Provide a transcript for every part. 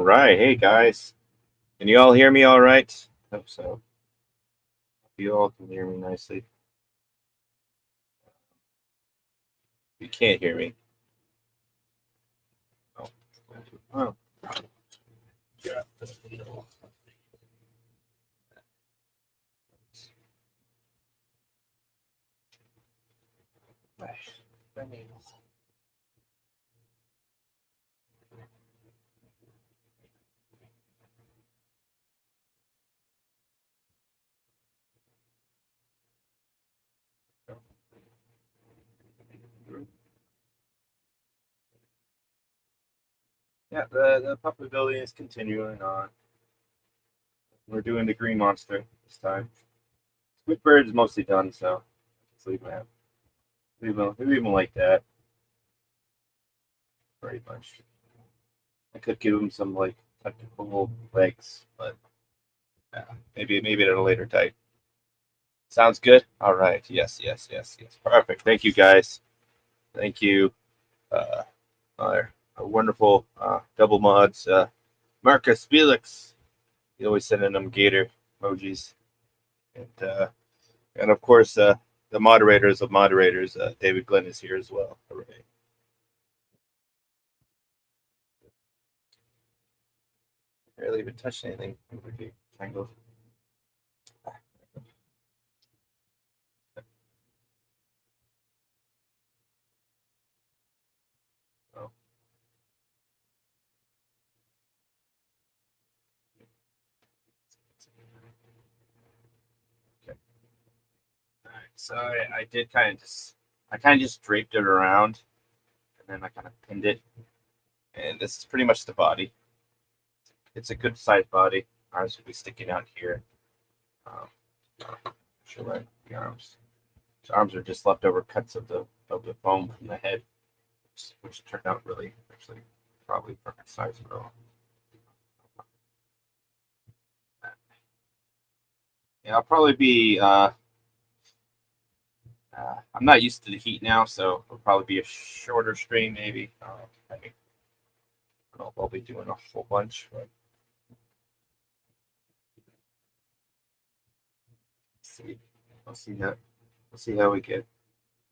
right. Hey, guys. Can you all hear me all right? Hope so. Hope you all can hear me nicely. You can't hear me. Oh. Oh. Yeah. Yeah, the puppet building is continuing on. We're doing the green monster this time. Squidbird is mostly done, so just leave him like that, pretty much. I could give him some like technical legs, but maybe at a later date. Sounds good. All right. Yes, yes, yes, yes. Perfect. Thank you, guys. Thank you. Uh, our wonderful double mods, Marcus Felix. He's always sending them gator emojis, and of course the moderators of moderators. David Glenn is here as well. Hooray. Barely even touched anything. Tangled. Oh. Okay. All right. So I did kind of just draped it around, and then I kind of pinned it, and this is pretty much the body. It's a good sized body. Arms will be sticking out here. Um, sure, right? The arms. His arms are just leftover cuts of the foam from the head, which turned out really actually probably perfect size for all. Yeah, I'll probably be. I'm not used to the heat now, so it'll probably be a shorter stream maybe. I don't know if I'll be doing a whole bunch, but see. We'll see how we'll see how we get.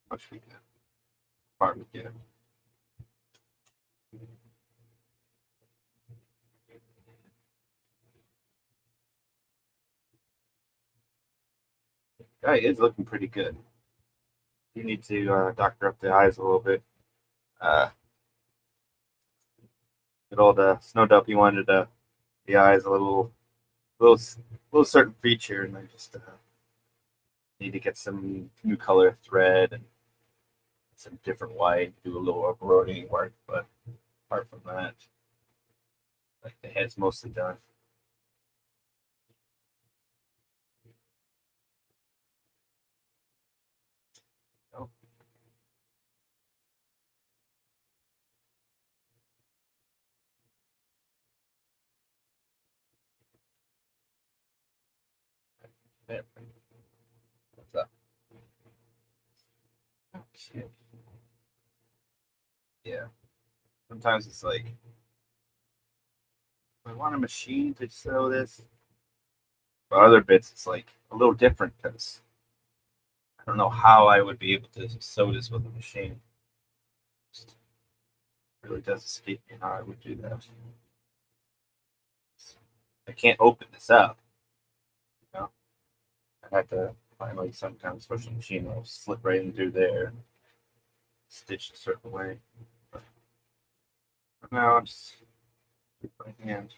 How much we get. How far we get. Guy is looking pretty good. You need to doctor up the eyes a little bit. Uh, Good old Snow Duppy wanted the eyes a little certain feature, and I just need to get some new color thread and some different white, do a little embroidery work. But apart from that, like the head's mostly done. Oh, there. What's up? Oh, shit. Yeah. Sometimes it's like I want a machine to sew this, but other bits it's like a little different because I don't know how I would be able to sew this with a machine. It really does escape me how I would do that. I can't open this up. You know, I had to find like some kind of special machine that will slip right in through there, stitched a certain way. But now I'm just by hand.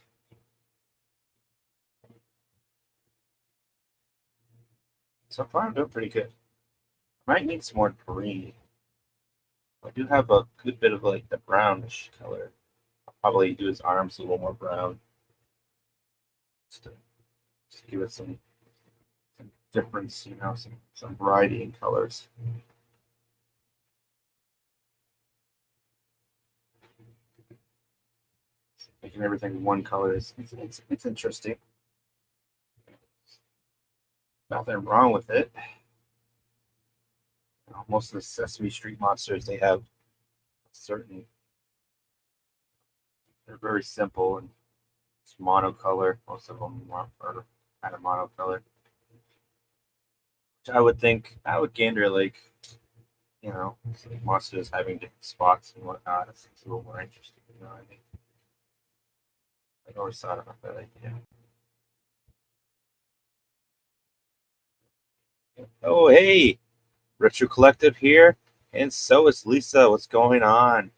So far, I'm doing pretty good. I might need some more green. I do have a good bit of like the brownish color. I'll probably do his arms a little more brown, just to just give it some difference, some variety in colors. Making everything one color is it's interesting. Nothing wrong with it. Most of the Sesame Street monsters they have certain they're very simple and It's monocolor. Most of them are kind of monocolor. Which I would think I would gander like, monsters having different spots and whatnot. It's a little more interesting. You know what I mean? I always thought about that idea. Oh, hey, Retro Collective here, and so is Lisa. What's going on?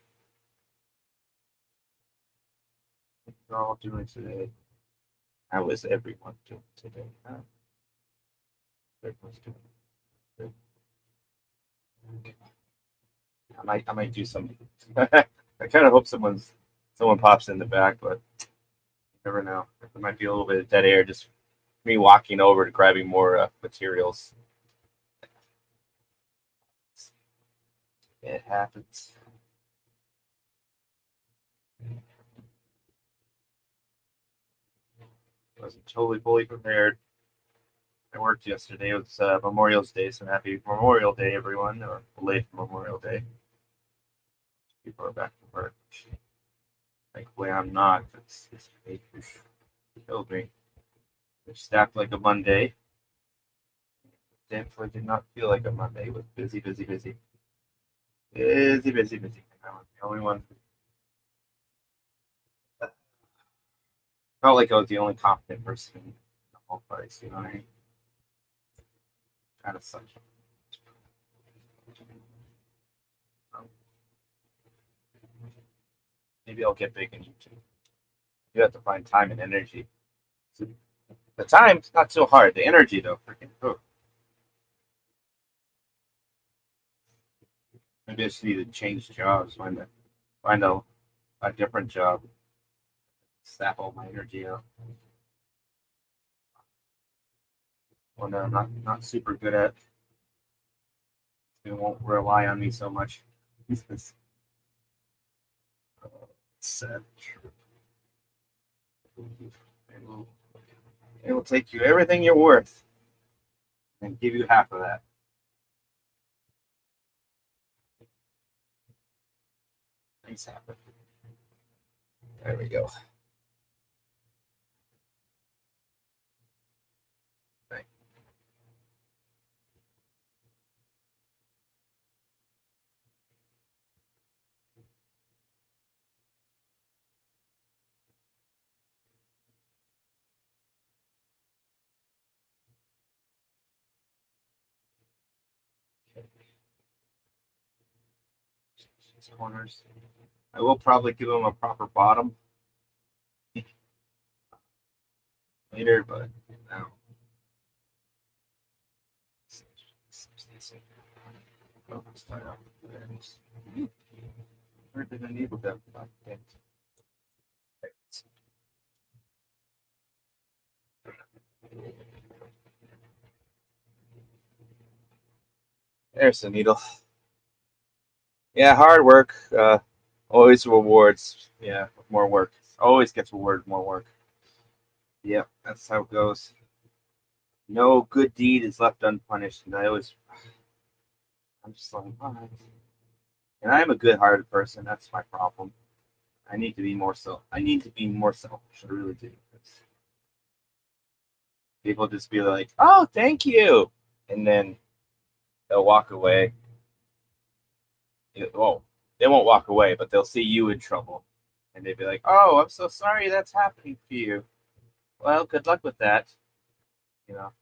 What are all doing today? How is everyone doing today? Huh? Everyone's doing good. I might do some. I kind of hope someone pops in the back, but you never know. There might be a little bit of dead air. Just me walking over to grabbing more materials. It happens. I wasn't totally fully prepared. I worked yesterday. It was Memorial's Day, so happy Memorial Day, everyone, or late Memorial Day. People are back to work. Thankfully, I'm not. It's killed me. It stacked like a Monday. Thankfully, did not feel like a Monday. It was busy, busy, busy. Busy, busy, busy. I was the only one. Felt like I was the only confident person in the whole place, you know what I mean? Kind of sucks. Maybe I'll get big in YouTube. You have to find time and energy. The time's not so hard. The energy, though, freaking. Oh, maybe I just need to change jobs. Find a different job. Sap all my energy out. One that I'm not super good at. It won't rely on me so much. It's sad. It will, it will take you everything you're worth and give you half of that. Things happen. There we go. Right. Corners. I will probably give them a proper bottom later, but now. Where did I enable them? There's the needle. Yeah, hard work. Always rewards. Yeah, more work. Always gets rewarded more work. Yep, that's how it goes. No good deed is left unpunished, and I'm just like, what? And I'm a good-hearted person. That's my problem. I need to be more so. I need to be more selfish. I really do. People just be like, "Oh, thank you," and then they'll walk away. Well, they won't walk away, but they'll see you in trouble, and they'd be like, "Oh, I'm so sorry that's happening to you. Well, good luck with that." You know,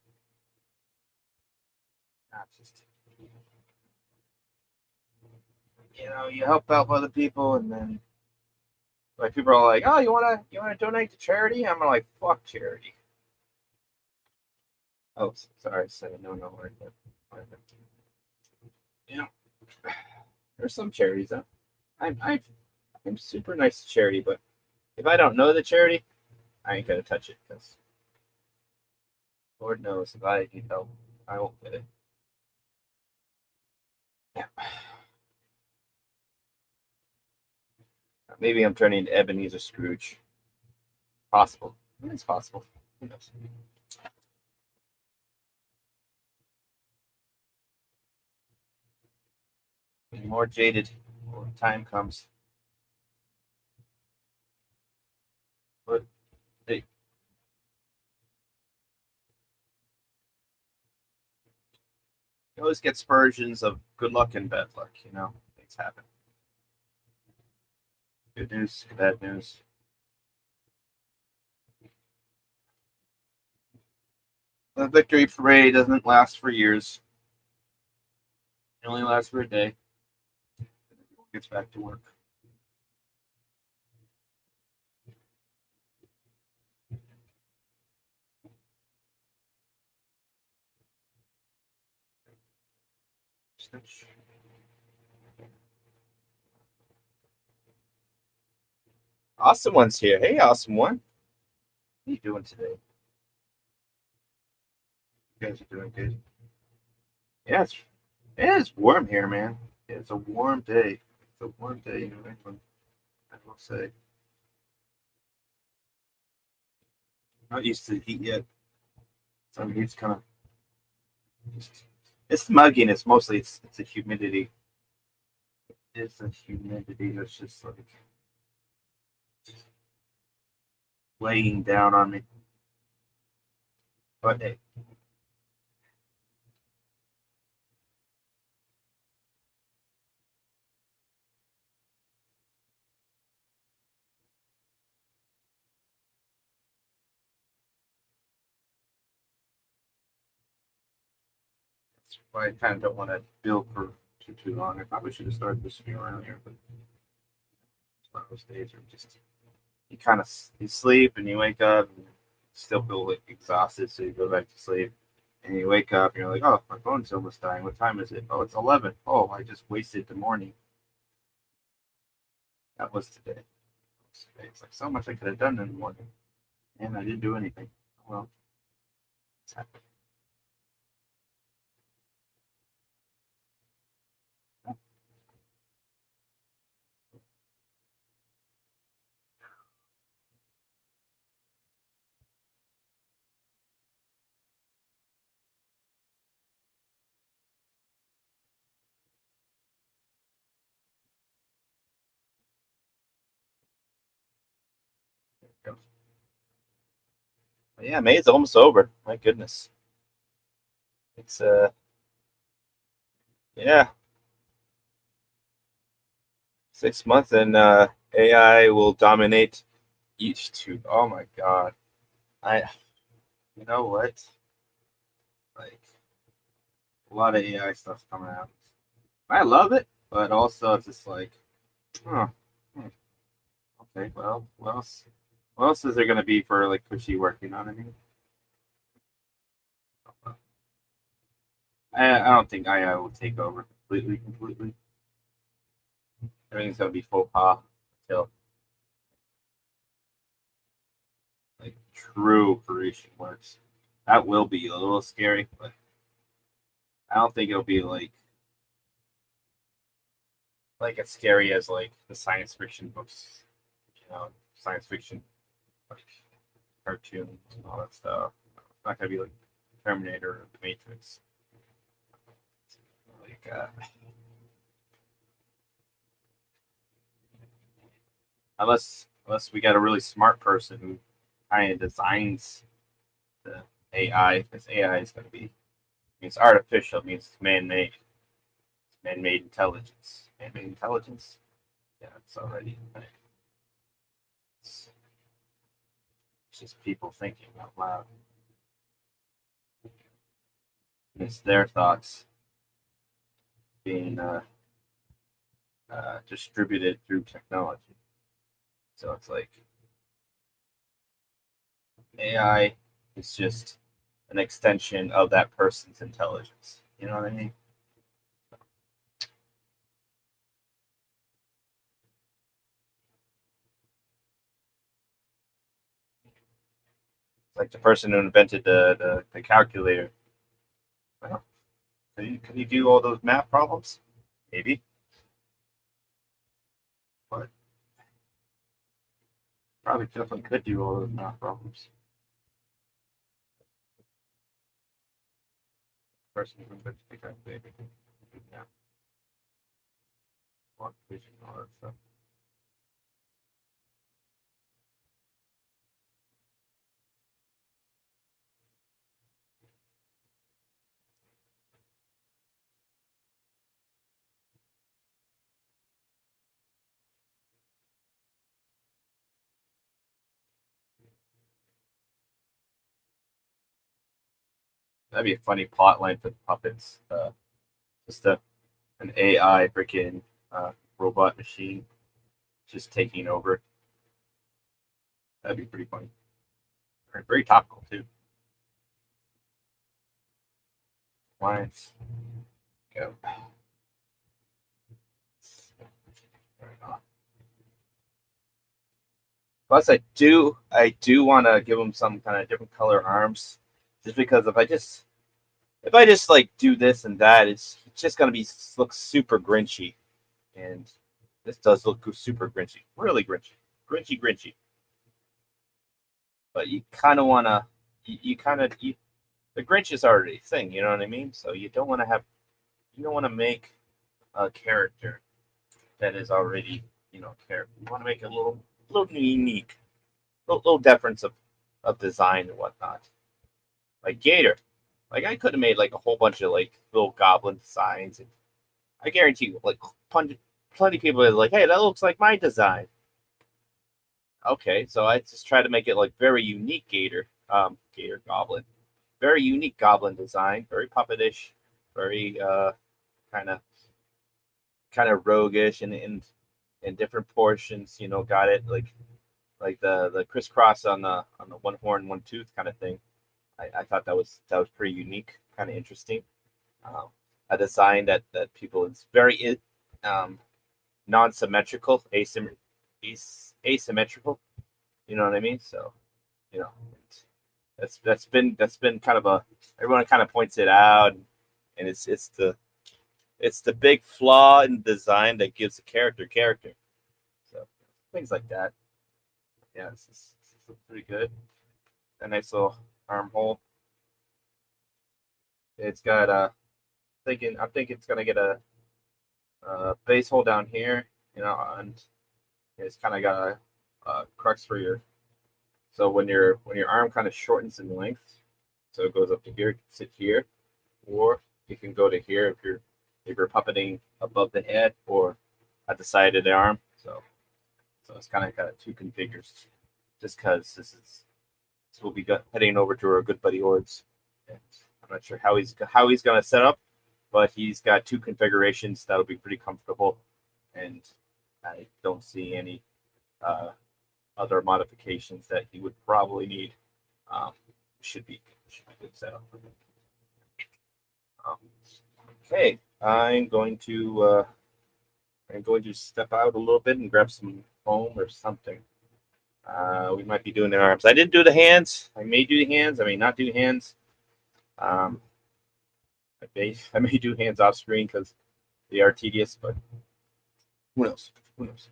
not just you help out other people, and then like people are like, "Oh, you wanna donate to charity?" I'm like, "Fuck charity." Oh, sorry, I said no, no word. You know, there's some charities. I'm super nice to charity, but if I don't know the charity, I ain't gonna touch it because Lord knows if I need help, I won't get it. Yeah. Maybe I'm turning into Ebenezer Scrooge. Possible. It's possible. Who knows? Getting more jaded when time comes. But You always get spursions of good luck and bad luck. Things happen. Good news, bad news. The victory parade doesn't last for years. It only lasts for a day. Everyone gets back to work. Awesome one's here. Hey, awesome one. How you doing today? You guys are doing good. Yeah, it's warm here, man. It's a warm day. It's a warm day in New England, I will say. Not used to the heat yet. So it's kind of it's muggy and it's mostly it's a humidity. It's a humidity that's just like laying down on me. But hey, that's why I kind of don't want to build for too long. I probably should have started this stream around here, but it's one of those days where you kind of you sleep and you wake up and you still feel like exhausted, so you go back to sleep. And you wake up and you're like, oh, my phone's almost dying. What time is it? Oh, it's 11. Oh, I just wasted the morning. That was today. It's like so much I could have done in the morning, and I didn't do anything. Well, it's happened. But yeah, May's almost over. My goodness, it's yeah, 6 months and AI will dominate each tube. Oh my god, I you know what? Like a lot of AI stuff's coming out. I love it, but also it's just like, oh, okay, well, what else is there gonna be for like cushy work? You know what I mean? I don't think AI will take over completely. Everything's gonna be faux pas until like true creation works. That will be a little scary, but I don't think it'll be like as scary as like the science fiction books, science fiction like cartoons and all that stuff. It's not gonna be like Terminator or The Matrix. Like unless we got a really smart person who kind of designs the AI, because AI is going to be it's artificial, it means it's man-made, man-made intelligence, man-made intelligence. Yeah, it's already it's just people thinking out loud. It's their thoughts being distributed through technology. So it's like AI is just an extension of that person's intelligence. You know what I mean? It's like the person who invented the calculator. Well, can you do all those math problems? Maybe, but probably definitely could do all those math problems. The person who invented the calculator. Yeah, quantification, all that stuff. that'd be a funny plot line for the puppets. Just an AI freaking robot machine just taking over. That'd be pretty funny. Very topical too. Lines. Go. Plus, I do want to give them some kind of different color arms, just because if I just like do this and that, it's just gonna be look super grinchy, and this does look super grinchy, really grinchy. But you kind of wanna, you kind of the Grinch is already a thing, you know what I mean? So you don't want to make a character that is already, character. You want to make it little unique, little difference of design and whatnot. Like Gator, like I could have made like a whole bunch of like little goblin designs, and I guarantee you, like plenty of people are like, hey, that looks like my design. Okay, so I just try to make it like very unique Gator Goblin, very unique Goblin design, very puppetish, very kind of roguish and in different portions. Got it like the crisscross on the one horn, one tooth kind of thing. I thought that was pretty unique, kind of interesting. Um, a design that people is very non-symmetrical, asymmetrical. You know what I mean? So you know that's been kind of a everyone kind of points it out, and it's the big flaw in design that gives a character. So things like that. Yeah, this is pretty good. A nice little armhole. It's got I think it's gonna get a base hole down here, and it's kind of got a crux for your. So when your arm kind of shortens in length, so it goes up to here, you can sit here, or you can go to here if you're puppeting above the head or at the side of the arm. So it's kind of got two configures, just because this will be heading over to our good buddy Ords. And I'm not sure how he's going to set up, but he's got two configurations that'll be pretty comfortable, and I don't see any other modifications that he would probably need. Um, should be good setup. Um, okay, I'm going to step out a little bit and grab some foam or something. We might be doing the arms. I didn't do the hands. I may do the hands. I may not do hands. I may do hands off screen because they are tedious, but who knows? Who knows?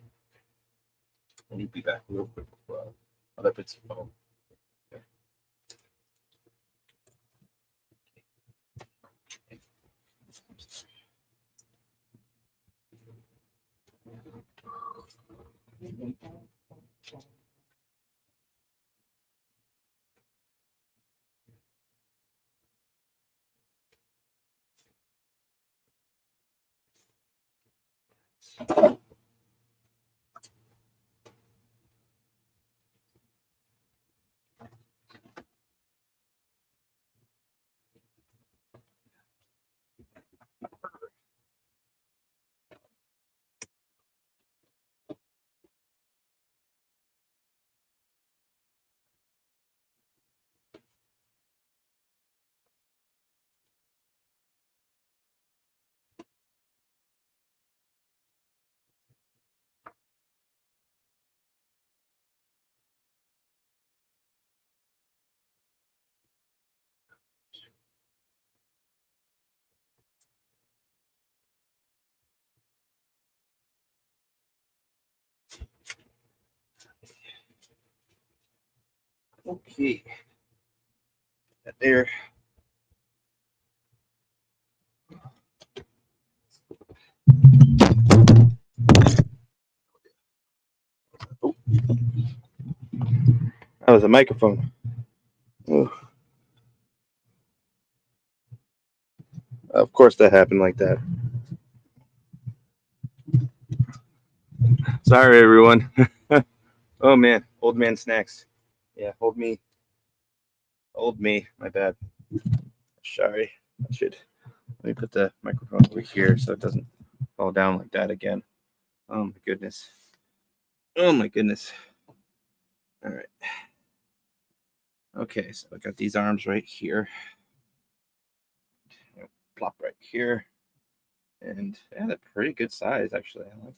Let me be back real quick with other bits of foam. Okay. Okay. There. Oh. That was a microphone. Oh. Of course, that happened like that. Sorry, everyone. Oh man, old man snacks. Yeah, old me. My bad. Sorry, let me put the microphone over here so it doesn't fall down like that again. Oh my goodness. Oh my goodness. All right. Okay, so I got these arms right here. Plop right here. And yeah, they're pretty good size actually. I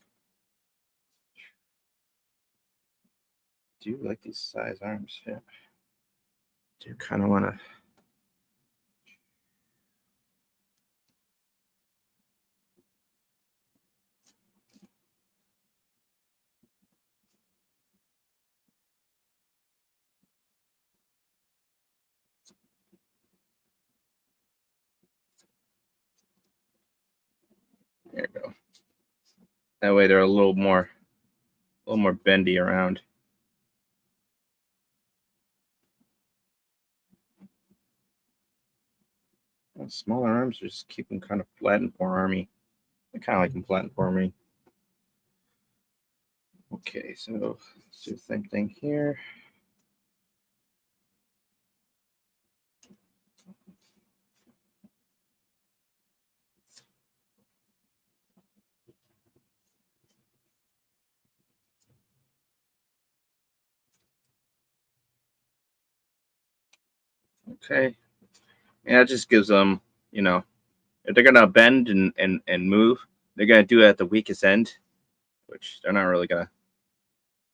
do like these size arms. Yeah. Do kind of want to. There you go. That way they're a little more bendy around. Well, smaller arms just keep them kind of flat and forearmy. I kind of like them flat and forearmy. Okay, so let's do the same thing here. Okay. Yeah, it just gives them, you know, if they're gonna bend and move, they're gonna do it at the weakest end, which they're not really gonna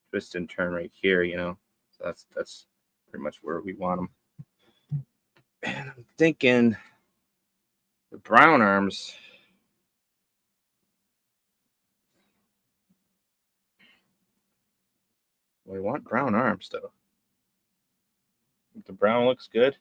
twist and turn right here, you know. So that's pretty much where we want them. And I'm thinking the brown arms. We want brown arms though. The brown looks good.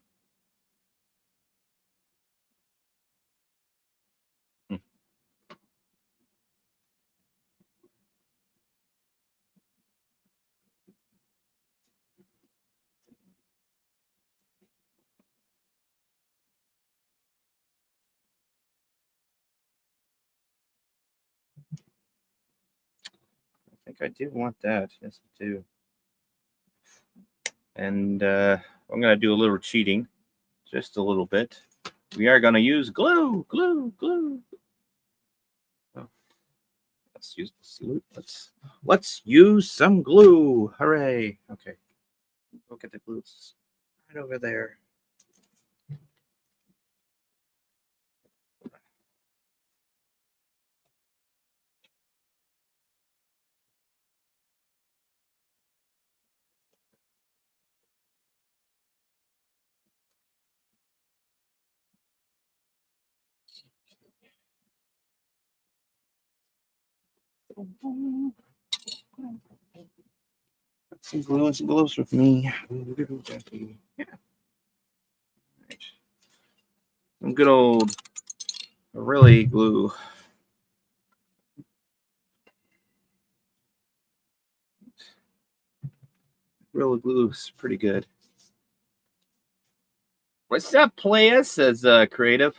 I think I do want that. Yes, I do. And I'm gonna do a little cheating, just a little bit. We are gonna use glue, glue, glue. Oh, let's use the salute. Let's use some glue. Hooray! Okay, go get the glue. It's right over there. Some glue and some gloves with me. Yeah. Some good old really glue. Real glue is pretty good. What's up, Playas? Says creative.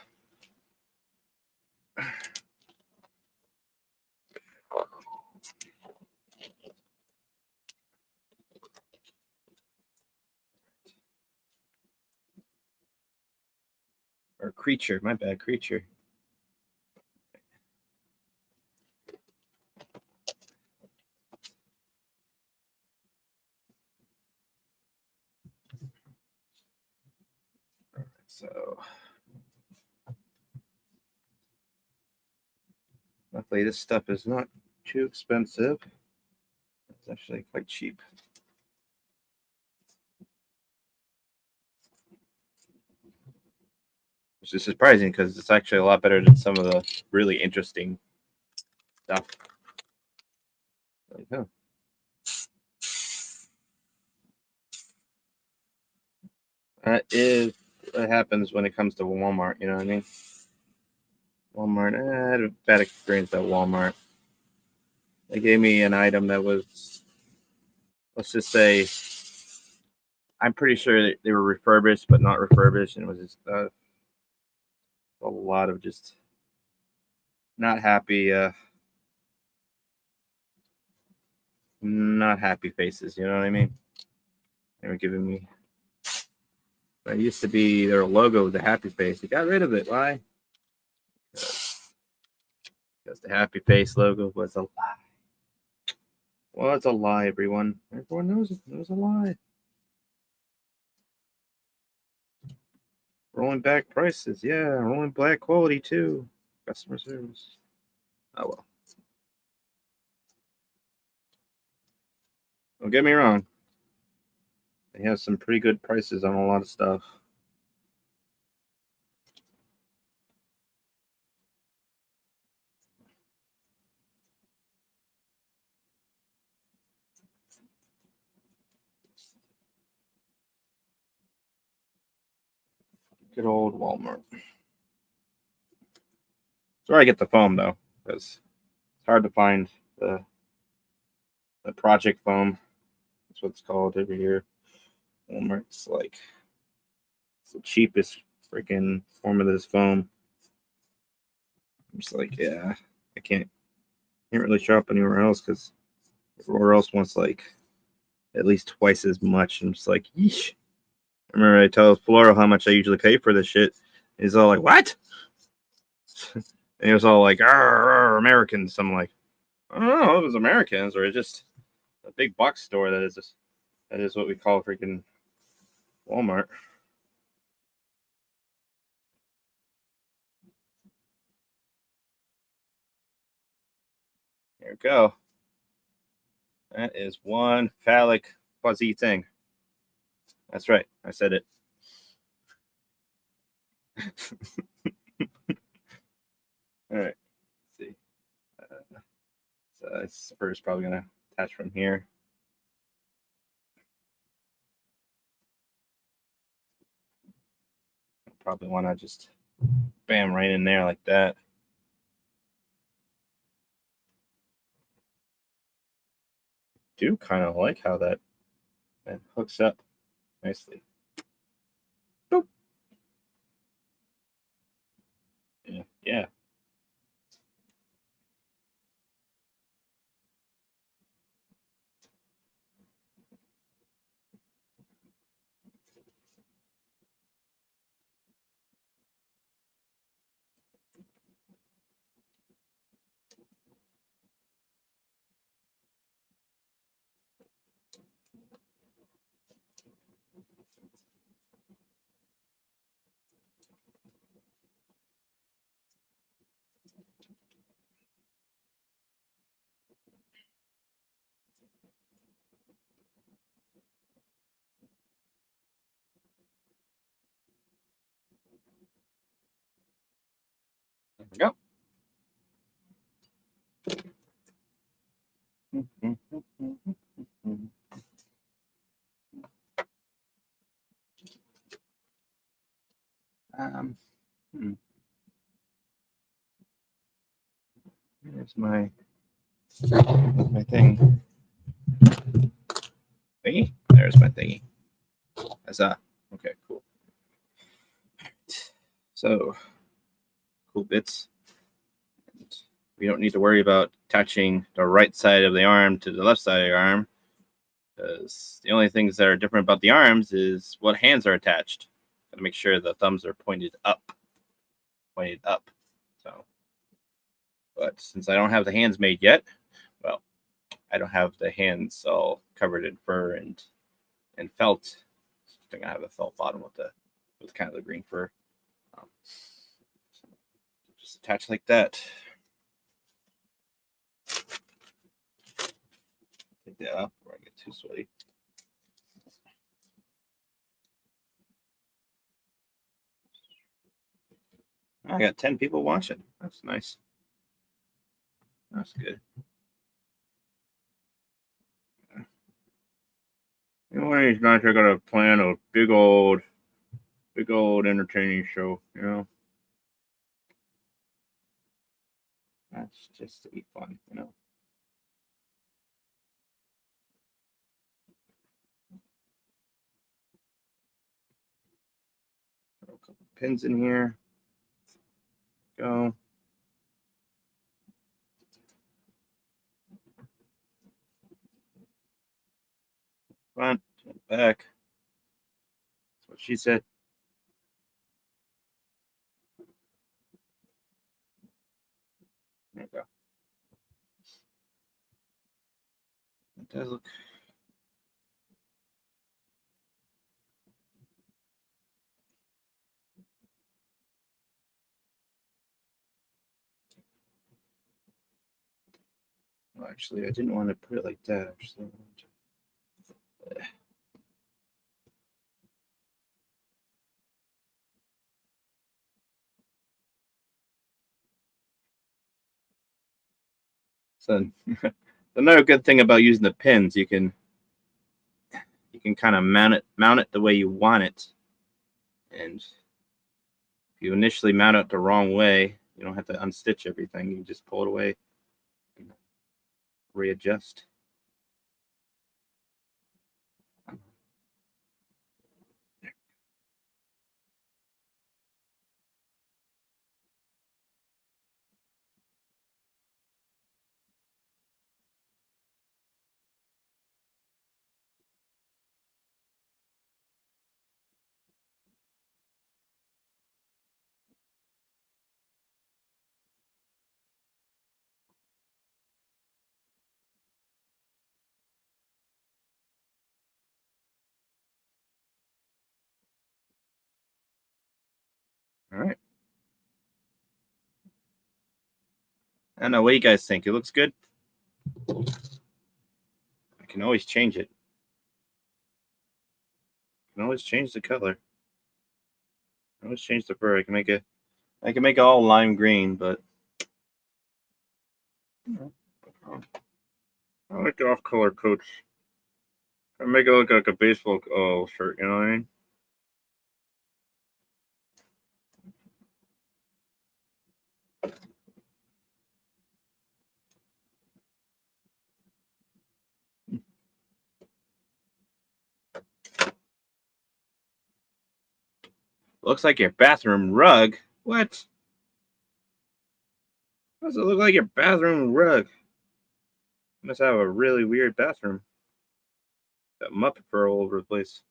Or creature, my bad, creature. So luckily this stuff is not too expensive. It's actually quite cheap. Which is surprising because it's actually a lot better than some of the really interesting stuff. Like, huh. That is what happens when it comes to Walmart, you know what I mean? Walmart, I had a bad experience at Walmart. They gave me an item that was, let's just say, I'm pretty sure that they were refurbished, but not refurbished, and it was just a lot of just not happy, not happy faces. You know what I mean? They were giving me That used to be their logo, the happy face. They got rid of it. Why? Because the happy face logo was a lie. Well, it's a lie, everyone. Everyone knows it was a lie. Rolling back prices. Yeah, rolling back quality too. Customer service. Oh well. Don't get me wrong. They have some pretty good prices on a lot of stuff. Good old Walmart. That's where I get the foam though, because it's hard to find the project foam. That's what it's called over here. Walmart's like it's the cheapest freaking form of this foam. I'm just like, yeah, I can't really shop anywhere else because everywhere else wants like at least twice as much. I'm just like, yeesh. I remember I tell Floro how much I usually pay for this shit. He's all like, what? And he was all like, Americans. I'm like, I don't know, it was Americans or it's just a big box store that is what we call freaking Walmart. Here we go. That is one phallic fuzzy thing. That's right. I said it. All right. Let's see. So this spur is probably gonna attach from here. Probably want to just bam right in there like that. Do kind of like how that hooks up nicely. Boop. Yeah, yeah. There we go. Um, hmm. Here's my thing. Thingy? There's my thingy. Huzzah. Okay, cool. So, cool bits. And we don't need to worry about attaching the right side of the arm to the left side of your arm, because the only things that are different about the arms is what hands are attached. Got to make sure the thumbs are pointed up. So, but since I don't have the hands made yet, well, I don't have the hands all covered in fur and felt. I think I have a felt bottom with kind of the green fur. Um, just attach like that. Take that up before I get too sweaty. I got 10 people watching. That's nice. That's good. Anyways, guys, I got to plan a big old entertaining show. You know, that's just to be fun. You know. Throw a couple pins in here. Go. Front, back. That's what she said. does look. Well, actually, I didn't want to put it like that. Actually, so another good thing about using the pins, you can kind of mount it the way you want it, and if you initially mount it the wrong way, you don't have to unstitch everything. You just pull it away and readjust. All right. I don't know. What do you guys think? It looks good. I can always change it. I can always change the color. I can always change the fur. I can make it all lime green, but I like the off-color coats. I make it look like a baseball shirt. You know what I mean? Looks like your bathroom rug. What? Why does it look like your bathroom rug? You must have a really weird bathroom. Got Muppet fur all over the place.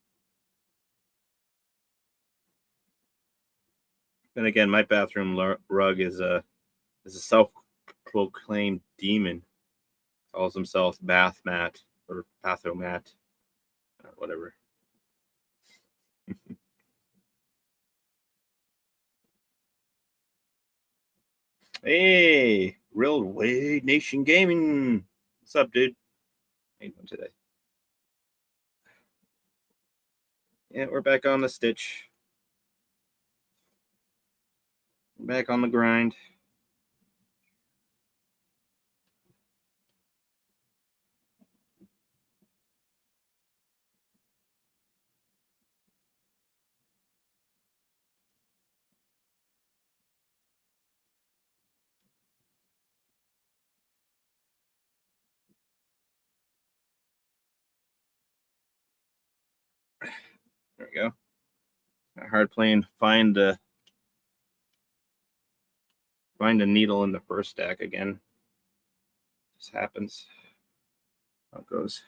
Then again, my bathroom rug is a self-proclaimed demon. Calls himself Bath Mat or Pathomat, whatever. Hey, Real Wade Nation Gaming. What's up, dude? How you doing today? Yeah, we're back on the stitch. Back on the grind. There we go. Hard playing. Find a needle in the first stack again. This happens. How it goes.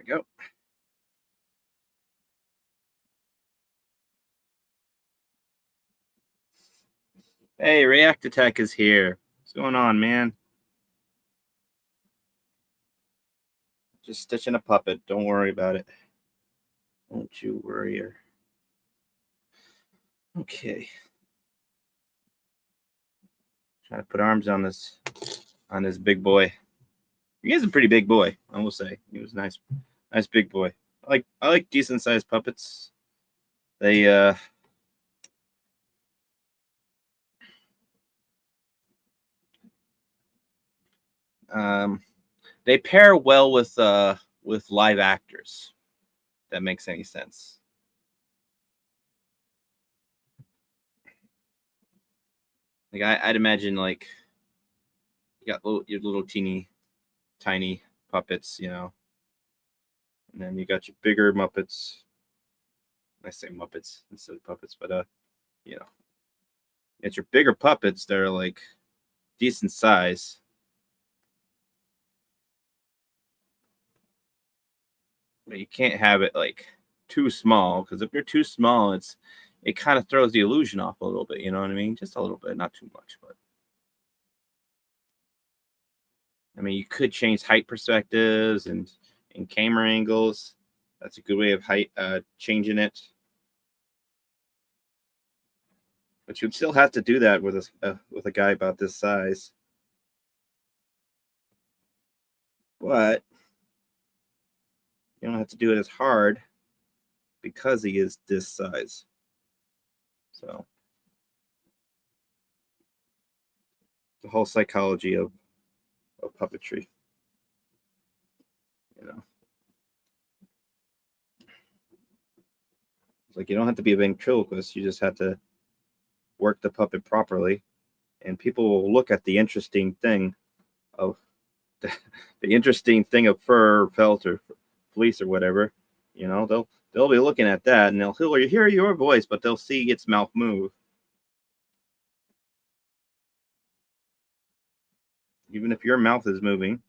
we go. Hey, React Attack is here. What's going on, man? Just stitching a puppet. Don't worry about it. Don't you worry. Okay. Trying to put arms on this big boy. He is a pretty big boy, I will say. He was nice big boy. I like decent sized puppets. They they pair well with live actors. If that makes any sense. Like I'd imagine like you got your little teeny tiny puppets, you know, and then you got your bigger Muppets. I say Muppets instead of puppets, but you know, it's your bigger puppets that are like decent size. But you can't have it like too small because if you're too small, it kind of throws the illusion off a little bit. You know what I mean? Just a little bit, not too much, but I mean, you could change height perspectives and camera angles. That's a good way of height changing it. But you'd still have to do that with a guy about this size. But you don't have to do it as hard because he is this size. So the whole psychology of puppetry, you know. It's like you don't have to be a ventriloquist, you just have to work the puppet properly, and people will look at the interesting thing of the interesting thing of fur, felt, or fleece or whatever. You know, they'll be looking at that, and they'll hear your voice, but they'll see its mouth move. Even if your mouth is moving,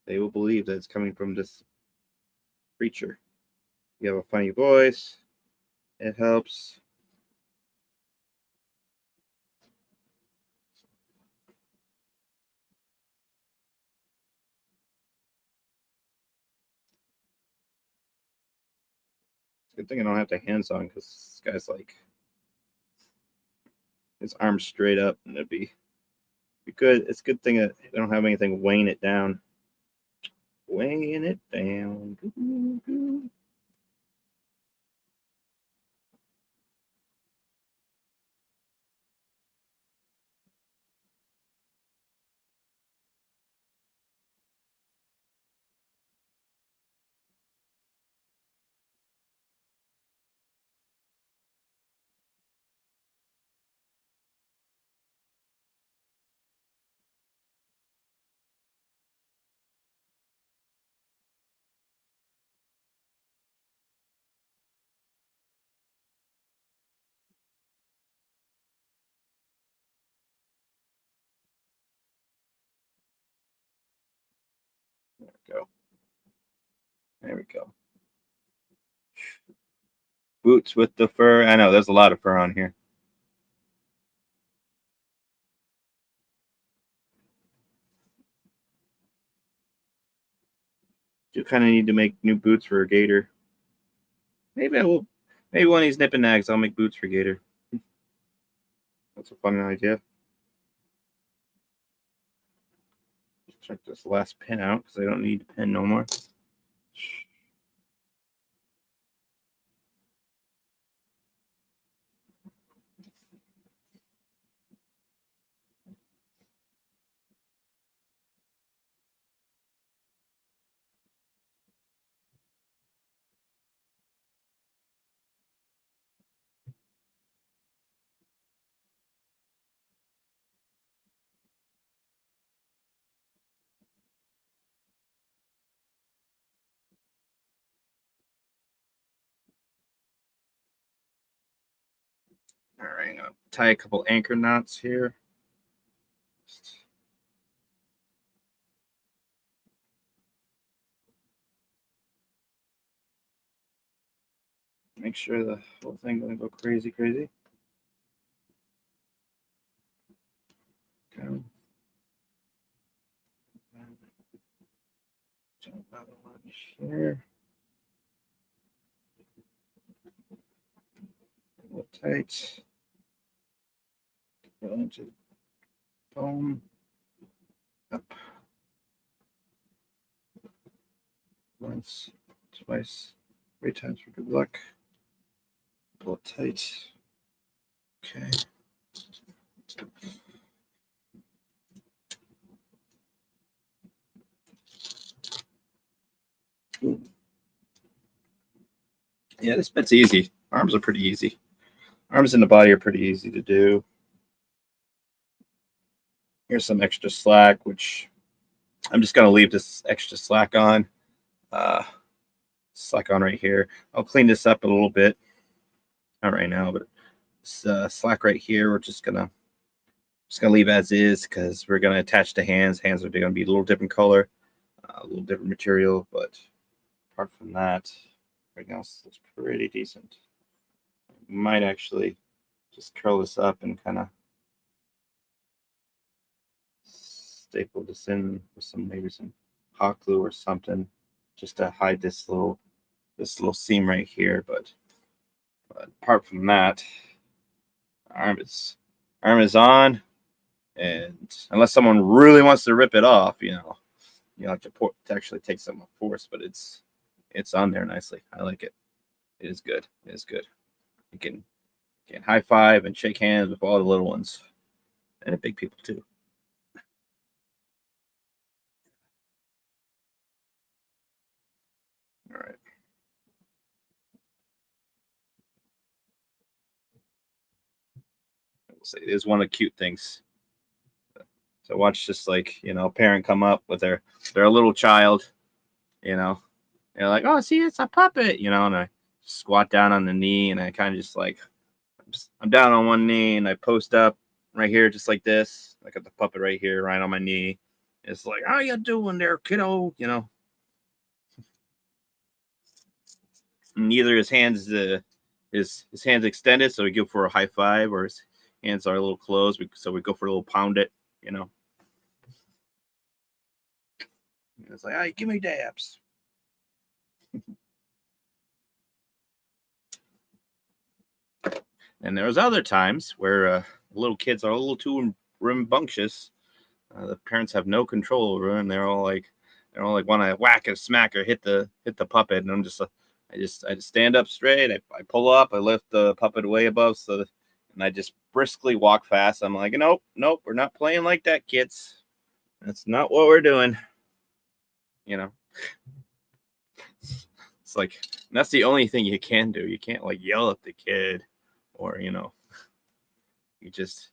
they will believe that it's coming from this creature. You have a funny voice. It helps. It's a good thing I don't have the hands on because this guy's like his arms straight up, and it'd be good. It's a good thing that I don't have anything weighing it down. Weighing it down. There we go. There we go. Boots with the fur. I know there's a lot of fur on here. Do kind of need to make new boots for a gator. Maybe I will. Maybe one of these nipping nags, I'll make boots for gator. That's a fun idea. Check this last pin out because I don't need to pin no more. All right, I'm gonna tie a couple anchor knots here. Just Make sure the whole thing doesn't go crazy. Okay. Jump out a lot here. A little tight. Go into bone. Up. Once, twice, 3 times for good luck. Pull it tight. Okay. Ooh. Yeah, this bit's easy. Arms are pretty easy. Arms and the body are pretty easy to do. Here's some extra slack, which I'm just going to leave this extra slack on. Slack on right here. I'll clean this up a little bit. Not right now, but this slack right here, we're just gonna leave as is because we're gonna attach the hands. Hands are going to be a little different color, a little different material, but apart from that, everything else looks pretty decent. Might actually just curl this up and kind of staple this in with maybe some hot glue or something, just to hide this little seam right here. But apart from that, arm is on, and unless someone really wants to rip it off, you have to actually take some force, but it's on there nicely. I like it. It is good. It is good. You can high five and shake hands with all the little ones and the big people too. All right. I will say it is one of the cute things. So watch just like, a parent come up with their little child, you know, they're like, oh, see, it's a puppet, and I squat down on the knee and I kind of just like, I'm down on one knee and I post up right here, just like this. I got the puppet right here, right on my knee. It's like, how you doing there, kiddo? And either his hands, his hands extended, so we go for a high five, or his hands are a little closed, so we go for a little pound it. It's like, hey, give me dabs. And there's other times where little kids are a little too rambunctious. The parents have no control over them. They're all like want to whack and smack or hit the puppet, and I'm just I just stand up straight. I pull up. I lift the puppet way above, and I just briskly walk fast. I'm like, nope, we're not playing like that, kids. That's not what we're doing. It's like that's the only thing you can do. You can't like yell at the kid, or you just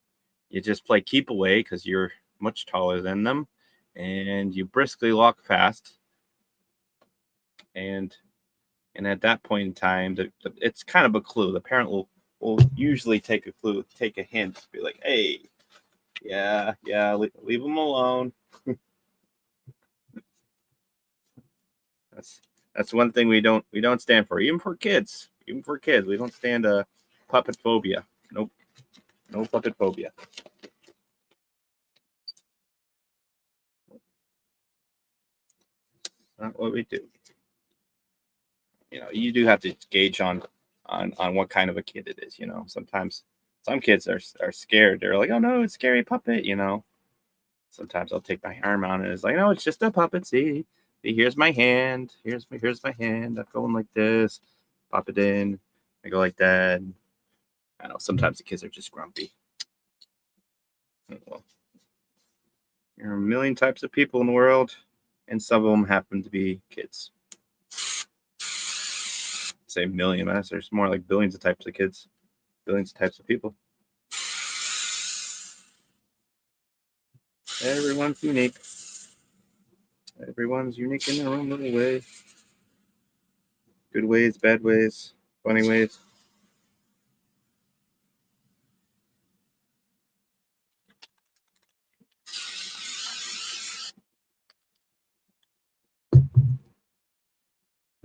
play keep away because you're much taller than them, and you briskly walk fast. And at that point in time, it's kind of a clue. The parent will usually take a hint, be like, hey, yeah, leave them alone. That's one thing we don't stand for, even for kids. Even for kids, we don't stand a puppet phobia. Nope, no puppet phobia. Not what we do. You do have to gauge on what kind of a kid it is. Sometimes some kids are scared. They're like, oh no, it's a scary puppet. Sometimes I'll take my arm out and it's like, no, it's just a puppet. See, here's my hand. Here's my hand. I'm going like this. Pop it in. I go like that. I know sometimes the kids are just grumpy. Well, there are a million types of people in the world, and some of them happen to be kids. Say million, but there's more like billions of types of kids, billions of types of people. Everyone's unique. Everyone's unique in their own little way. Good ways, bad ways, funny ways.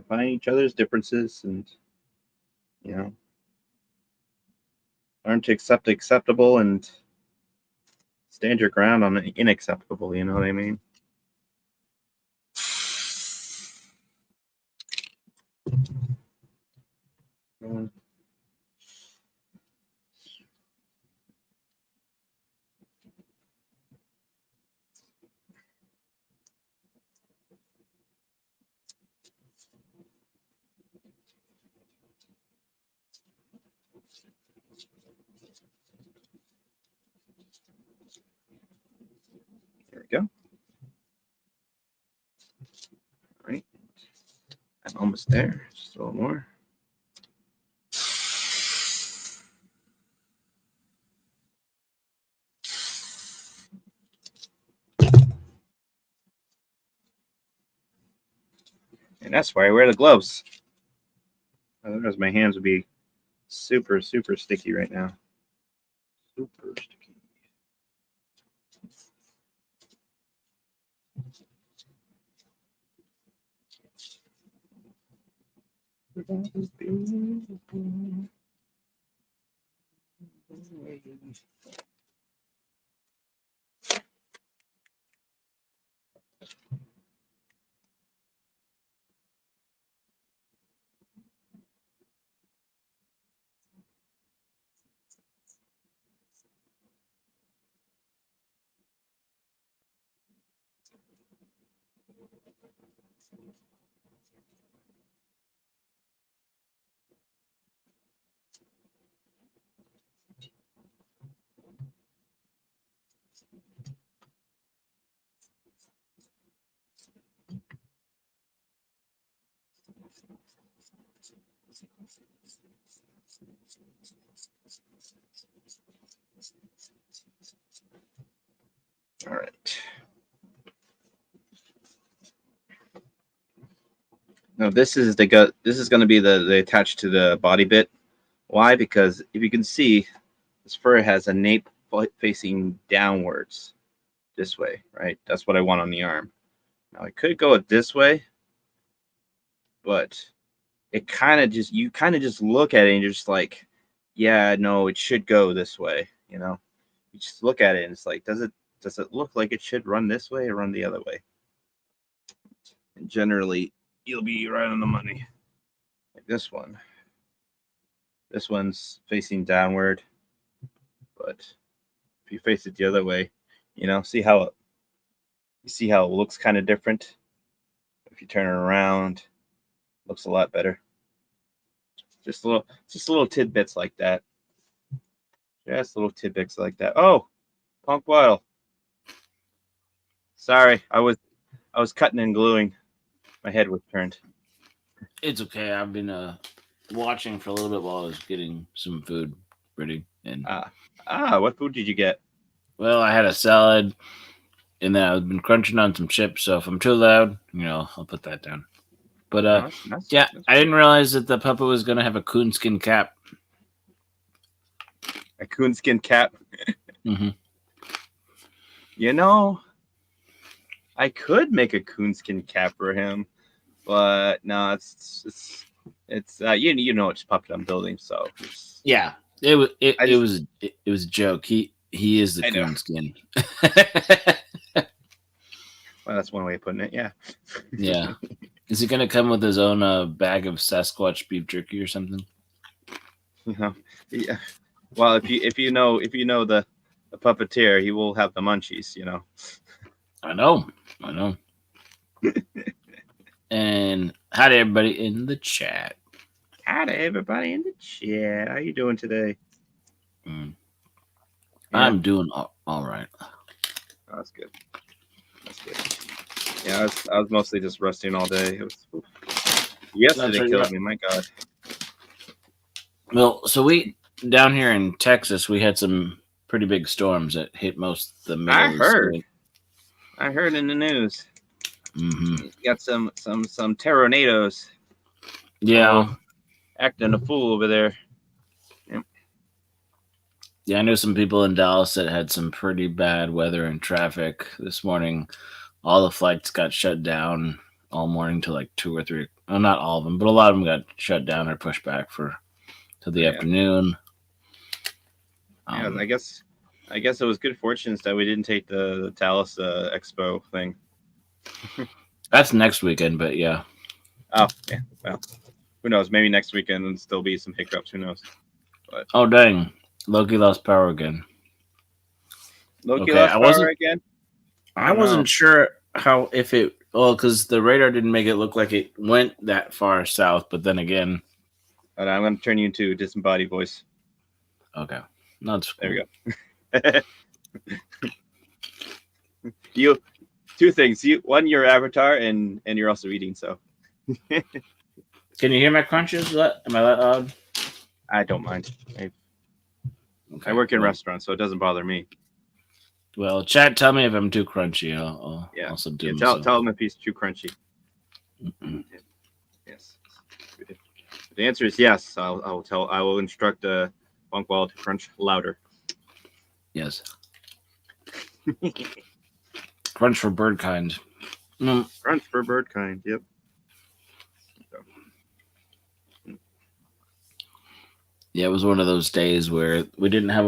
Find each other's differences and You know, learn to accept the acceptable and stand your ground on the unacceptable. You know what I mean? There we go. All right. I'm almost there. Just a little more. And that's why I wear the gloves. Otherwise, my hands would be super, super sticky right now. Super sticky. All right. Now this is the gut. This is going to be the attached to the body bit. Why? Because if you can see, this fur has a nape facing downwards, this way, right? That's what I want on the arm. Now I could go it this way, but it kind of just you kind of just look at it and you're just like, yeah, no, it should go this way. You know, you just look at it and it's like, does it look like it should run this way or run the other way? And generally, you'll be right on the money. Like this one. This one's facing downward, but if you face it the other way, you know, see how it looks kind of different. If you turn it around, it looks a lot better. Just little tidbits like that. Just little tidbits like that. Oh, Punk Waddle. Sorry, I was cutting and gluing. My head was turned. It's okay. I've been watching for a little bit while I was getting some food ready. And what food did you get? well, I had a salad, and then I've been crunching on some chips. So if I'm too loud, I'll put that down. But yeah, I didn't realize that the puppet was gonna have a coonskin cap. A coonskin cap. Mm-hmm. You know, I could make a coonskin cap for him, but no, it's you know which puppet I'm building, so yeah, it was a joke. He is the coonskin. Well, that's one way of putting it. Yeah. Yeah. Is he gonna come with his own bag of Sasquatch beef jerky or something? Yeah. Well, if you know the puppeteer, he will have the munchies. You know. I know. And hi to everybody in the chat. How you doing today? Yeah. I'm doing all right. Oh, that's good. Yeah, I was mostly just resting all day. Yesterday killed me. My God. Well, so we down here in Texas, we had some pretty big storms that hit most of the middle. I heard in the news. Mm-hmm. Got some tornadoes. Yeah, acting a fool over there. Yep. Yeah, I know some people in Dallas that had some pretty bad weather and traffic this morning. All the flights got shut down all morning till like 2 or 3. Well, not all of them, but a lot of them got shut down or pushed back for till the afternoon. Yeah, I guess it was good fortunes that we didn't take the Talus Expo thing. That's next weekend, but yeah. Oh, yeah. Well, who knows? Maybe next weekend and still be some hiccups. Who knows? But oh dang, Loki lost power again. Loki lost power again. I wasn't sure how because the radar didn't make it look like it went that far south. But then again, but I'm going to turn you into a disembodied voice. Okay, no, that's cool. There we go. You, two things. One, you're Avatar, and you're also eating. So, can you hear my crunches? Am I that loud? I don't mind. I work in restaurants, so it doesn't bother me. Well, chat, tell me if I'm too crunchy. I'll subdue myself. Tell him if he's too crunchy. Yes. If the answer is yes, I will instruct Funkwell to crunch louder. Yes. Crunch for bird kind. Crunch for bird kind. Yep. Yeah, it was one of those days where we didn't have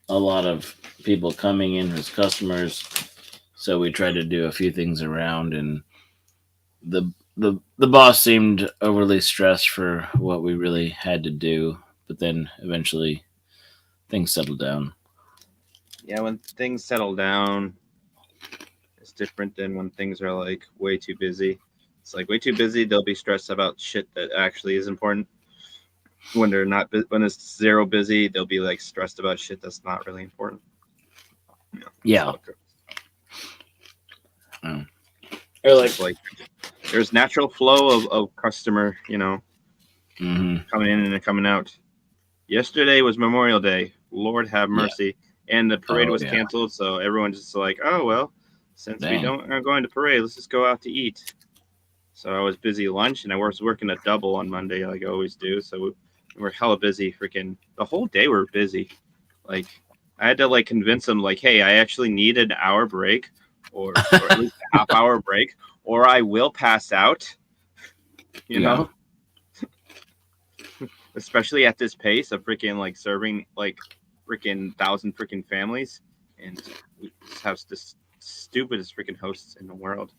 a lot of people coming in as customers, so we tried to do a few things around, and the boss seemed overly stressed for what we really had to do, but then eventually things settled down. Yeah, when things settle down, it's different than when things are like way too busy. It's like way too busy, they'll be stressed about shit that actually is important. When they're not, when it's zero busy, they'll be like stressed about shit that's not really important. Yeah. Or like there's natural flow of customer, coming in and coming out. Yesterday was Memorial Day. Lord have mercy. Yeah. And the parade was canceled, so everyone just like, oh well, since we aren't going to parade, let's just go out to eat. So I was busy lunch, and I was working a double on Monday, like I always do. So we're hella busy. Freaking the whole day we're busy. Like I had to like convince them, like, hey, I actually need an hour break, or at least a half hour break, or I will pass out. You know. Especially at this pace of freaking like serving like freaking 1,000 freaking families, and we just have the stupidest freaking hosts in the world.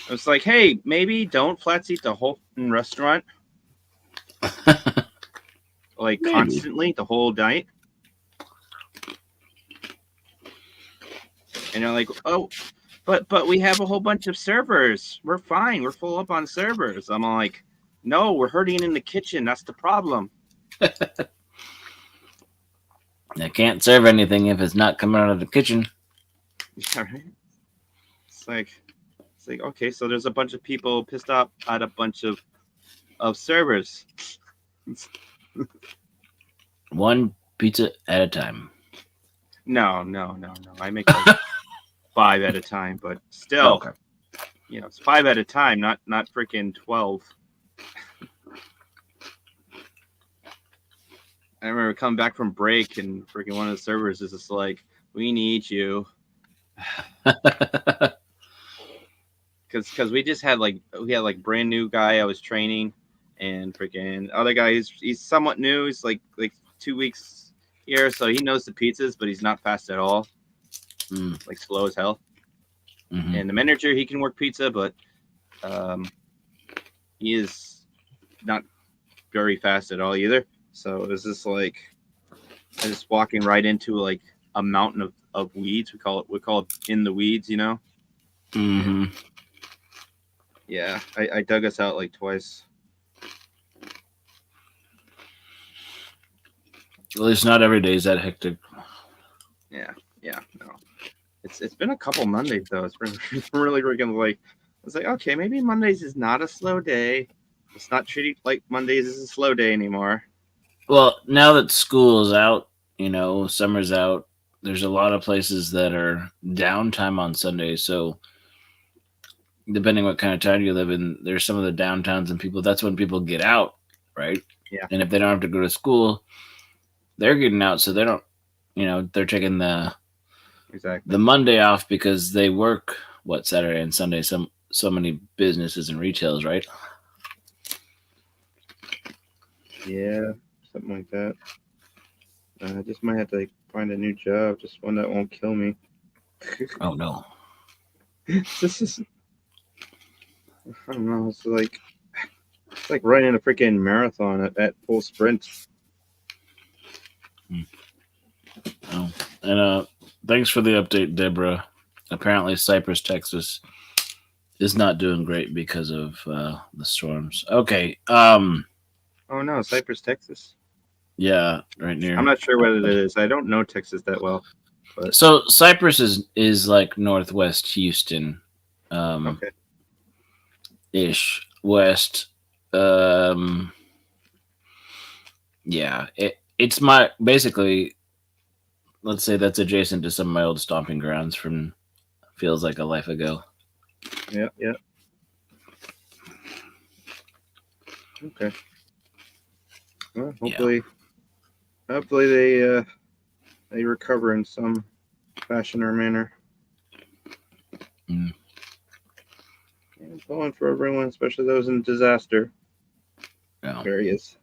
It's like, hey, maybe don't flat seat the whole restaurant, like constantly the whole night. And they're like, oh, but we have a whole bunch of servers. We're fine. We're full up on servers. I'm like, no, we're hurting in the kitchen. That's the problem. I can't serve anything if it's not coming out of the kitchen. Yeah, right. It's like, okay, so there's a bunch of people pissed off at a bunch of servers. One pizza at a time. No. I make like 5 at a time, but still, it's 5 at a time, not freaking 12. I remember coming back from break, and freaking one of the servers is just like, "We need you," because we had brand new guy I was training, and freaking other guy he's somewhat new. He's like 2 weeks here, so he knows the pizzas, but he's not fast at all. Like slow as hell. Mm-hmm. And the manager, he can work pizza, but he is not very fast at all either. So it was just like I just walking right into like a mountain of weeds. We call it in the weeds, Mm-hmm. Yeah, I dug us out like twice. At least not every day is that hectic. Yeah, no. It's been a couple Mondays though. It's been really freaking like I was like, okay, maybe Mondays is not a slow day. It's not treated like Mondays is a slow day anymore. Well, now that school is out, summer's out, there's a lot of places that are downtime on Sundays. So depending what kind of town you live in, there's some of the downtowns and that's when people get out, right? Yeah. And if they don't have to go to school, they're getting out. So they don't, they're taking the Monday off because they work Saturday and Sunday. So many businesses and retails, right? Yeah, something like that. I just might have to find a new job, just one that won't kill me. Oh no. This is, I don't know. It's like running a freaking marathon at full sprint. Oh. And thanks for the update, Deborah. Apparently, Cypress, Texas is not doing great because of the storms. Okay. Oh no, Cypress, Texas. Yeah, right near. I'm not sure what it is. I don't know Texas that well. But So Cypress is like northwest Houston, okay. ish west. Um, yeah, it's my basically. Let's say that's adjacent to some of my old stomping grounds from feels like a life ago. Yeah, yeah. Okay. Well, hopefully they recover in some fashion or manner. Mm. And going for everyone, especially those in disaster Yeah. areas.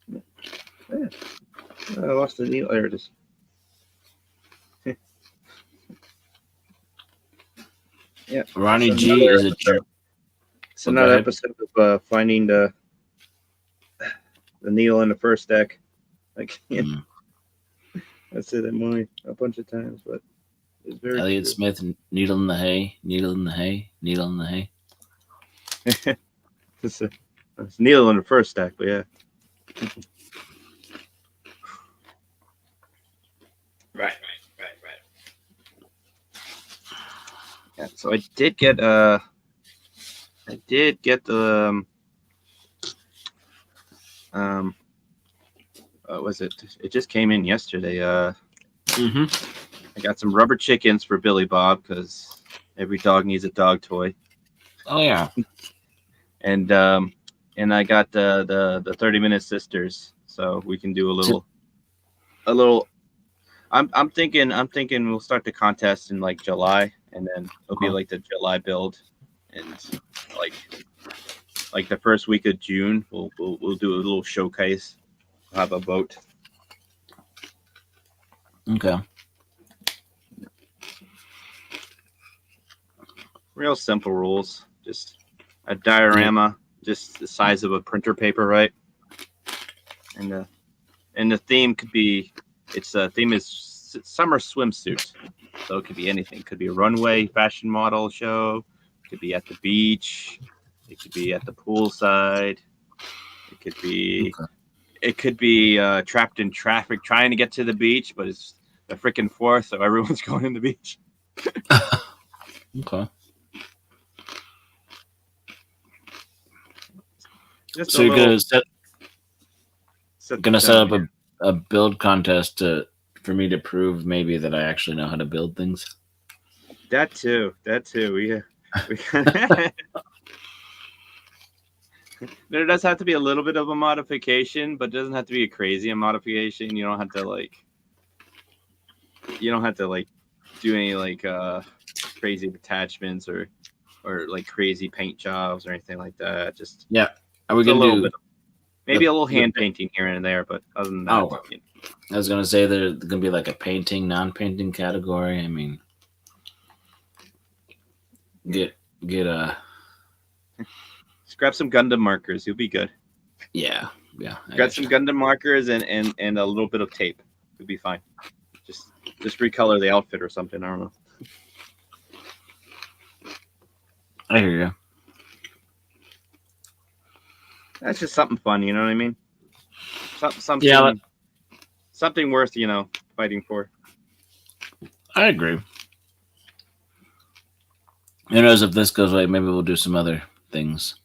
Yeah. I lost the needle. There it is. Yeah. Ronnie It's G is a jerk. It's Oh, go another ahead. episode of finding the needle in the first deck. Like, yeah, Mm. I said that a bunch of times, but it's very Elliot true. Smith, needle in the hay, needle in the hay, needle in the hay. It's needle in the first deck, but yeah. Right. Yeah, so I did get the what was it? It just came in yesterday. Mm-hmm. I got some rubber chickens for Billy Bob because every dog needs a dog toy. Oh yeah. And I got the 30-minute sisters, so we can do a little. I'm thinking we'll start the contest in like July, and then it'll be like the July build, and like the first week of June, we'll do a little showcase. We'll have a vote. Okay. Real simple rules. Just a diorama, just the size of a printer paper, right? And the theme could be, theme is summer swimsuit, so it could be anything. It could be a runway fashion model show. It could be at the beach. It could be at the poolside. It could be. Okay. It could be trapped in traffic trying to get to the beach, but it's the freaking 4th, so everyone's going in the beach. Okay. Just So you're gonna set up here. a build contest for me to prove maybe that I actually know how to build things. That too. We there does have to be a little bit of a modification, but it doesn't have to be a crazy modification. You don't have to do any crazy attachments or like crazy paint jobs or anything like that. Just Yeah. Are we a gonna little do bit, maybe a little hand painting here and there, but other than that, Oh. I was gonna say there's gonna be like a painting, non-painting category. I mean, get just grab some Gundam markers. You'll be good. yeah. I Grab some Gundam markers and a little bit of tape. You'll be fine. Just recolor the outfit or something. I don't know. I hear you. That's just something fun. You know what I mean? Something. Yeah. Something worth fighting for. I agree. Who knows if this goes away? Maybe we'll do some other things.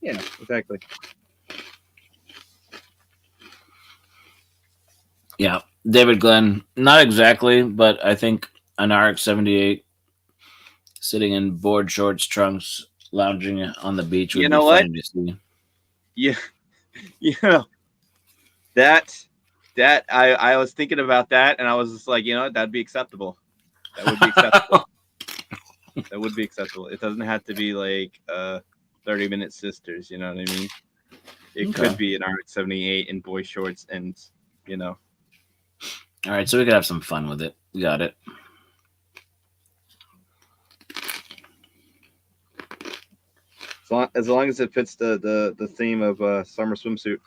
Yeah, exactly. Yeah, David Glenn, not exactly, but I think an RX-78 sitting in board shorts, trunks, lounging on the beach would be funny to see. Yeah, that I was thinking about that, and I was just like, that'd be acceptable. That would be acceptable. That would be acceptable. It doesn't have to be like 30-minute sisters. You know what I mean? It Okay. could be an RX-78 in boy shorts, and you know. All right, so we could have some fun with it. We got it. As long as it fits the theme of summer swimsuit.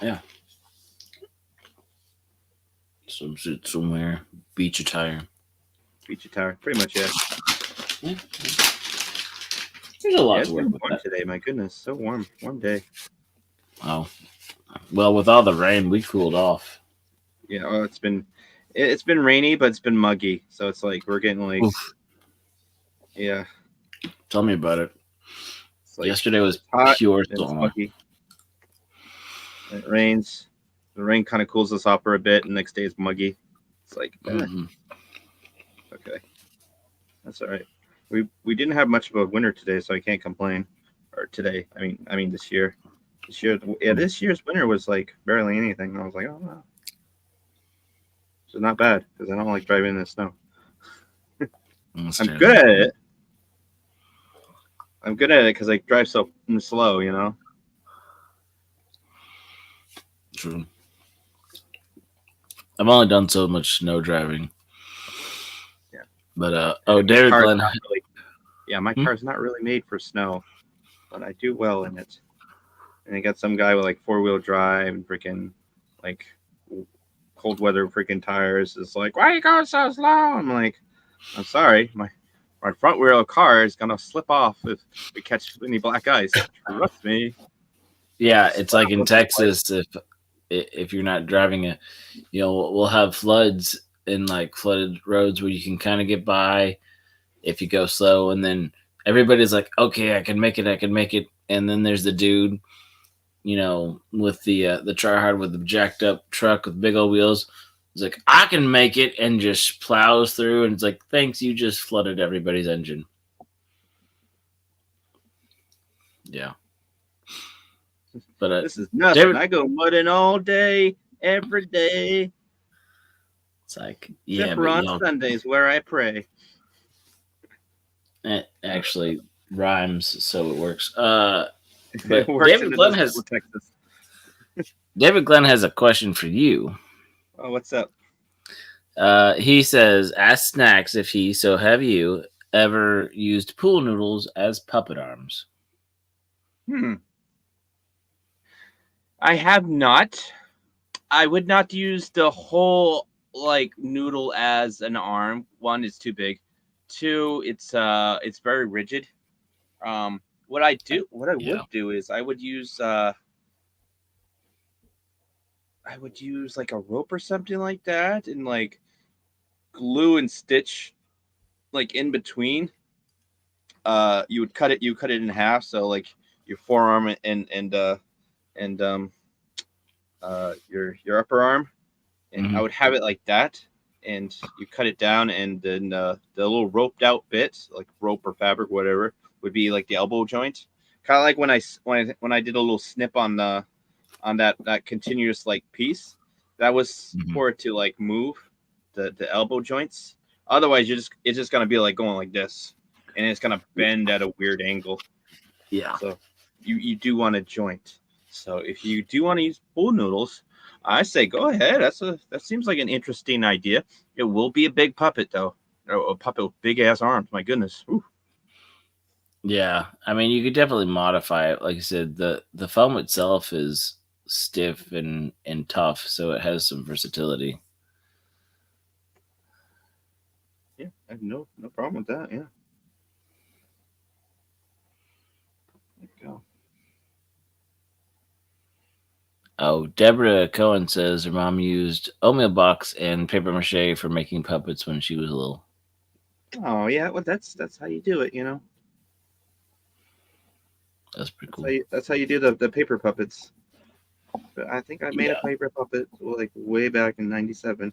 Yeah. Swimsuit, swimwear, beach attire. Beach attire. Pretty much, yeah. There's a lot It's to work been with. warm That. today. My goodness, so warm. Warm day. Oh, well, with all the rain, we cooled off. Yeah, it's been rainy, but it's been muggy. So it's like we're getting like, Oof. yeah. Tell me about it. It's like Yesterday was hot pure and it's storm. muggy. It rains. The rain kind of cools us off for a bit, and the next day it's muggy. It's like, Mhm. okay, that's all right. We didn't have much of a winter today, so I can't complain. Or today, I mean this year. This year's winter was like barely anything. I was like, oh wow, so not bad because I don't like driving in the snow. I'm good at it. I'm good at it because I drive so slow, you know. True. I've only done so much snow driving. Yeah. But My David car's Glenn. not really- yeah, my car's not really made for snow, but I do well in it. And I got some guy with like 4-wheel drive and freaking like cold weather freaking tires is like, why are you going so slow? I'm like, I'm sorry, my front wheel car is gonna slip off if we catch any black ice. Trust me. Yeah, it's like in Texas, if you're not driving we'll have floods in like flooded roads where you can kind of get by if you go slow, and then everybody's like, okay, I can make it, and then there's the dude, with the tryhard with the jacked up truck with big old wheels. It's like, I can make it, and just plows through, and it's like, thanks, you just flooded everybody's engine. Yeah. But this is nothing. David, I go mudding all day, every day. it's like, Except but for on Sundays where I pray. it actually rhymes, so it works. But It works David Glenn has Texas. David Glenn has a question for you. Oh, what's up? He says, ask Snacks if have you ever used pool noodles as puppet arms? I have not. I would not use the whole like noodle as an arm. One, it's too big. Two, it's very rigid. What I would do is I would use like a rope or something like that, and like glue and stitch like in between. You would cut it in half, so like your forearm and your upper arm, and I would have it like that, and you cut it down, and then the little roped out bit, like rope or fabric, whatever, would be like the elbow joint, kind of like when I did a little snip on that continuous like piece. That was for it to like move the elbow joints. Otherwise, it's just gonna be like going like this, and it's gonna bend at a weird angle. Yeah. So you do want a joint. So if you do want to use pool noodles, I say go ahead. That seems like an interesting idea. It will be a big puppet though, a puppet with big ass arms. My goodness. Ooh. Yeah, I mean, you could definitely modify it. Like I said, the foam itself is stiff and tough, so it has some versatility. Yeah, I have no problem with that. Yeah. There you go. Oh, Deborah Cohen says her mom used oatmeal box and paper mache for making puppets when she was little. Oh yeah, well that's how you do it, That's pretty cool. That's how you do the paper puppets. But I think I made a paper puppet like way back in '97.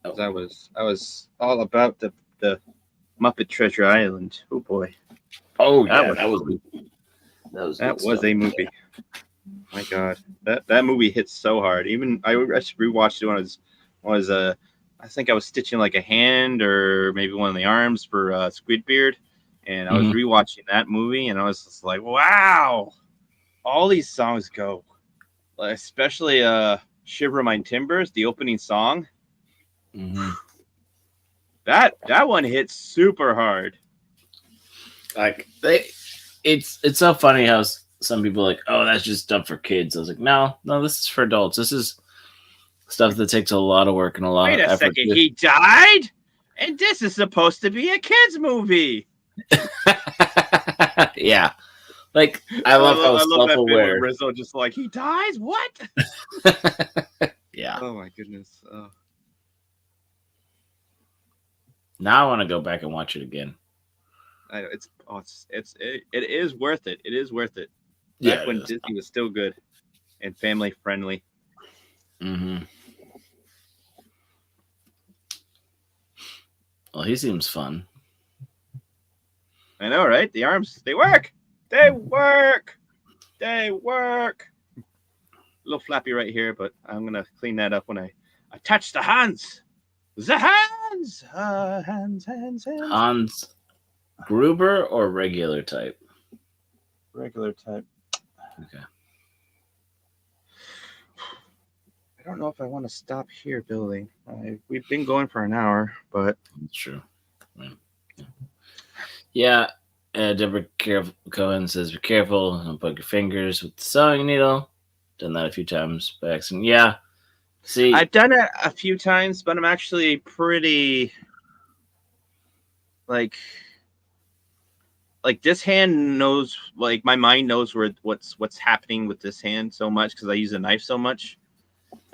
I was all about the Muppet Treasure Island. Oh boy. Oh yeah, that was a movie. My God, that movie hits so hard. Even I rewatched it when I was I think I was stitching like a hand or maybe one of the arms for Squidbeard, and I was rewatching that movie, and I was just like, wow, all these songs go, especially "Shiver My Timbers," the opening song. Mm-hmm. That one hits super hard. Like it's so funny how some people are like, oh, that's just stuff for kids. I was like, no, this is for adults. This is stuff that takes a lot of work and a lot of effort. Wait a second, he died, and this is supposed to be a kids movie. Yeah, like I love how self-aware. Rizzo just like, he dies. What? Yeah. Oh my goodness. Oh. Now I want to go back and watch it again. It is worth it. It is worth it. Back when Disney was still good and family friendly. Mm-hmm. Well, he seems fun. I know, right? The arms, they work. They work. They work. A little flappy right here, but I'm gonna clean that up when I touch the hands. The hands. Hands. Hans Gruber or regular type? Regular type. Okay. I don't know if I want to stop here building. We've been going for an hour, but that's true. Yeah. Deborah Cohen says, "Be careful! Don't poke your fingers with the sewing needle." Done that a few times by accident. Yeah. See, I've done it a few times, but I'm actually pretty like this hand knows, like my mind knows what's happening with this hand so much because I use a knife so much.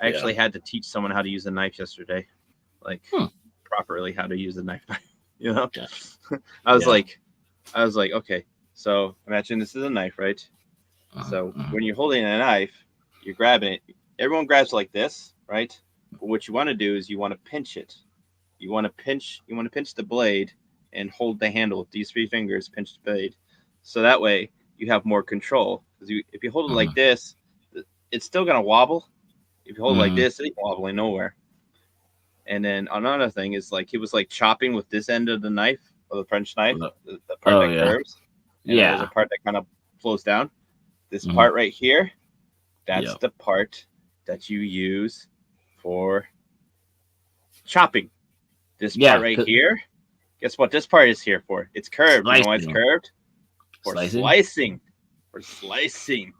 I actually had to teach someone how to use a knife yesterday, like properly how to use a knife. You know, yeah. I was like, okay, so imagine this is a knife, right? So when you're holding a knife, you're grabbing it. Everyone grabs like this, right? But what you want to do is you want to pinch it. You want to pinch the blade and hold the handle with these 3 fingers, pinch the blade. So that way you have more control. Because if you hold it like this, it's still going to wobble. If you hold it like this, it ain't wobbling nowhere. And then another thing is like he was like chopping with this end of the knife, or the French knife, the part that curves. And there's a part that kind of flows down. This part right here, that's the part that you use for chopping. This part right here, guess what this part is here for? It's curved. Slicing. You know why it's curved? For slicing. For slicing.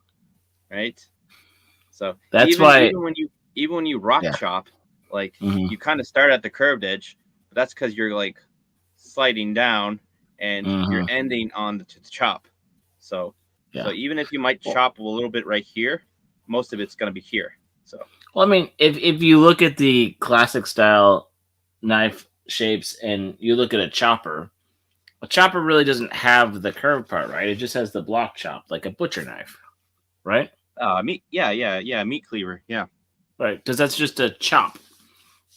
Right? So that's why even when you rock chop, like you kind of start at the curved edge, but that's because you're like sliding down and you're ending on the chop. So even if you might chop a little bit right here, most of it's going to be here. So well, I mean, if you look at the classic style knife shapes and you look at a chopper really doesn't have the curved part, right? It just has the block chop, like a butcher knife, right? Meat cleaver, yeah, right. Because that's just a chop.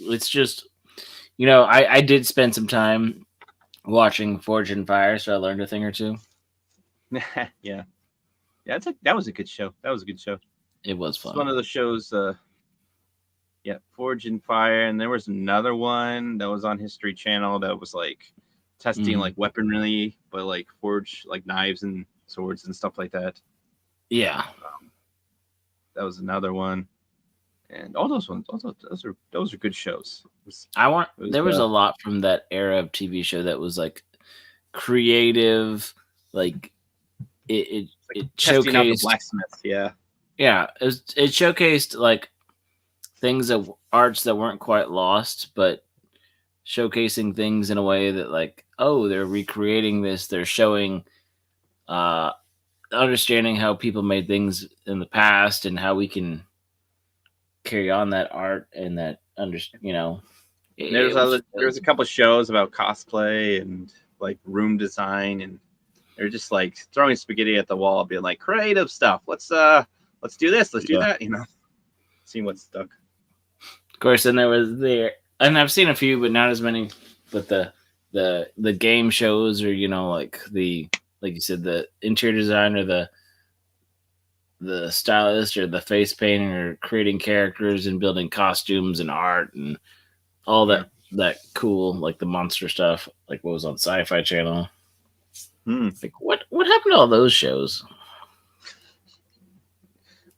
It's just, I did spend some time watching Forge and Fire, so I learned a thing or two. yeah. That was a good show. It was fun. It's one of the shows. Forge and Fire, and there was another one that was on History Channel that was like testing like weaponry, but like forge like knives and swords and stuff like that. Yeah, that was another one, and all those ones. Also, those are good shows. There was a lot from that era of TV show that was like creative, like it testing out the showcased blacksmith. Yeah, it showcased like things of arts that weren't quite lost, but showcasing things in a way that like, oh, they're recreating this. They're showing, understanding how people made things in the past and how we can carry on that art and that there's a couple of shows about cosplay and like room design, and they're just like throwing spaghetti at the wall, being like creative stuff. Let's do this. Let's do that. See what's stuck. Of course, and and I've seen a few, but not as many. But the game shows, or like you said, the interior design, or the stylist, or the face painting, or creating characters and building costumes and art and all that cool, like the monster stuff, like what was on Sci-Fi Channel. Like what happened to all those shows?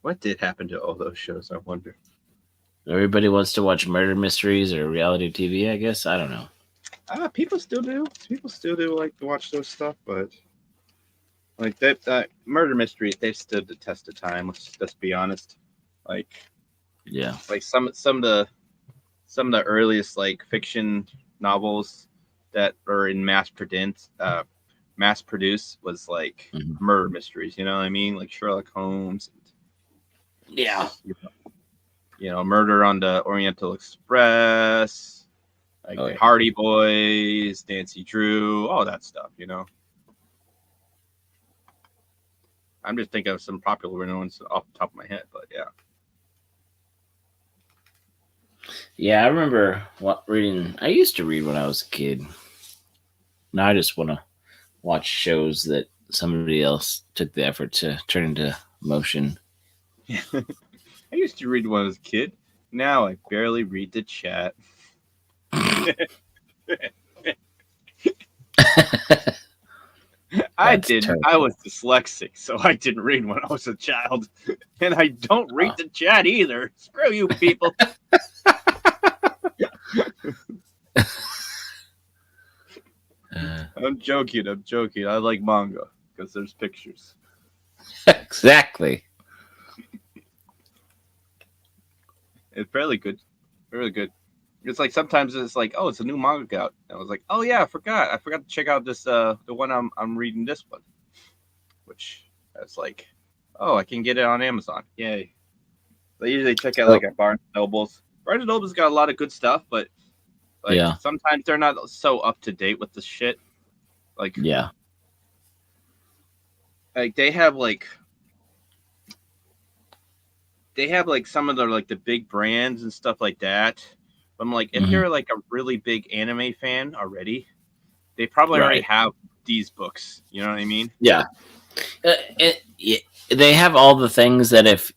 What did happen to all those shows? I wonder. Everybody wants to watch murder mysteries or reality TV, I guess. I don't know. People still do. People still do like to watch those stuff, but like that murder mysteries, they've stood the test of time. Let's be honest. Like Yeah. Like some of the earliest like fiction novels that are in mass produced was like murder mysteries. You know what I mean? Like Sherlock Holmes. Yeah. Murder on the Oriental Express, like the Hardy Boys, Nancy Drew, all that stuff. I'm just thinking of some popular ones off the top of my head, but yeah. Yeah, I remember reading. I used to read when I was a kid. Now I just want to watch shows that somebody else took the effort to turn into motion. Yeah. I used to read when I was a kid. Now I barely read the chat. I was dyslexic, so I didn't read when I was a child. And I don't read the chat either. Screw you people. I'm joking. I like manga because there's pictures. Exactly. It's fairly good. Really good. It's like sometimes it's like, oh, it's a new manga out. And I was like, oh yeah, I forgot to check out this the one I'm reading this one. Which it's like, oh, I can get it on Amazon. Yay. I usually check out like at Barnes & Nobles. Barnes & Nobles got a lot of good stuff, but like sometimes they're not so up to date with the shit. Like like they have like some of the like the big brands and stuff like that. But I'm like, if you're like a really big anime fan already, they probably already have these books. You know what I mean? Yeah. They have all the things that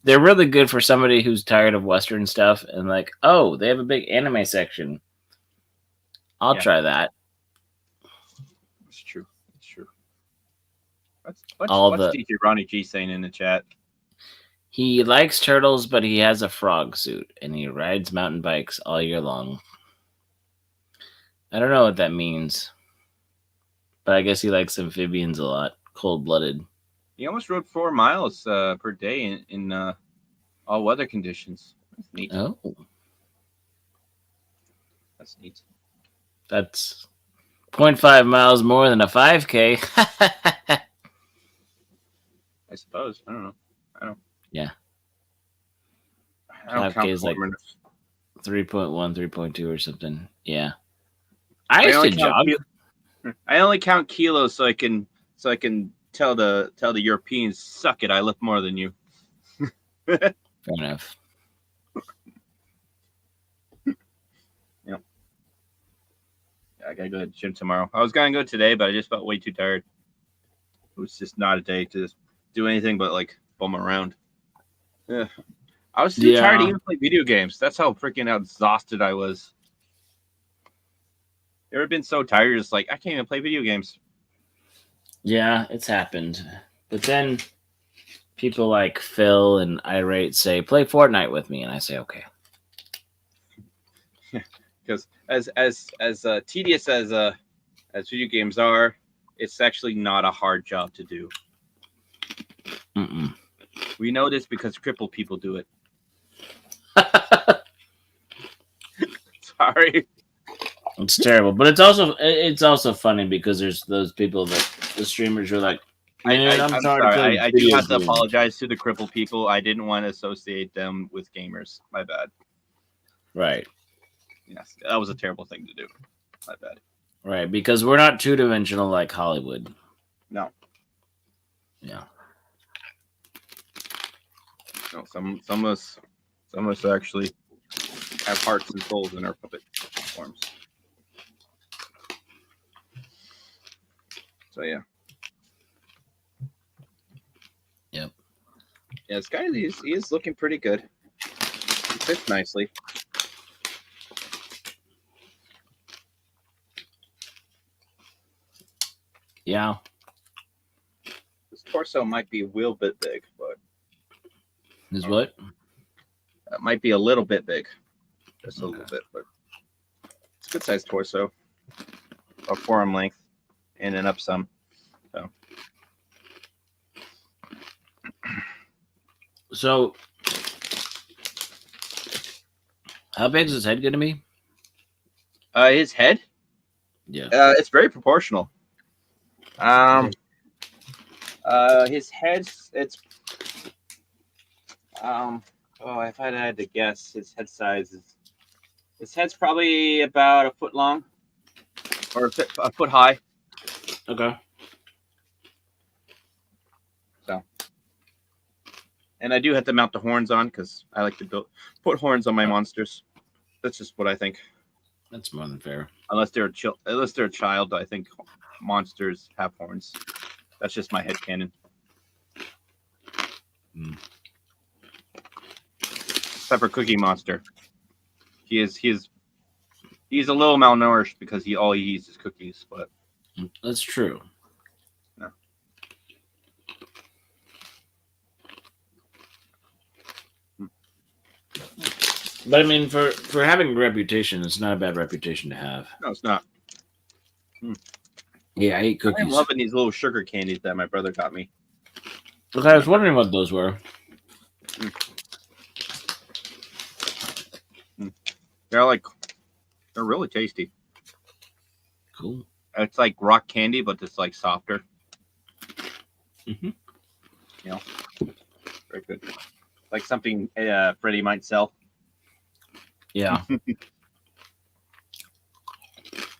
they're really good for somebody who's tired of Western stuff and like, oh, they have a big anime section. I'll try that. It's true. What's DJ Ronnie G saying in the chat? He likes turtles, but he has a frog suit and he rides mountain bikes all year long. I don't know what that means, but I guess he likes amphibians a lot. Cold-blooded. He almost rode 4 miles per day in all weather conditions. That's neat. Oh. That's neat. That's 0.5 miles more than a 5K. I suppose. I don't know. Yeah. I don't 5K is like 3.1, 3.2 or something. Yeah. I used to jog. I only count kilos so I can tell the Europeans, suck it, I lift more than you. Fair enough. Yep. Yeah, I gotta go to the gym tomorrow. I was gonna go today, but I just felt way too tired. It was just not a day to do anything but like bum around. Yeah. I was too tired to even play video games. That's how freaking exhausted I was. You ever been so tired, you're just like, I can't even play video games. Yeah, it's happened. But then people like Phil and Irate say, play Fortnite with me. And I say, okay. Because as tedious as video games are, it's actually not a hard job to do. Mm-mm. We know this because crippled people do it. Sorry. It's terrible, but it's also funny because there's those people that the streamers are like, I'm sorry. I do have to apologize to the crippled people. I didn't want to associate them with gamers. My bad. Right. Yes, that was a terrible thing to do. My bad. Right, because we're not two-dimensional like Hollywood. No. Yeah. No, some of us actually have hearts and souls in our puppet forms. So yeah. Yep. Yeah, this guy he is looking pretty good. He fits nicely. Yeah. His torso might be a little bit big, but Is what? it might be a little bit big. Just a Okay. little bit, but it's a good sized torso. Or forearm length. In and up some. So, how big is his head going to be? His head? Yeah. It's very proportional. His head, it's if I had to guess, his head's probably about a foot long or a foot high. Okay. So, and I do have to mount the horns on because I like to put horns on my monsters. That's just what I think. That's more than fair. Unless they're a child, I think monsters have horns. That's just my headcanon. Except for Cookie Monster. He's a little malnourished because all he eats is cookies, but That's true. No. But I mean, for having a reputation, it's not a bad reputation to have. No, it's not. Yeah, I eat cookies. I'm loving these little sugar candies that my brother got me. Okay, I was wondering what those were. They're really tasty. Cool. It's like rock candy, but it's like softer. Mm-hmm. You know, very good. Like something Freddie might sell. Yeah.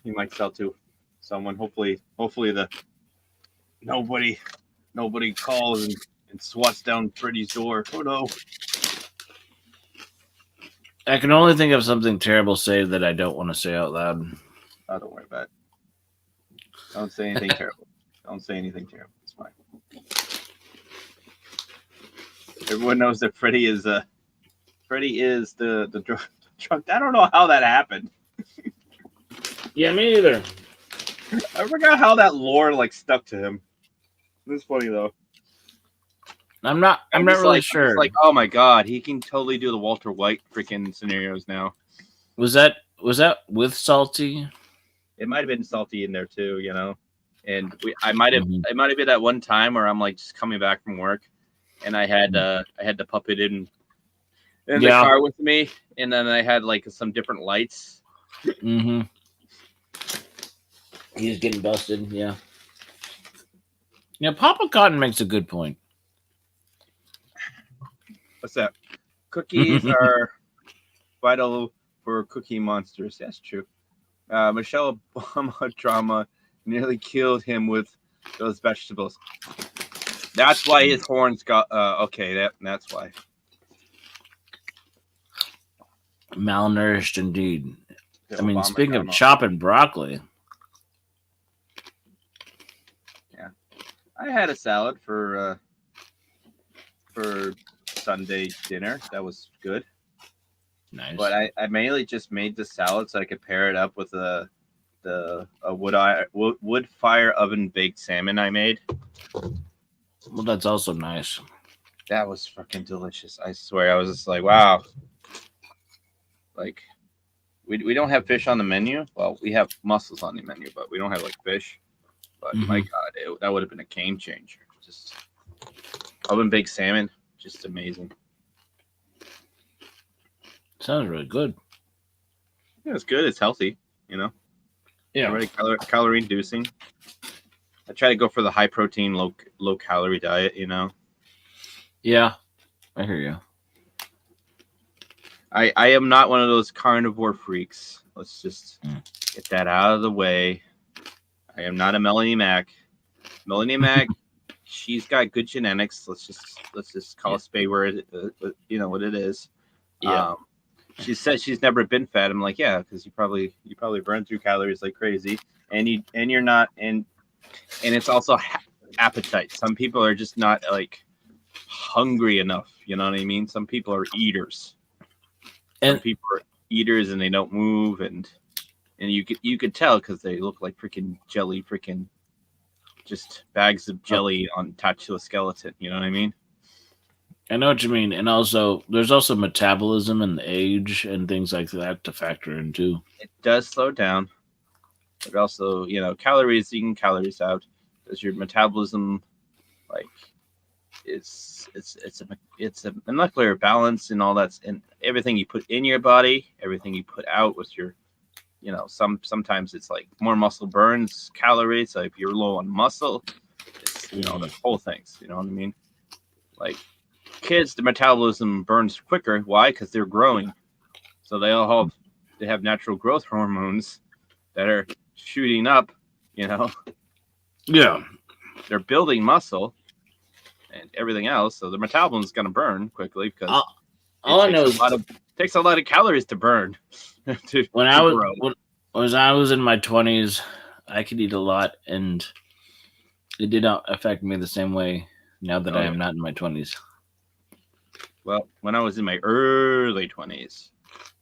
He might sell to someone. Hopefully the nobody calls and swats down Freddie's door. Oh no. I can only think of something terrible to say that I don't want to say out loud. Oh, don't worry about it. Don't say anything terrible. Don't say anything terrible. It's fine. Everyone knows that Freddie is the drunk. I don't know how that happened. Yeah, me either. I forgot how that lore stuck to him. It's funny though. I'm not really sure. I'm just like, oh my god, he can totally do the Walter White freaking scenarios now. Was that with Salty? It might have been Salty in there too, you know. And it might have been that one time where I'm just coming back from work, and I had the puppet in the car with me, and then I had some different lights. Mm-hmm. He's getting busted. Yeah. Yeah, Papa Cotton makes a good point. What's that? Cookies are vital for Cookie Monsters. That's true. Michelle Obama drama nearly killed him with those vegetables. That's why his horns got okay. That's why. Malnourished indeed. The I mean, Obama speaking drama. of chopping broccoli. Yeah, I had a salad for Sunday dinner. That was good. Nice. But I mainly just made the salad so I could pair it up with a wood fire oven baked salmon I made. Well, that's also nice. That was fucking delicious. I swear. I was just like, wow. We don't have fish on the menu. Well, we have mussels on the menu, but we don't have fish. But my God, that would have been a game changer. Just oven baked salmon, just amazing. Sounds really good. Yeah, it's good. It's healthy, you know. Yeah. Already calorie inducing. I try to go for the high protein, low calorie diet, you know. Yeah, I hear you. I am not one of those carnivore freaks. Let's just get that out of the way. I am not a Melanie Mac. Melanie Mac, she's got good genetics. Let's just call a spade where it, what it is. Yeah. She says she's never been fat. I'm like, yeah, because you probably burn through calories like crazy, and you're not, and it's also appetite. Some people are just not hungry enough. You know what I mean? Some people are eaters. Some people are eaters and they don't move, and you could tell because they look like freaking jelly, freaking just bags of jelly on attached to a skeleton. You know what I mean? I know what you mean, and also there's also metabolism and age and things like that to factor in too. It does slow down, but also calories, eating calories out. Does your metabolism like it's a molecular balance and all that's and everything you put in your body, everything you put out with your sometimes it's like more muscle burns calories. So if you're low on muscle, it's the whole things. You know what I mean? Like kids, the metabolism burns quicker. Why? Because they're growing, so they have natural growth hormones that are shooting up. Yeah, they're building muscle and everything else, so the metabolism is going to burn quickly because all I know is takes a lot of calories to burn. When I was in my 20s, I could eat a lot, and it did not affect me the same way now that I am not in my 20s. Well, when I was in my early 20s,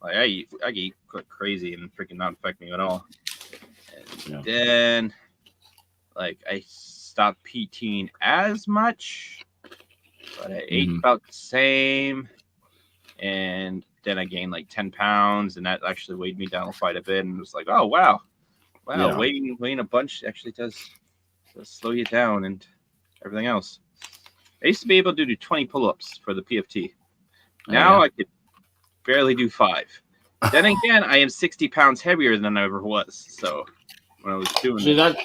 like I eat crazy and freaking not affect me at all. And then, like, I stopped PTing as much, but I ate about the same. And then I gained like 10 pounds, and that actually weighed me down quite a bit. And it was like, oh, wow. Yeah. Weighing a bunch actually does slow you down and everything else. I used to be able to do 20 pull-ups for the PFT. Now I could barely do 5. Then again, I am 60 pounds heavier than I ever was. So when I was doing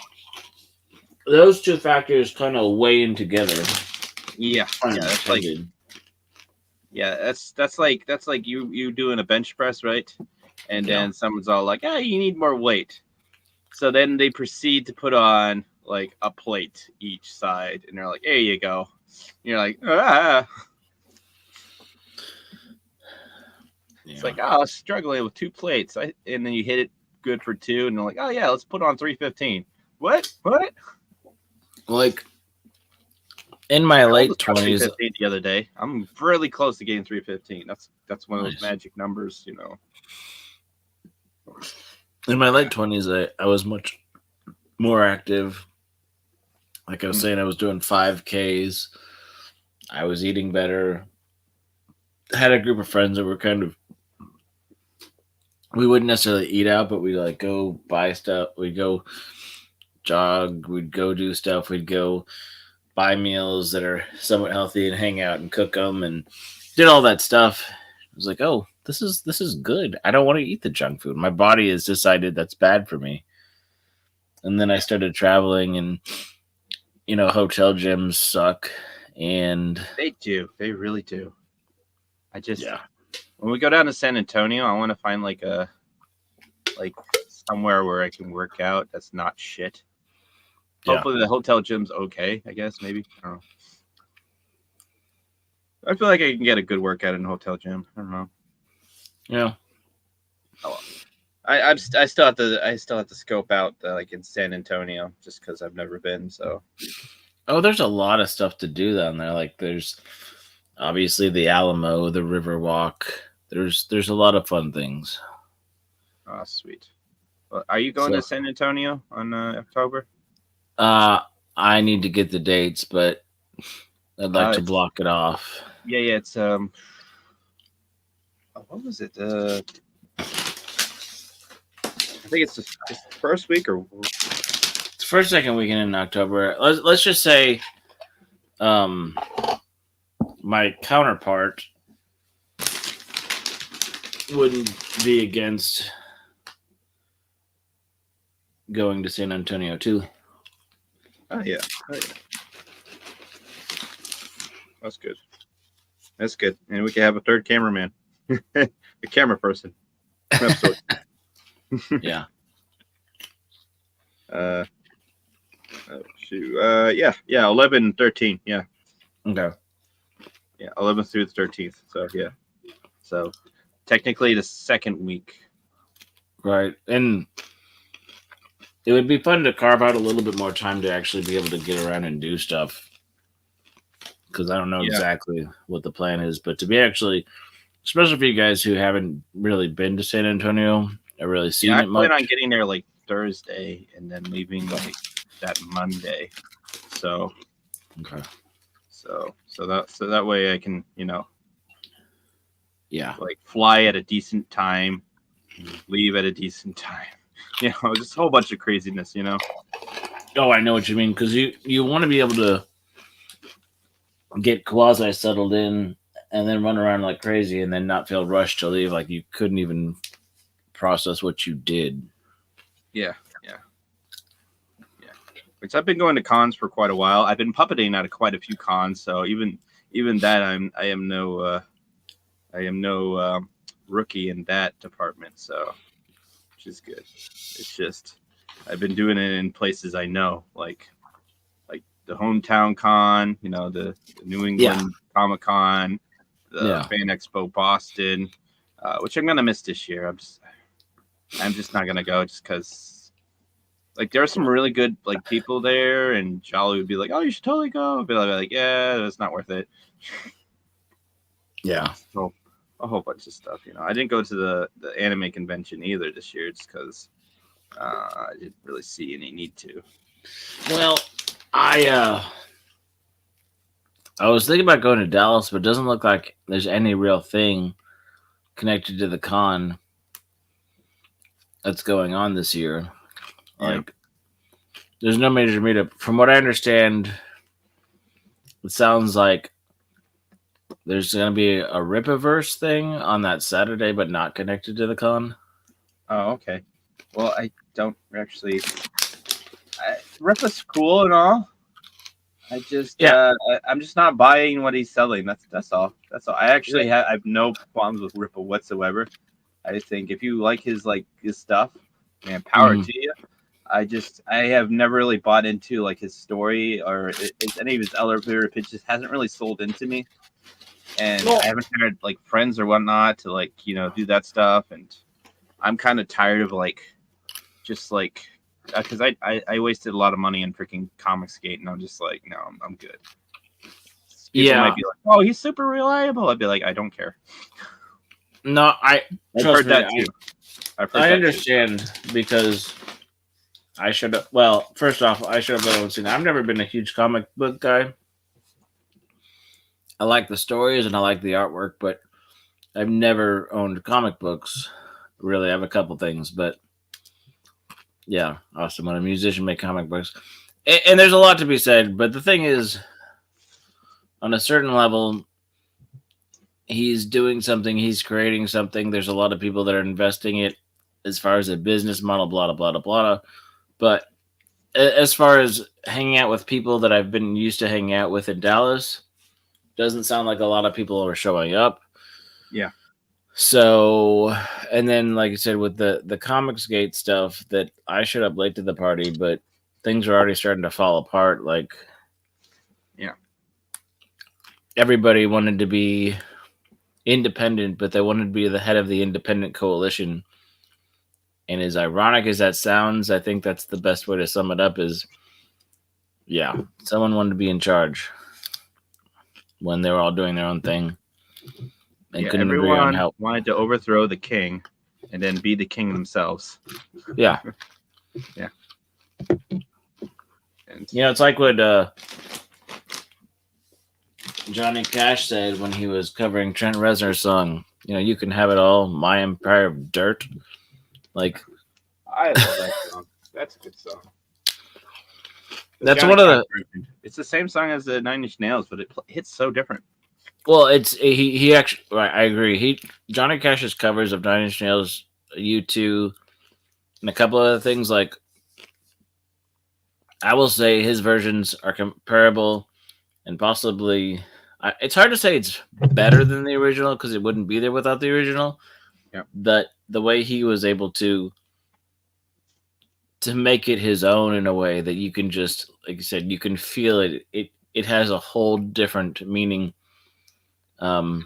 those two factors kind of weigh in together. Yeah, that's like that's like you doing a bench press, right? And then someone's all like, "Oh, you need more weight." So then they proceed to put on like a plate each side, and they're like, "There you go." And you're like, "Ah." Yeah. It's like, "Oh, I was struggling with 2 plates." And then you hit it good for 2, and they're like, "Oh yeah, let's put on 315." What? Like in my late 20s, the other day, I'm really close to getting 315. That's one of those magic numbers, In my late 20s, I was much more active. Like I was saying, I was doing 5Ks. I was eating better. I had a group of friends that were we wouldn't necessarily eat out, but we'd like go buy stuff. We'd go jog. We'd go do stuff. We'd go buy meals that are somewhat healthy and hang out and cook them and did all that stuff. I was like, oh, this is good. I don't want to eat the junk food. My body has decided that's bad for me. And then I started traveling, and hotel gyms suck, and they do. They really do. When we go down to San Antonio, I want to find like somewhere where I can work out that's not shit. Hopefully the hotel gym's okay, I guess, maybe. I don't know. I feel like I can get a good workout in a hotel gym. I don't know. Yeah. Oh, well. I still have to scope out like in San Antonio just because I've never been. So. Oh, there's a lot of stuff to do down there. Like there's obviously the Alamo, the Riverwalk. There's a lot of fun things. Oh, sweet. Well, are you going to San Antonio on October? I need to get the dates, but I'd like to block it off. Yeah, it's what was it? I think it's the first week or it's first, second weekend in October. Let's just say, my counterpart wouldn't be against going to San Antonio too. Oh yeah. That's good. And we can have a third cameraman. A camera person. Yeah. Oh shoot. Yeah, 11 and 13. Yeah. Okay. Yeah, 11th through the 13th. So yeah. So technically the second week. Right. And it would be fun to carve out a little bit more time to actually be able to get around and do stuff. Because I don't know exactly what the plan is, but to be actually, especially for you guys who haven't really been to San Antonio or really seen it much. I plan on getting there like Thursday and then leaving like that Monday. So Okay. so that way I can, Yeah. like fly at a decent time, leave at a decent time. Just a whole bunch of craziness, Oh, I know what you mean, because you want to be able to get quasi settled in and then run around like crazy and then not feel rushed to leave, like you couldn't even process what you did. Yeah. Which I've been going to cons for quite a while. I've been puppeting at quite a few cons, so even that I am no rookie in that department. So, which is good. It's just I've been doing it in places I know, like the hometown con, the New England Comic Con, the Fan Expo Boston, which I'm gonna miss this year. I'm just not gonna go just because. Like there are some really good like people there, and Jolly would be like, "Oh, you should totally go." I'd be like, "Yeah, it's not worth it." Yeah. So a whole bunch of stuff, I didn't go to the anime convention either this year, just because I didn't really see any need to. Well, I was thinking about going to Dallas, but it doesn't look like there's any real thing connected to the con that's going on this year. Like, there's no major meetup. From what I understand, it sounds like there's going to be a Rippaverse thing on that Saturday, but not connected to the con. Oh, okay. Well, I don't actually. Rippa's cool and all. I just, I'm just not buying what he's selling. That's all. I actually I have no problems with Rippa whatsoever. I think if you like his stuff, man, power to you. I have never really bought into like his story or any of his elevator pitches. Hasn't really sold into me, and I haven't had like friends or whatnot to do that stuff. And I'm kind of tired of because I wasted a lot of money on freaking Comicsgate, and I'm just like, no, I'm good. People might be like, oh, he's super reliable. I'd be like, I don't care. No, I've heard that too. I understand because I should have. Well, first off, I should have seen. I've never been a huge comic book guy. I like the stories and I like the artwork, but I've never owned comic books. Really, I have a couple things, but yeah, awesome. When a musician make comic books, and there's a lot to be said. But the thing is, on a certain level, he's doing something. He's creating something. There's a lot of people that are investing it as far as a business model. Blah blah blah blah blah. But as far as hanging out with people that I've been used to hanging out with in Dallas, doesn't sound like a lot of people are showing up. Yeah. So, and then, like I said, with the Comicsgate stuff, that I showed up late to the party, but things are already starting to fall apart. Like, yeah, everybody wanted to be independent, but they wanted to be the head of the independent coalition. And as ironic as that sounds, I think that's the best way to sum it up is, yeah, someone wanted to be in charge when they were all doing their own thing. And couldn't agree on how. Wanted to overthrow the king and then be the king themselves. Yeah. Yeah. And, it's like what Johnny Cash said when he was covering Trent Reznor's song, you can have it all, my empire of dirt. Like, I love that song. That's a good song. That's one of the. It's the same song as the Nine Inch Nails, but it hits so different. Well, it's he actually. Right, I agree. Johnny Cash's covers of Nine Inch Nails, U2, and a couple other things, like, I will say his versions are comparable and possibly. It's hard to say it's better than the original because it wouldn't be there without the original. Yeah. But the way he was able to make it his own in a way that you can just, like you said, you can feel it. It has a whole different meaning. I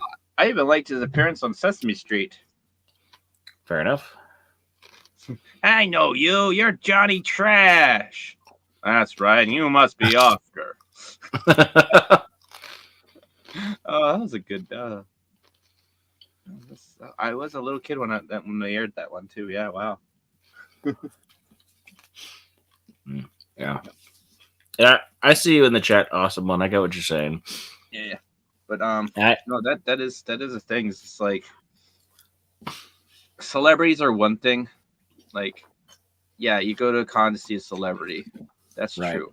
even liked his appearance on Sesame Street. Fair enough. I know you. You're Johnny Trash. That's right. You must be Oscar. Oh, that was a good. I was a little kid when they aired that one too. Yeah. Wow. Yeah. Yeah, I see you in the chat. Awesome one. I get what you're saying. Yeah. But I, no, that is a thing. It's just like celebrities are one thing. Like, yeah, you go to a con to see a celebrity. That's right. true.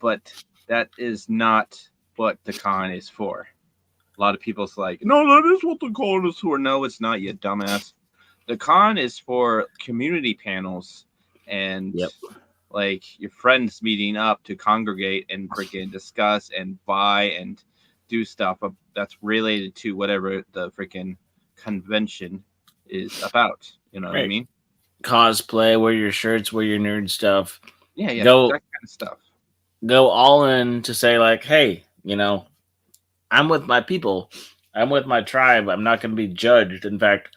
But that is not what the con is for. A lot of people's like, no, that is what the con is for. No, it's not, you dumbass. The con is for community panels and Yep. like your friends meeting up to congregate and freaking discuss and buy and do stuff that's related to whatever the freaking convention is about. You know what I Right. mean? Cosplay, wear your shirts, wear your nerd stuff. Yeah, Go that kind of stuff. go all in to say like, hey, I'm with my people. I'm with my tribe. I'm not going to be judged. In fact,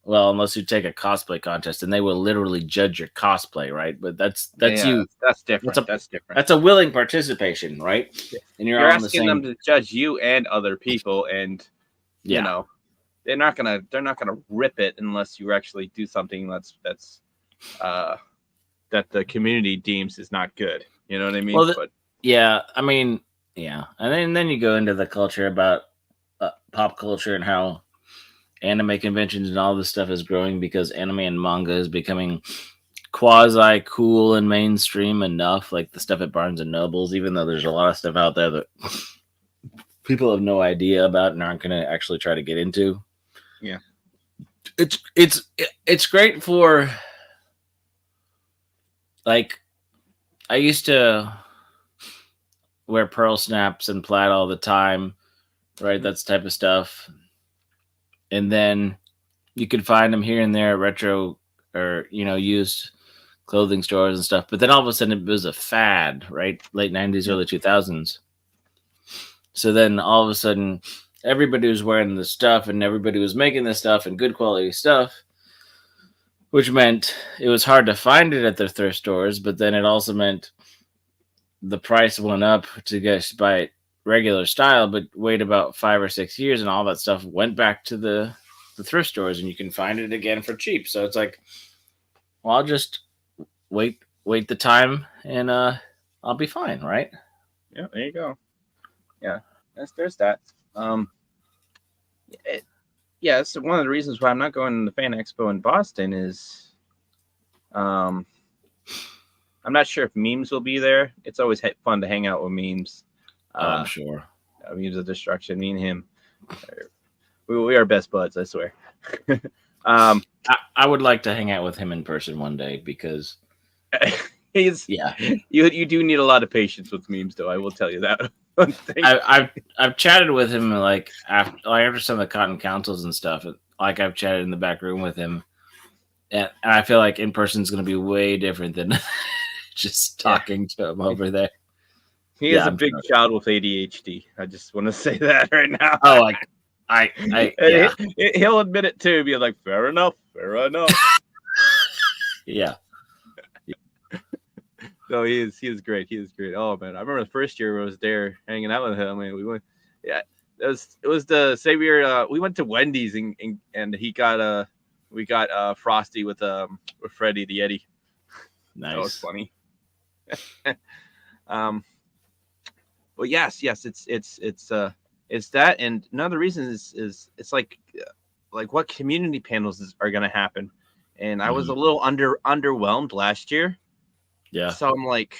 well, unless you take a cosplay contest, and they will literally judge your cosplay, right? But that's you. That's different. That's different. That's a willing participation, right? And you're all asking them to judge you and other people, and you know they're not gonna rip it unless you actually do something that's that the community deems is not good. You know what I mean? Well, I mean, yeah, and then you go into the culture about pop culture and how anime conventions and all this stuff is growing because anime and manga is becoming quasi cool and mainstream enough, like the stuff at Barnes and Nobles, even though there's a lot of stuff out there that people have no idea about and aren't going to actually try to get into. Yeah, it's great for, like, I used to wear pearl snaps and plaid all the time, right? That's the type of stuff. And then you could find them here and there at retro or used clothing stores and stuff. But then all of a sudden it was a fad, right? Late 90s, early 2000s. So then all of a sudden everybody was wearing this stuff and everybody was making this stuff and good quality stuff, which meant it was hard to find it at the thrift stores. But then it also meant the price went up to get buy regular style, but wait about 5 or 6 years and all that stuff went back to the thrift stores and you can find it again for cheap. So it's like, well, I'll just wait the time and I'll be fine, right? Yeah, there you go. Yeah, there's that. It's one of the reasons why I'm not going to the Fan Expo in Boston is I'm not sure if memes will be there. It's always fun to hang out with memes. I'm sure. Memes of Destruction. Me and him, we are best buds. I swear. I would like to hang out with him in person one day because you do need a lot of patience with memes, though. I will tell you that. I've chatted with him like after some of the Cotton Councils and stuff. Like I've chatted in the back room with him, and I feel like in person is going to be way different than just talking to him over there. He is a big child with ADHD. I just want to say that right now. Oh, he'll admit it too. Be like, fair enough. Yeah. No, he is great. He is great. Oh man, I remember the first year I was there hanging out with him. I mean, we went. Yeah, it was the same year. We went to Wendy's and he got we got Frosty with Freddy the Yeti. Nice. That was funny. Well, yes, it's that, and another reason is it's like what community panels are going to happen, and I was a little underwhelmed last year. Yeah. So I'm like,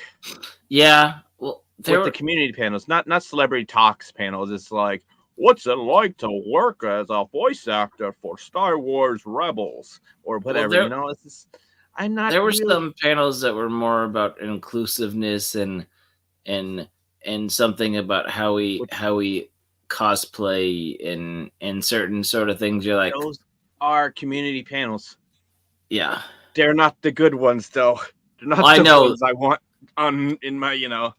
yeah. Well, with the community panels, not celebrity talks panels. It's like, what's it like to work as a voice actor for Star Wars Rebels or whatever? Well, it's just, I'm not. There were some panels that were more about inclusiveness and something about how we cosplay and certain sort of things. You're like, those are community panels. Yeah, they're not the good ones though. They're not ones I want in my.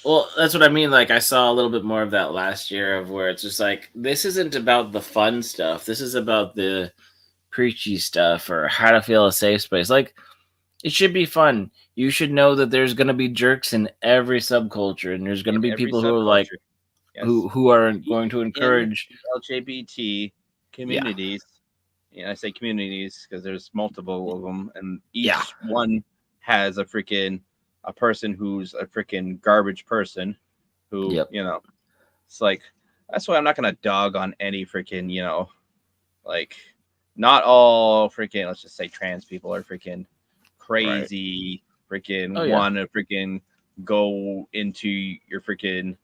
Well, that's what I mean. Like, I saw a little bit more of that last year, of where it's just like, this isn't about the fun stuff. This is about the preachy stuff or how to feel a safe space. Like, it should be fun. You should know that there's going to be jerks in every subculture, and there's going to be people who are like, who are going to encourage LGBT communities. I say communities because there's multiple of them, and each one has a freaking a person who's a freaking garbage person who, Yep. you know, it's like, that's why I'm not going to dog on any freaking, you know, like, not all freaking, let's just say trans people are freaking crazy, freaking want to freaking go into your freaking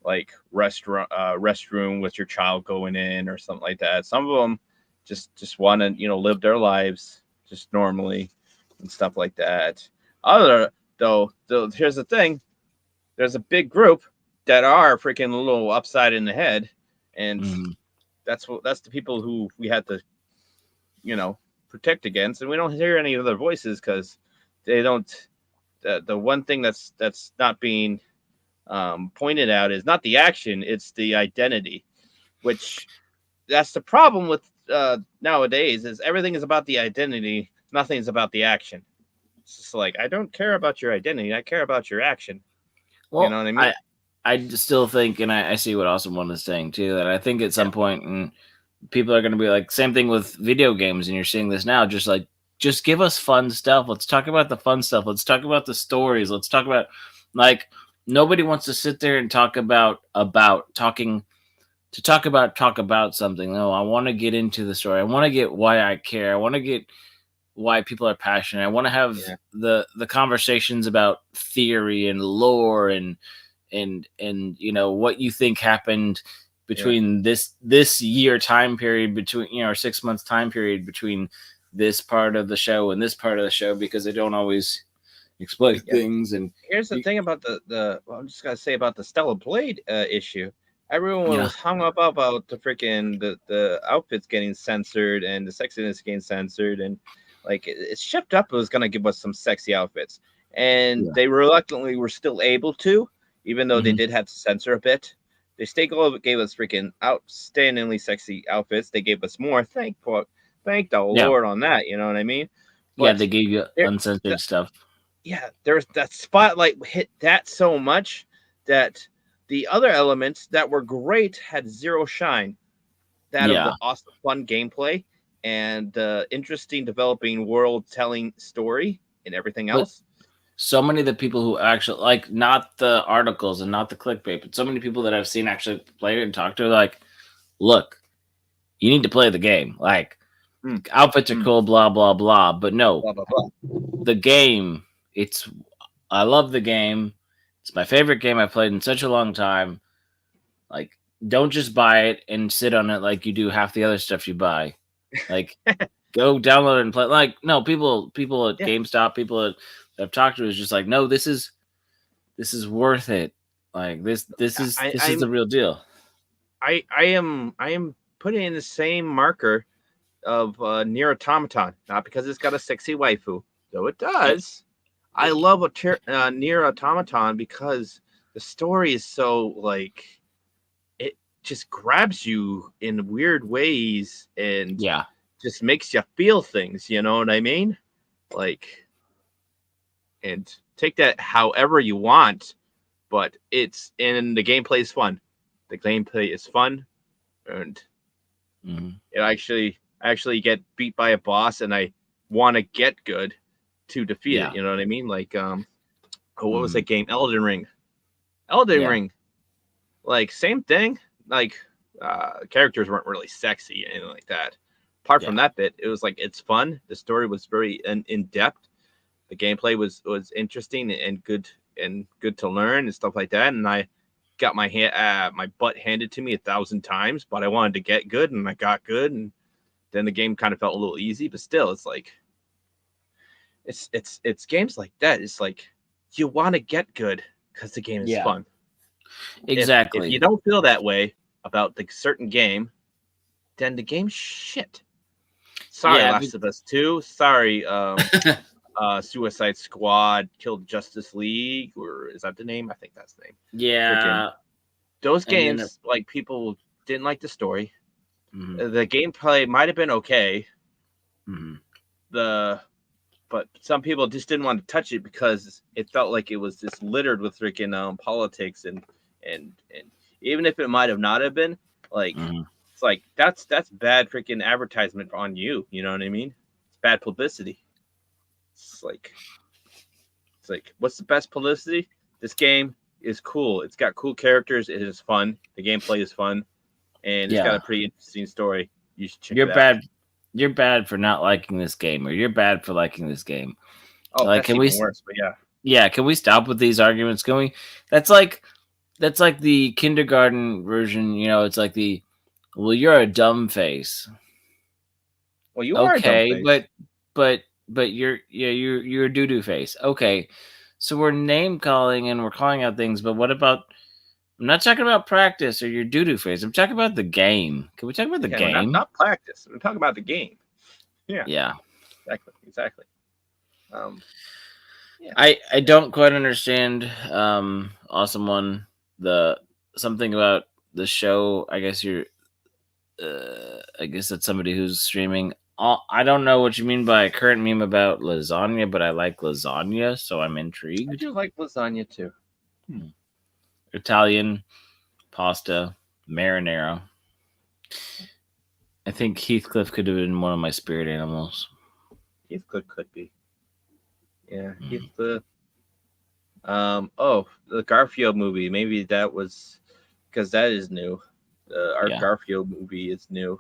like restroom with your child going in or something like that. Some of them just want to, you know, live their lives just normally and stuff like that. Other though, here's the thing: there's a big group that are freaking a little upside in the head, and that's the people who we have to, you know, protect against, and we don't hear any other voices because they don't. The one thing that's not being pointed out is not the action; it's the identity, which that's the problem with nowadays. Is everything is about the identity, nothing's about the action. It's just like, I don't care about your identity; I care about your action. Well, you know what I mean? I still think, and I see what Awesome One is saying too, that I think at some point, and people are going to be like, same thing with video games, and you're seeing this now, just give us fun stuff. Let's talk about the fun stuff. Let's talk about the stories. Let's talk about, like, nobody wants to sit there and talk about something. No, I want to get into the story. I want to get why I care. I want to get why people are passionate. I want to have the conversations about theory and lore and you know what you think happened between this year time period, between, you know, or 6 months time period between this part of the show and this part of the show, because they don't always explain things. And here's the thing about the I'm just gonna say about the Stellar Blade issue. Everyone was hung up about the freaking the outfits getting censored and the sexiness getting censored, and like it's shipped up. It was gonna give us some sexy outfits, and they reluctantly were still able to, even though they did have to censor a bit. They still gave us freaking outstandingly sexy outfits. They gave us more. Thank the Lord on that. You know what I mean? But they gave you uncensored stuff. Yeah, there's that spotlight hit that so much that the other elements that were great had zero shine. That of the awesome fun gameplay and the interesting developing world telling story and everything else. So many of the people who actually, like, not the articles and not the clickbait, but so many people that I've seen actually play it and talk to, like, look, you need to play the game. Like, outfits are cool, blah, blah, blah. But no, blah, blah, blah. The game, I love the game. It's my favorite game I've played in such a long time. Like, don't just buy it and sit on it like you do half the other stuff you buy. Like, go download it and play. Like, no, people at GameStop, people that I've talked to is just like, no, this is worth it. Like, this is the real deal. I am putting in the same marker of Nier Automaton, not because it's got a sexy waifu, though it does. I love Nier Automaton because the story is so, like, it just grabs you in weird ways and just makes you feel things, you know what I mean? Like, and take that however you want, but the gameplay is fun. The gameplay is fun, and it actually get beat by a boss, and I want to get good to defeat it. You know what I mean? Like, what was that game? Elden Ring. Ring. Like, same thing. Like, characters weren't really sexy, anything like that. Apart from that bit, it was like, it's fun. The story was very in depth. The gameplay was interesting and good to learn and stuff like that. And I got my butt handed to me 1,000 times, but I wanted to get good, and I got good, and then the game kind of felt a little easy. But still, it's like, it's games like that. It's like, you want to get good because the game is fun. Exactly. If you don't feel that way about the certain game, then the game's shit. Sorry, Last of Us 2. Sorry, Suicide Squad killed Justice League, or is that the name? I think that's the name. Yeah. Those games, like, people didn't like the story. The gameplay might have been okay. But some people just didn't want to touch it because it felt like it was just littered with freaking politics and even if it might have not have been, like, it's like that's bad freaking advertisement on you. You know what I mean? It's bad publicity. It's like, It's like, what's the best publicity? This game is cool. It's got cool characters. It is fun. The gameplay is fun, and it's got a pretty interesting story. You should check it out. You're bad for not liking this game, or you're bad for liking this game. Oh, like, that's even worse. But yeah. Can we stop with these arguments? Can we? That's like the kindergarten version. You know, it's like well, you're a dumb face. Well, you are okay, a dumb face. but you're a doo-doo face. Okay, so we're name calling and we're calling out things, but what about? I'm not talking about practice or your doo-doo face. I'm talking about the game. Can we talk about the game? Not practice. We're talking about the game. Yeah. Yeah. Exactly. Yeah. I don't quite understand. Awesome one. Something about the show. I guess I guess that's somebody who's streaming. I don't know what you mean by a current meme about lasagna, but I like lasagna, so I'm intrigued. I do like lasagna too. Italian pasta marinara. I think Heathcliff could have been one of my spirit animals. Heathcliff could be. Yeah, Heathcliff. The Garfield movie. Maybe that was because that is new. The Garfield movie is new,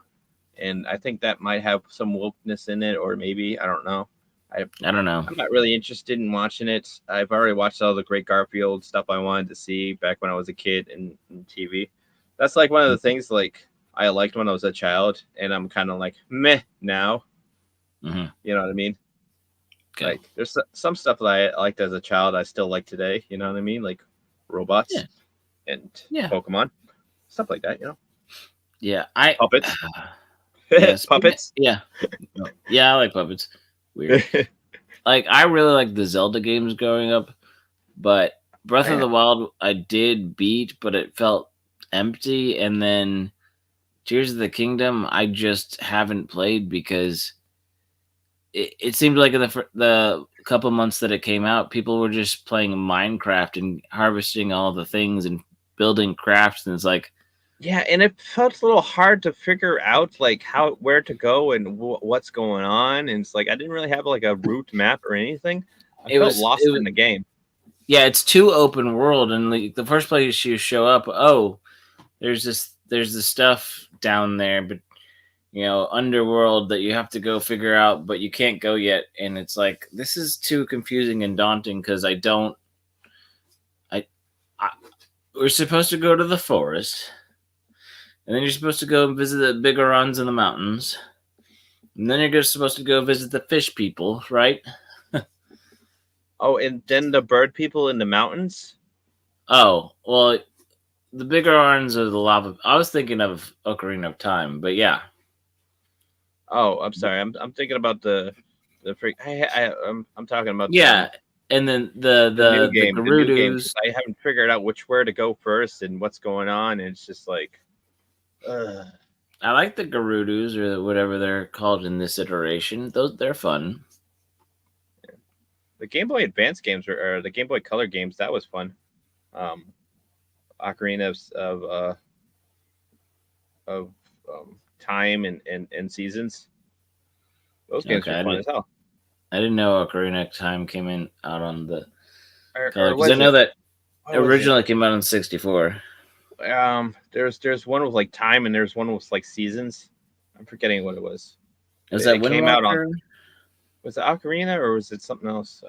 and I think that might have some wokeness in it, or maybe I don't know. I don't know. I'm not really interested in watching it. I've already watched all the great Garfield stuff I wanted to see back when I was a kid in TV. That's like one of the things like I liked when I was a child, and I'm kind of like meh now. Mm-hmm. You know what I mean? Okay. Like there's some stuff that I liked as a child I still like today. You know what I mean? Like robots and Pokemon, stuff like that. You know? Yeah, puppets. Yes, puppets. Yeah, I like puppets. Weird. Like I really like the Zelda games growing up, but Breath of the Wild I did beat, but it felt empty. And then Tears of the Kingdom I just haven't played because it seemed like in the couple months that it came out, people were just playing Minecraft and harvesting all the things and building crafts, and it's like, yeah, and it felt a little hard to figure out like where to go and what's going on, and it's like I didn't really have like a route map or anything. I felt lost in the game. Yeah, it's too open world, and the first place you show up, there's this stuff down there, but underworld that you have to go figure out, but you can't go yet. And it's like, this is too confusing and daunting because we're supposed to go to the forest, and then you're supposed to go and visit the Bigorons in the mountains, and then you're supposed to go visit the fish people, right? Oh, and then the bird people in the mountains? Oh, well, the Bigorons are the lava. I was thinking of Ocarina of Time, but yeah. Oh, I'm sorry. I'm thinking about the freak. I'm talking about and then the new game. The new game. I haven't figured out where to go first and what's going on, and it's just like. I like the Gerudos or whatever they're called in this iteration. They're fun. Yeah. The Game Boy Advance games or the Game Boy Color games, that was fun. Ocarina of Time and Seasons. Those games were fun as hell. I didn't know Ocarina of Time came out on the color, because I know that originally came out on 64. There's one with like time and there's one with like seasons. I'm forgetting what it was. Was that Wind came Waker? Out on? Was it Ocarina or was it something else?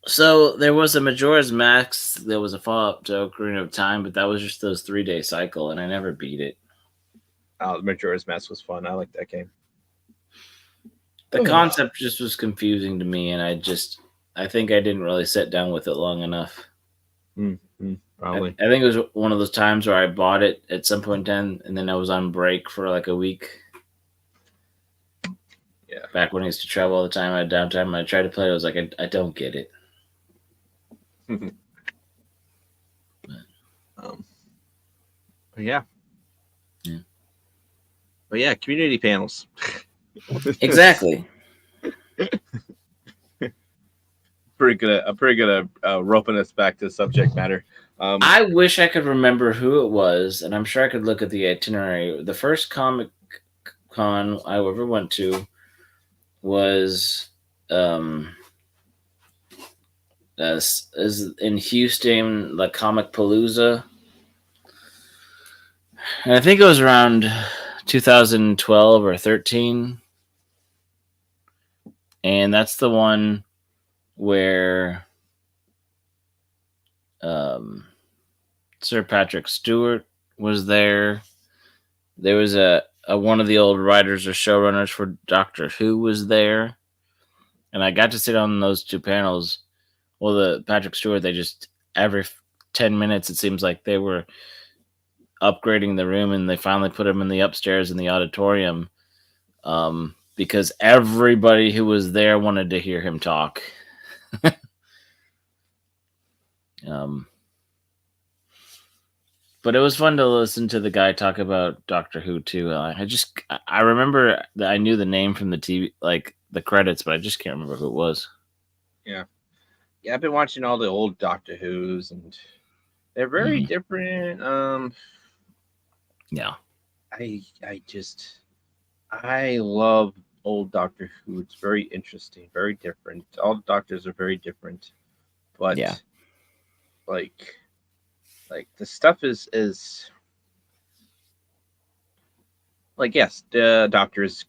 So there was a Majora's Mask. There was a follow-up to Ocarina of Time, but that was just those 3-day cycle, and I never beat it. Oh, the Majora's Mask was fun. I liked that game. The concept just was confusing to me, and I think I didn't really sit down with it long enough. Probably. I think it was one of those times where I bought it at some point in time, and then I was on break for like a week. Yeah. Back when I used to travel all the time, I had downtime, and I tried to play it. I was like, I don't get it. Yeah. But yeah, community panels. Exactly. Pretty good at roping us back to subject matter. I wish I could remember who it was, and I'm sure I could look at the itinerary. The first Comic Con I ever went to was is in Houston, the Comic Palooza. And I think it was around 2012 or 13. And that's the one where Sir Patrick Stewart was there. There was a one of the old writers or showrunners for Doctor Who was there. And I got to sit on those two panels. Well, the Patrick Stewart, they just every 10 minutes, it seems like they were upgrading the room, and they finally put him in the upstairs in the auditorium because everybody who was there wanted to hear him talk. But it was fun to listen to the guy talk about Doctor Who too. I remember that I knew the name from the TV, like the credits, but I just can't remember who it was. Yeah, I've been watching all the old Doctor Who's, and they're very different. Yeah, I love old Doctor Who. It's very interesting, very different. All the doctors are very different, but yeah, like the stuff is like, yes, the Doctor is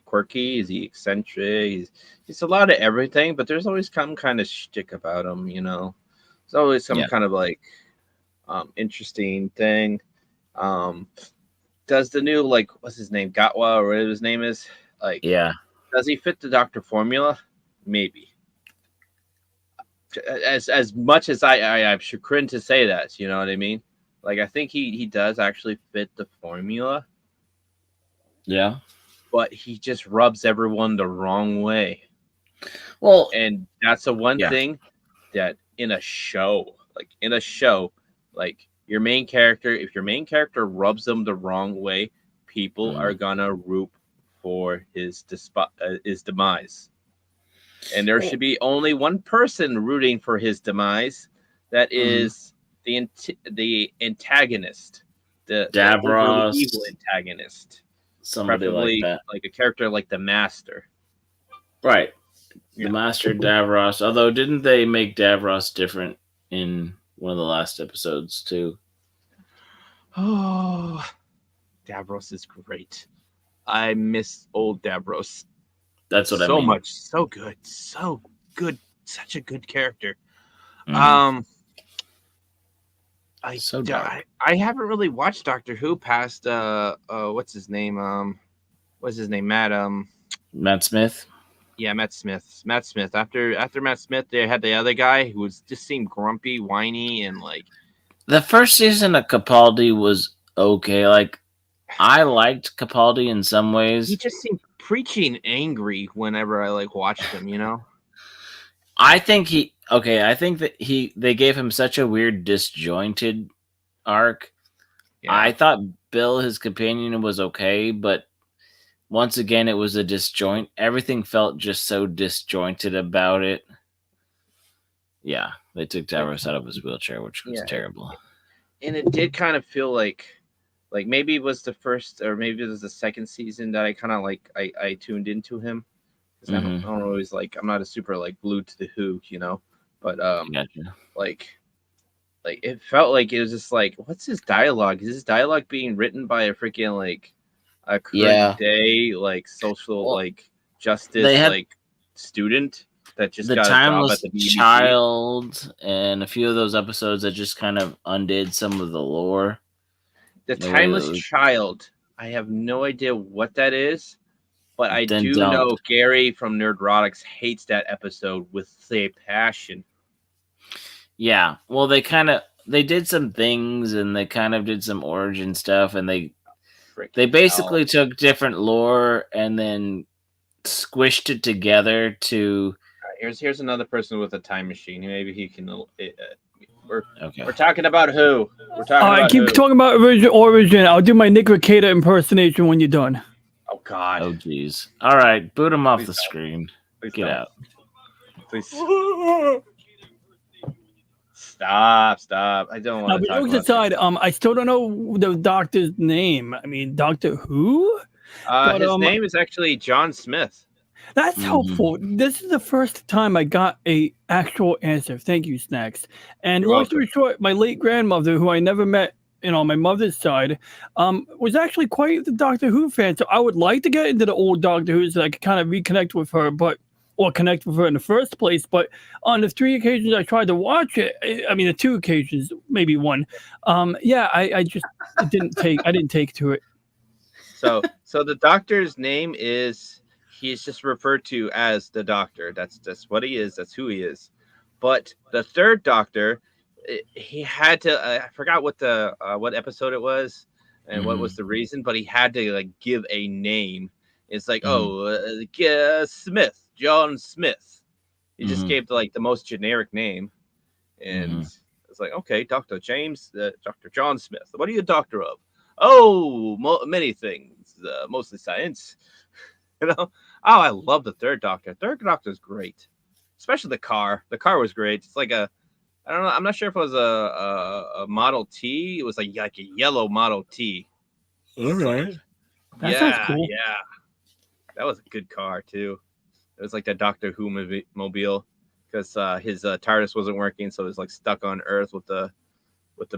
quirky, is he eccentric, he's a lot of everything, but there's always some kind of shtick about him, you know. There's always some kind of like interesting thing. Does the new, like, what's his name, Gatwa or whatever his name is, like, does he fit the Doctor formula? Maybe. As much as I'm chagrined to say that, you know what I mean? Like, I think he does actually fit the formula. Yeah. But he just rubs everyone the wrong way. Well, and that's the one thing that in a show, like your main character, if your main character rubs them the wrong way, people are gonna root for his demise. And there should be only one person rooting for his demise. That is the antagonist, the Davros, evil antagonist. Somebody like that, like a character like the Master, right? The Master Davros. Although, didn't they make Davros different in one of the last episodes too? Oh, Davros is great. I miss old Davros. That's what I mean. So much, so good, such a good character. I haven't really watched Doctor Who past what's his name? Matt Smith. Yeah, Matt Smith. After Matt Smith, they had the other guy who just seemed grumpy, whiny, and like. The first season of Capaldi was okay. Like, I liked Capaldi in some ways. He just seemed preaching angry whenever I like watched him, you know. I think that they gave him such a weird disjointed arc. Yeah. I thought Bill, his companion, was okay, but once again, it was a disjoint. Everything felt just so disjointed about it. Yeah, they took Davros out of his wheelchair, which was terrible. And it did kind of feel like maybe it was the first, or maybe it was the second season that I kind of like I tuned into him. I don't always like, I'm not a super like glued to the Who, you know, but like it felt like it was just like, what's his dialogue? Is his dialogue being written by a freaking like a current day like social like justice student that just the got Timeless a job at the BBC? Child and a few of those episodes that just kind of undid some of the lore. The Timeless Child, I have no idea what that is. But I do know Gary from Nerdrotics hates that episode with a passion. Yeah, well, they did some things, and they kind of did some origin stuff, and they basically took different lore and then squished it together to. Here's another person with a time machine. Maybe he can. We're talking about Who. I keep talking about origin. I'll do my Nick Rekieta impersonation when you're done. Oh God! Oh jeez! All right, boot him off the screen. Get out! Please stop! I don't want to talk about aside, I still don't know the Doctor's name. I mean, Doctor Who? His name is actually John Smith. That's Mhm. helpful. This is the first time I got a actual answer. Thank you, Snacks. And You're long welcome. story short, my late grandmother, who I never met, on my mother's side, was actually quite the Doctor Who fan. So I would like to get into the old Doctor Who so I could kind of reconnect with her, or connect with her in the first place. But on the 3 occasions I tried to watch it, I mean the 2 occasions, maybe one, yeah, I just I didn't take to it. So the Doctor's name is he's just referred to as the Doctor. That's what he is. That's who he is. But the third Doctor, he had to. I forgot what episode it was and what was the reason, but he had to like give a name. It's like Smith, John Smith. He just gave like the most generic name, and it's like, okay, Dr. James, Dr. John Smith. What are you a doctor of? Oh, many things, mostly science. You know? Oh, I love the third Doctor. Third Doctor is great, especially the car. The car was great. It's like I don't know. I'm not sure if it was a Model T. It was like a yellow Model T. All right. That sounds Yeah, cool. yeah. That was a good car too. It was like the Doctor Who mobile because his TARDIS wasn't working, so it was like stuck on Earth with the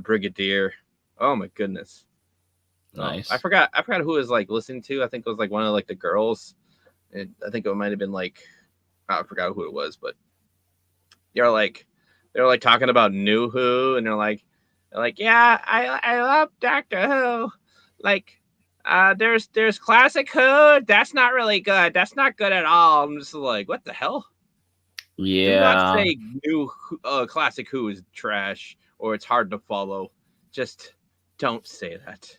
Brigadier. Oh my goodness. Nice. I forgot who was like listening to. I think it was like one of like the girls. And I think it might have been like I forgot who it was, but they're like talking about New Who, and they're like, yeah, I love Doctor Who. Like, there's classic Who. That's not really good. That's not good at all. I'm just like, what the hell? Yeah. Do not say new classic Who is trash or it's hard to follow. Just don't say that.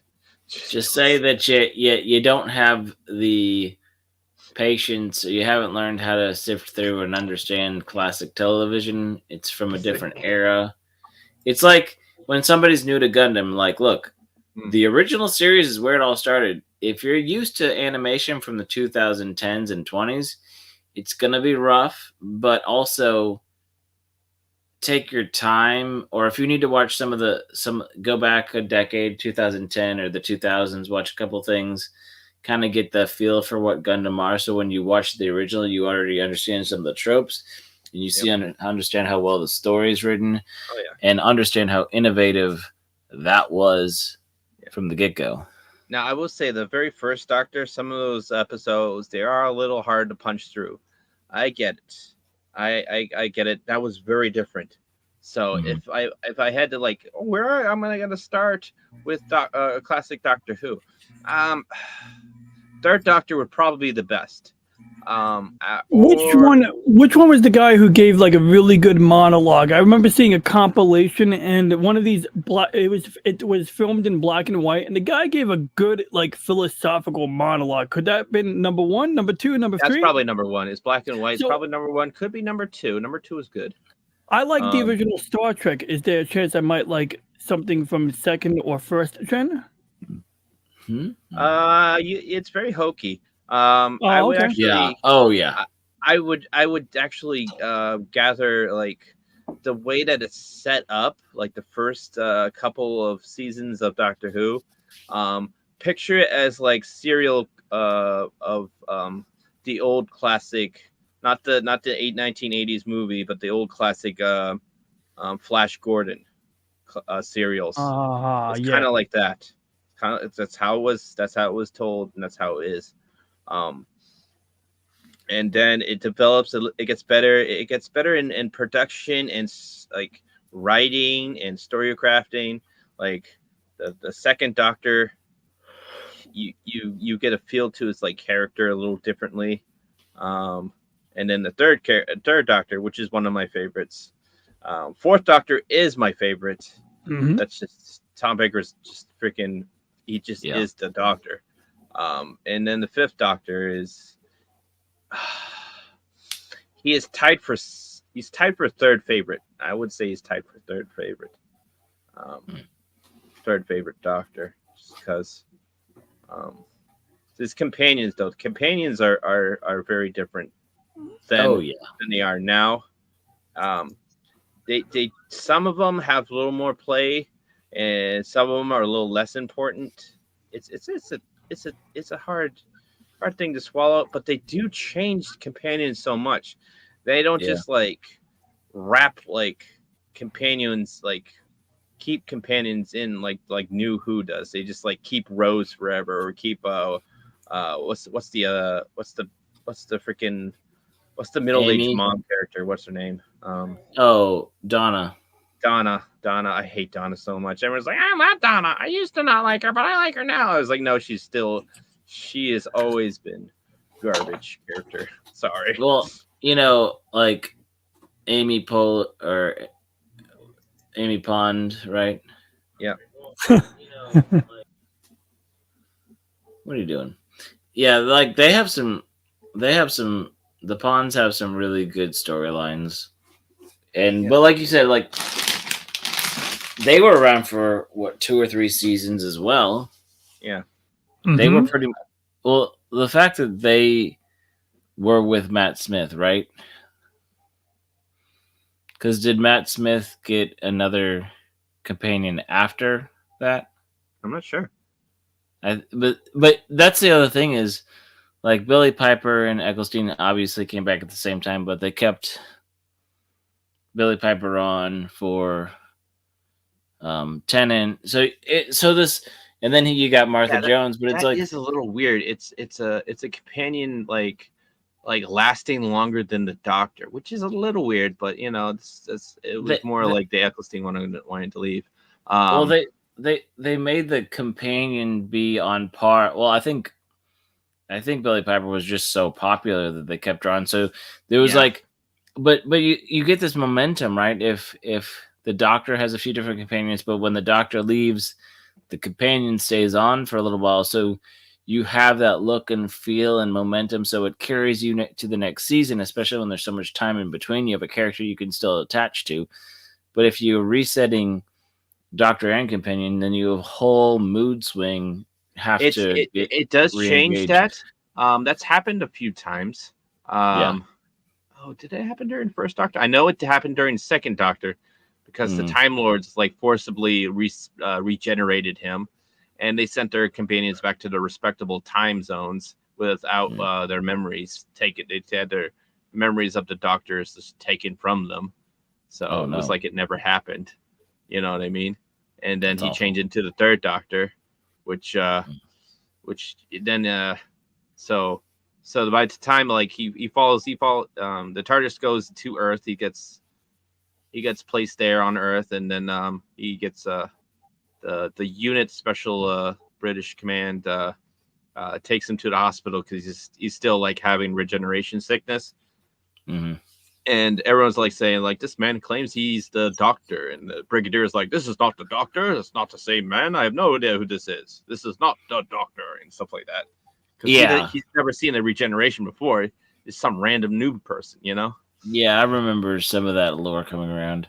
Just say that you don't have the patience, or you haven't learned how to sift through and understand classic television. It's from a different era. It's like when somebody's new to Gundam, like, look, the original series is where it all started. If you're used to animation from the 2010s and 20s, it's going to be rough, but also take your time. Or if you need to watch go back a decade, 2010 or the 2000s, watch a couple things, kind of get the feel for what Gundam are. So when you watch the original, you already understand some of the tropes, and you see understand how well the story is written, and understand how innovative that was from the get-go. Now, I will say the very first Doctor, some of those episodes, they are a little hard to punch through. I get it. I get it. That was very different. So if I had to like, where am I going to start with classic Doctor Who? Third Doctor would probably be the best. Which one was the guy who gave like a really good monologue? I remember seeing a compilation, and one of these it was filmed in black and white, and the guy gave a good like philosophical monologue. Could that have been number 1, number 2, number 3? That's probably number 1. It's black and white. It's probably number 1. Could be number 2. Number 2 is good. I like the original Star Trek. Is there a chance I might like something from second or first gen? It's very hokey. I would actually, I would actually gather like the way that it's set up, like the first couple of seasons of Doctor Who. Picture it as like serial of the old classic, not the 1980s movie, but the old classic Flash Gordon serials. It's kind of like that. That's how it was. That's how it was told, and that's how it is. And then it develops. It gets better. It gets better in production and like writing and story crafting. Like the second Doctor, you get a feel to his like character a little differently. And then the third Doctor, which is one of my favorites. Fourth Doctor is my favorite. That's just Tom Baker's just freaking. He just is the Doctor. And then the fifth Doctor is he's tied for third favorite. I would say he's tied for third favorite. Third favorite Doctor, just because his companions though. Companions are very different than they are now. They some of them have a little more play, and some of them are a little less important. It's a hard hard thing to swallow. But they do change companions so much. They don't just like wrap like companions like keep companions in like New Who does. They just like keep Rose forever or keep what's the middle-aged Amy? mom character? What's her name? Donna. Donna. I hate Donna so much. Everyone's like, I love Donna. I used to not like her, but I like her now. I was like, no, she has always been garbage character. Sorry. Well, like Amy Pond, right? Yeah. What are you doing? Yeah, like the Ponds have some really good storylines. But like you said, like they were around for 2 or 3 seasons as well. Yeah. They were pretty well, the fact that they were with Matt Smith, right? Because did Matt Smith get another companion after that? I'm not sure. But that's the other thing is, like Billy Piper and Eccleston obviously came back at the same time, but they kept Billy Piper on for Tennant. So this, and then you got Martha Jones, but it's like is a little weird. It's a companion like lasting longer than the Doctor, which is a little weird. But it was more like the Eccleston wanted to leave. Well, they made the companion be on par. Well, I think Billy Piper was just so popular that they kept drawing. So there was but you get this momentum, right? If the Doctor has a few different companions, but when the Doctor leaves, the companion stays on for a little while. So you have that look and feel and momentum. So it carries you to the next season, especially when there's so much time in between. You have a character you can still attach to. But if you're resetting Doctor and companion, then you have a whole mood swing. It does change that. That's happened a few times. Oh, did it happen during First Doctor? I know it happened during Second Doctor because the Time Lords like forcibly regenerated him, and they sent their companions back to the respectable time zones without their memories taken. They had their memories of the Doctors just taken from them, so it was like it never happened. You know what I mean? And then he changed into the Third Doctor, which then so by the time like he falls the TARDIS goes to Earth, he gets placed there on Earth, and then he gets the unit special British command takes him to the hospital because he's still like having regeneration sickness. And everyone's like saying like, this man claims he's the Doctor, and the Brigadier is like, this is not the Doctor, it's not the same man, I have no idea who this is not the Doctor, and stuff like that. He's never seen the regeneration before. It's some random noob person, I remember some of that lore coming around.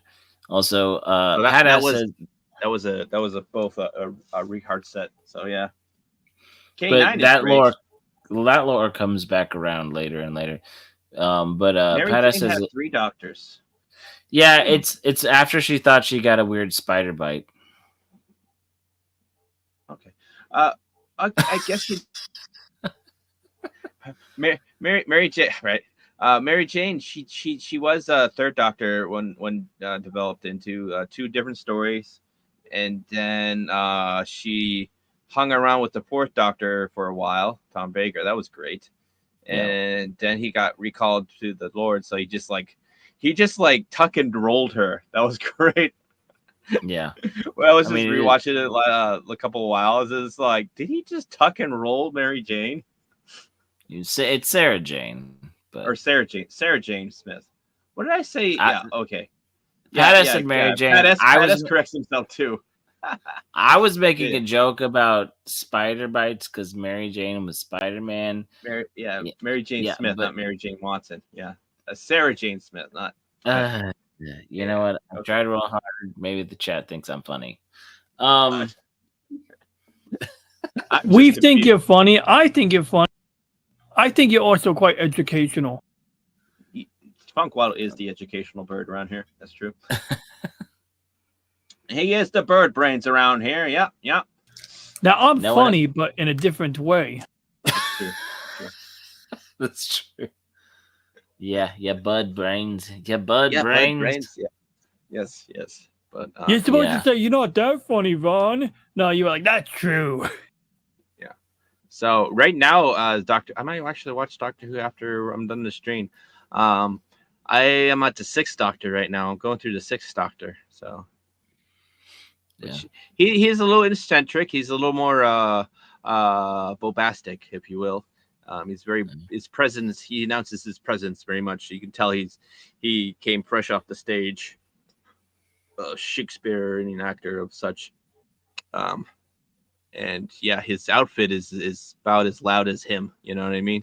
Also that was both a rehard set, so yeah. But that lore comes back around later and later. But Pat says had 3 doctors. Yeah, it's after she thought she got a weird spider bite. Okay. I guess you Mary Jane, right? Mary Jane, she was a Third Doctor when developed into 2 different stories, and then she hung around with the 4th Doctor for a while, Tom Baker. That was great. And then he got recalled to the Lord, so he just tuck and rolled her. That was great. Yeah. Well, I was rewatching it a couple of whiles. It's like, did he just tuck and roll Mary Jane? You say it's Sarah Jane, or Sarah Jane Smith. What did I say? Okay. Pat said Mary Jane. Pat corrects himself too. I was making a joke about spider bites because Mary Jane was Spider-Man. Mary Jane Smith, not Mary Jane Watson. Yeah, Sarah Jane Smith, not. You know what? I'm trying real hard. Maybe the chat thinks I'm funny. We think you're funny. I think you're funny. I think you're also quite educational. Funkwell is the educational bird around here. That's true. He is the bird brains around here. Yep. Now I'm funny, but in a different way. That's true. That's true. Yeah, bud brains. Yeah, bud Yeah, brains. brains. Yeah. Yes. But You're supposed yeah. to say, "You're not that funny, Ron." No, you were like, "That's true." so right now, Doctor, I might actually watch Doctor Who after I'm done the stream. I am at the 6th Doctor right now. I'm going through the 6th Doctor. So, which he's a little eccentric. He's a little more bombastic, if you will. He's very his presence. He announces his presence very much. You can tell he came fresh off the stage. Shakespearean actor of such. And yeah, his outfit is about as loud as him. You know what I mean?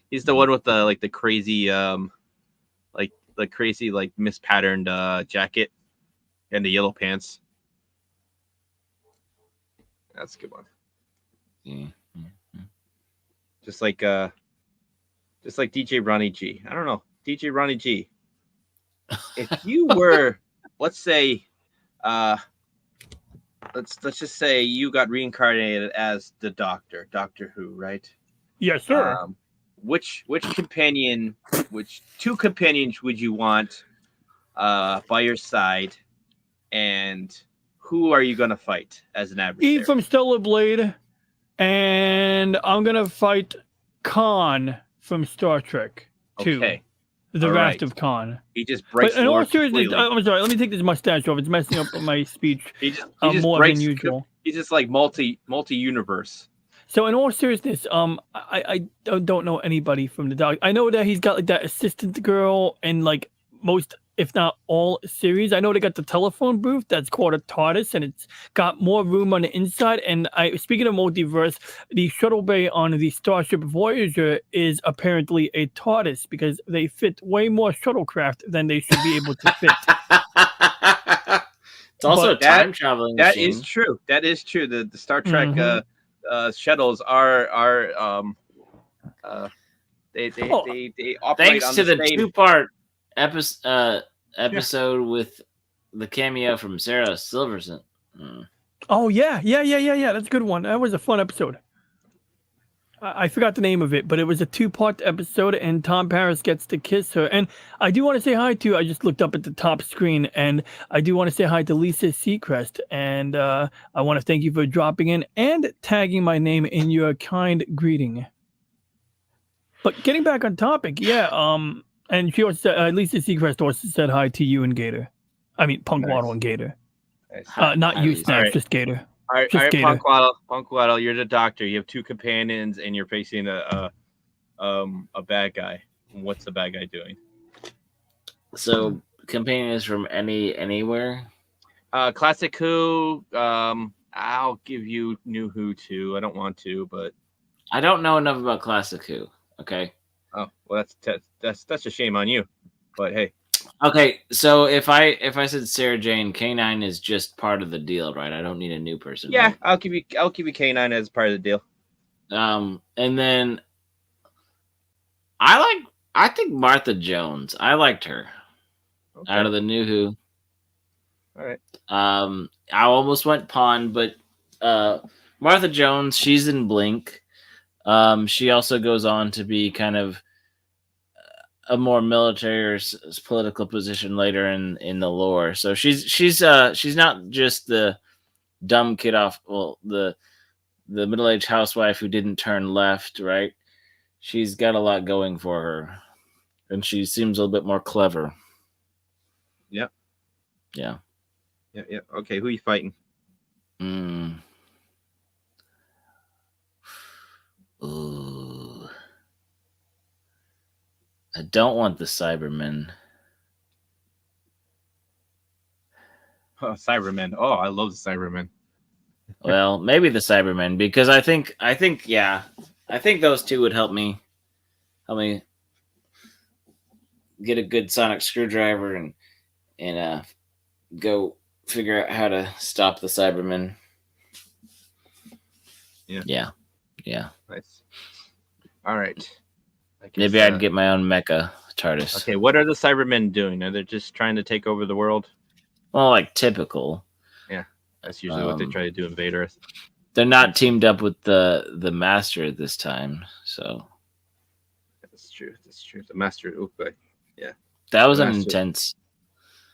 He's the one with the crazy crazy mispatterned jacket and the yellow pants. That's a good one. Just like DJ Ronnie G. I don't know, DJ Ronnie G. If you were, let's say, let's just say you got reincarnated as the Doctor Who, right? Yes, sir. Which two companions would you want by your side, and who are you gonna fight as an adversary? Eve from Stellar Blade, and I'm gonna fight Khan from Star Trek 2. Okay. The All Wrath right. of Khan. He just breaks. But in all lore seriousness, completely. I'm sorry. Let me take this mustache off. It's messing up my speech He just more breaks. than usual. He's just like multi-universe. So in all seriousness, I don't know anybody from the dog. I know that he's got like that assistant girl in like most, if not all, series. I know they got the telephone booth that's called a TARDIS, and it's got more room on the inside. And speaking of multiverse, the shuttle bay on the Starship Voyager is apparently a TARDIS because they fit way more shuttlecraft than they should be able to fit. It's also But a time traveling That machine. is true. That is true. The Star Trek shuttles are they operate Thanks on to the same. 2-part episode with the cameo from Sarah Silverson. Oh yeah. That's a good one. That was a fun episode. I forgot the name of it, but it was a 2-part episode, and Tom Paris gets to kiss her. And I do want to say hi to. I just looked up at the top screen, and I do want to say hi to Lisa Seacrest, and I want to thank you for dropping in and tagging my name in your kind greeting. But getting back on topic, yeah. And she also said, Lisa Seacrest also said hi to you and Gator. I mean, Punk Waddle and Gator. Nice. Not you, Nice. Snap, Alright. just Gator. All right, Just Gator. Punkwaddle, you're the Doctor. You have 2 companions, and you're facing a bad guy. What's the bad guy doing? So companions from anywhere. Classic Who. I'll give you New Who too. I don't want to, but I don't know enough about Classic Who. Okay. oh well, that's a shame on you. But hey, Okay, so if I said Sarah Jane, K9 is just part of the deal, right? I don't need a new person. yeah, right? I'll give you K9 as part of the deal. And then I think Martha Jones. I liked her Okay. out of the New Who. All right. I almost went Pawn, but Martha Jones, she's in Blink. She also goes on to be kind of a more military or political position later in the lore. So she's not just the dumb kid off. Well, the middle-aged housewife who didn't turn left, right? She's got a lot going for her, and she seems a little bit more clever. Yep. Yeah. Yeah. Okay, who are you fighting? Ooh. I don't want the Cybermen. Oh, Cybermen. Oh, I love the Cybermen. Well, maybe the Cybermen, because I think those two would help me get a good sonic screwdriver and go figure out how to stop the Cybermen. Yeah. Nice. All right. I guess, Maybe I'd get my own mecha TARDIS. Okay, what are the Cybermen doing? Are they just trying to take over the world? Well, like typical. That's usually what they try to do, invade Earth. They're not teamed up with the Master this time, so That's true. That's true. The master. Okay. That was an Master. intense.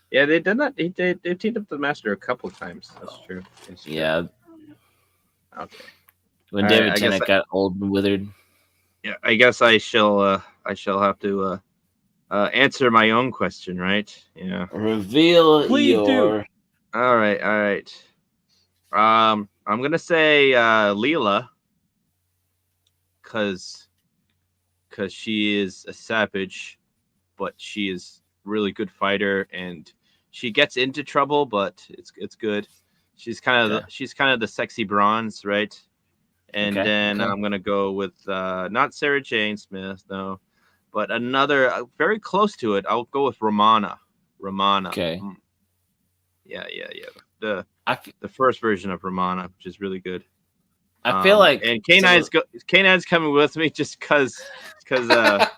Yeah, they did not. They teamed up the master a couple times. That's true. It's true. Yeah, Okay. when All right, David I guess Tennant got old and withered. Yeah, I guess I shall have to answer my own question, right? Yeah. Reveal Please do. your. All right. I'm gonna say Leela, cause she is a savage, but she is really good fighter, and she gets into trouble, but it's good. She's kind of the sexy bronze, right? And then I'm gonna go with not Sarah Jane Smith, no, but another very close to it. I'll go with Romana. Okay. Yeah. The The first version of Romana, which is really good. I feel like and K9's coming with me just because K9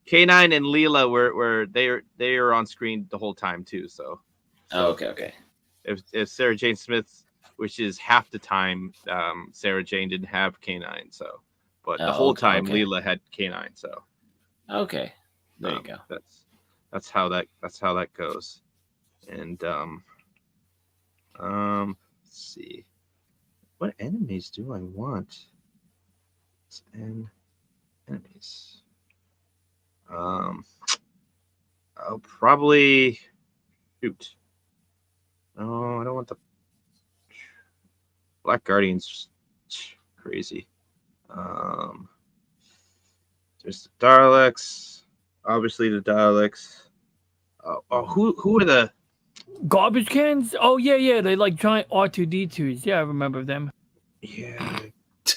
and Leela were they are on screen the whole time too. So okay. If Sarah Jane Smith, which is half the time, Sarah Jane didn't have K9, so but the whole time Leela had K9. So okay, there you go. That's how that goes. And let's see. What enemies do I want? Enemies. I'll probably shoot. No, I don't want the Black Guardian's crazy. There's the Daleks. Obviously the Daleks. Who are the Garbage cans? Oh yeah. They like giant R2D2s. Yeah, I remember them. Yeah,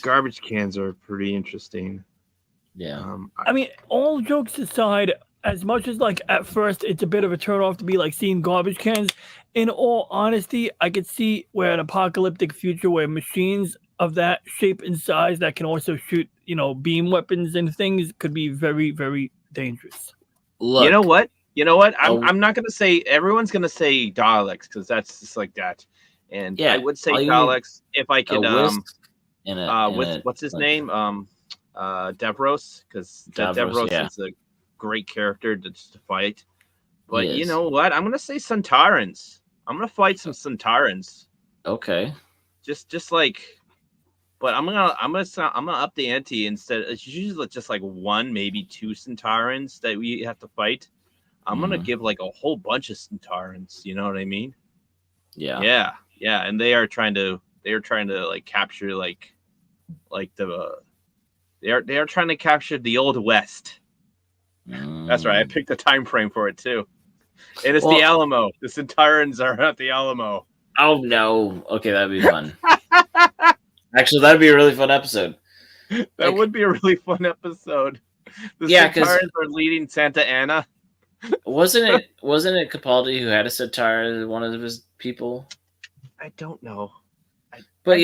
garbage cans are pretty interesting. Yeah. I mean, all jokes aside, as much as like at first it's a bit of a turnoff to be like seeing garbage cans, in all honesty, I could see where an apocalyptic future where machines of that shape and size that can also shoot, beam weapons and things could be very, very dangerous. Look, you know what? I'm not gonna say everyone's gonna say Daleks because that's just like that. And Yeah, I would say all you Daleks if I could what's his name? Devros, because Devros is a great character to fight. But you know what? I'm gonna say Centaurans. I'm gonna fight some Centaurans. Okay. Just like, but I'm gonna up the ante instead. It's usually just like one, maybe two Centaurans that we have to fight. I'm gonna give like a whole bunch of Centaurans. You know what I mean? Yeah. Yeah. And they are trying to like capture like the they are trying to capture the Old West. That's right. I picked the time frame for it too. And it's the Alamo. The Centaurans are at the Alamo. Oh no. Okay, that'd be fun. Actually, that'd be a really fun episode. That would be a really fun episode. The Centaurans are leading Santa Ana. Wasn't it Capaldi who had a Centaur as one of his people? I don't know. But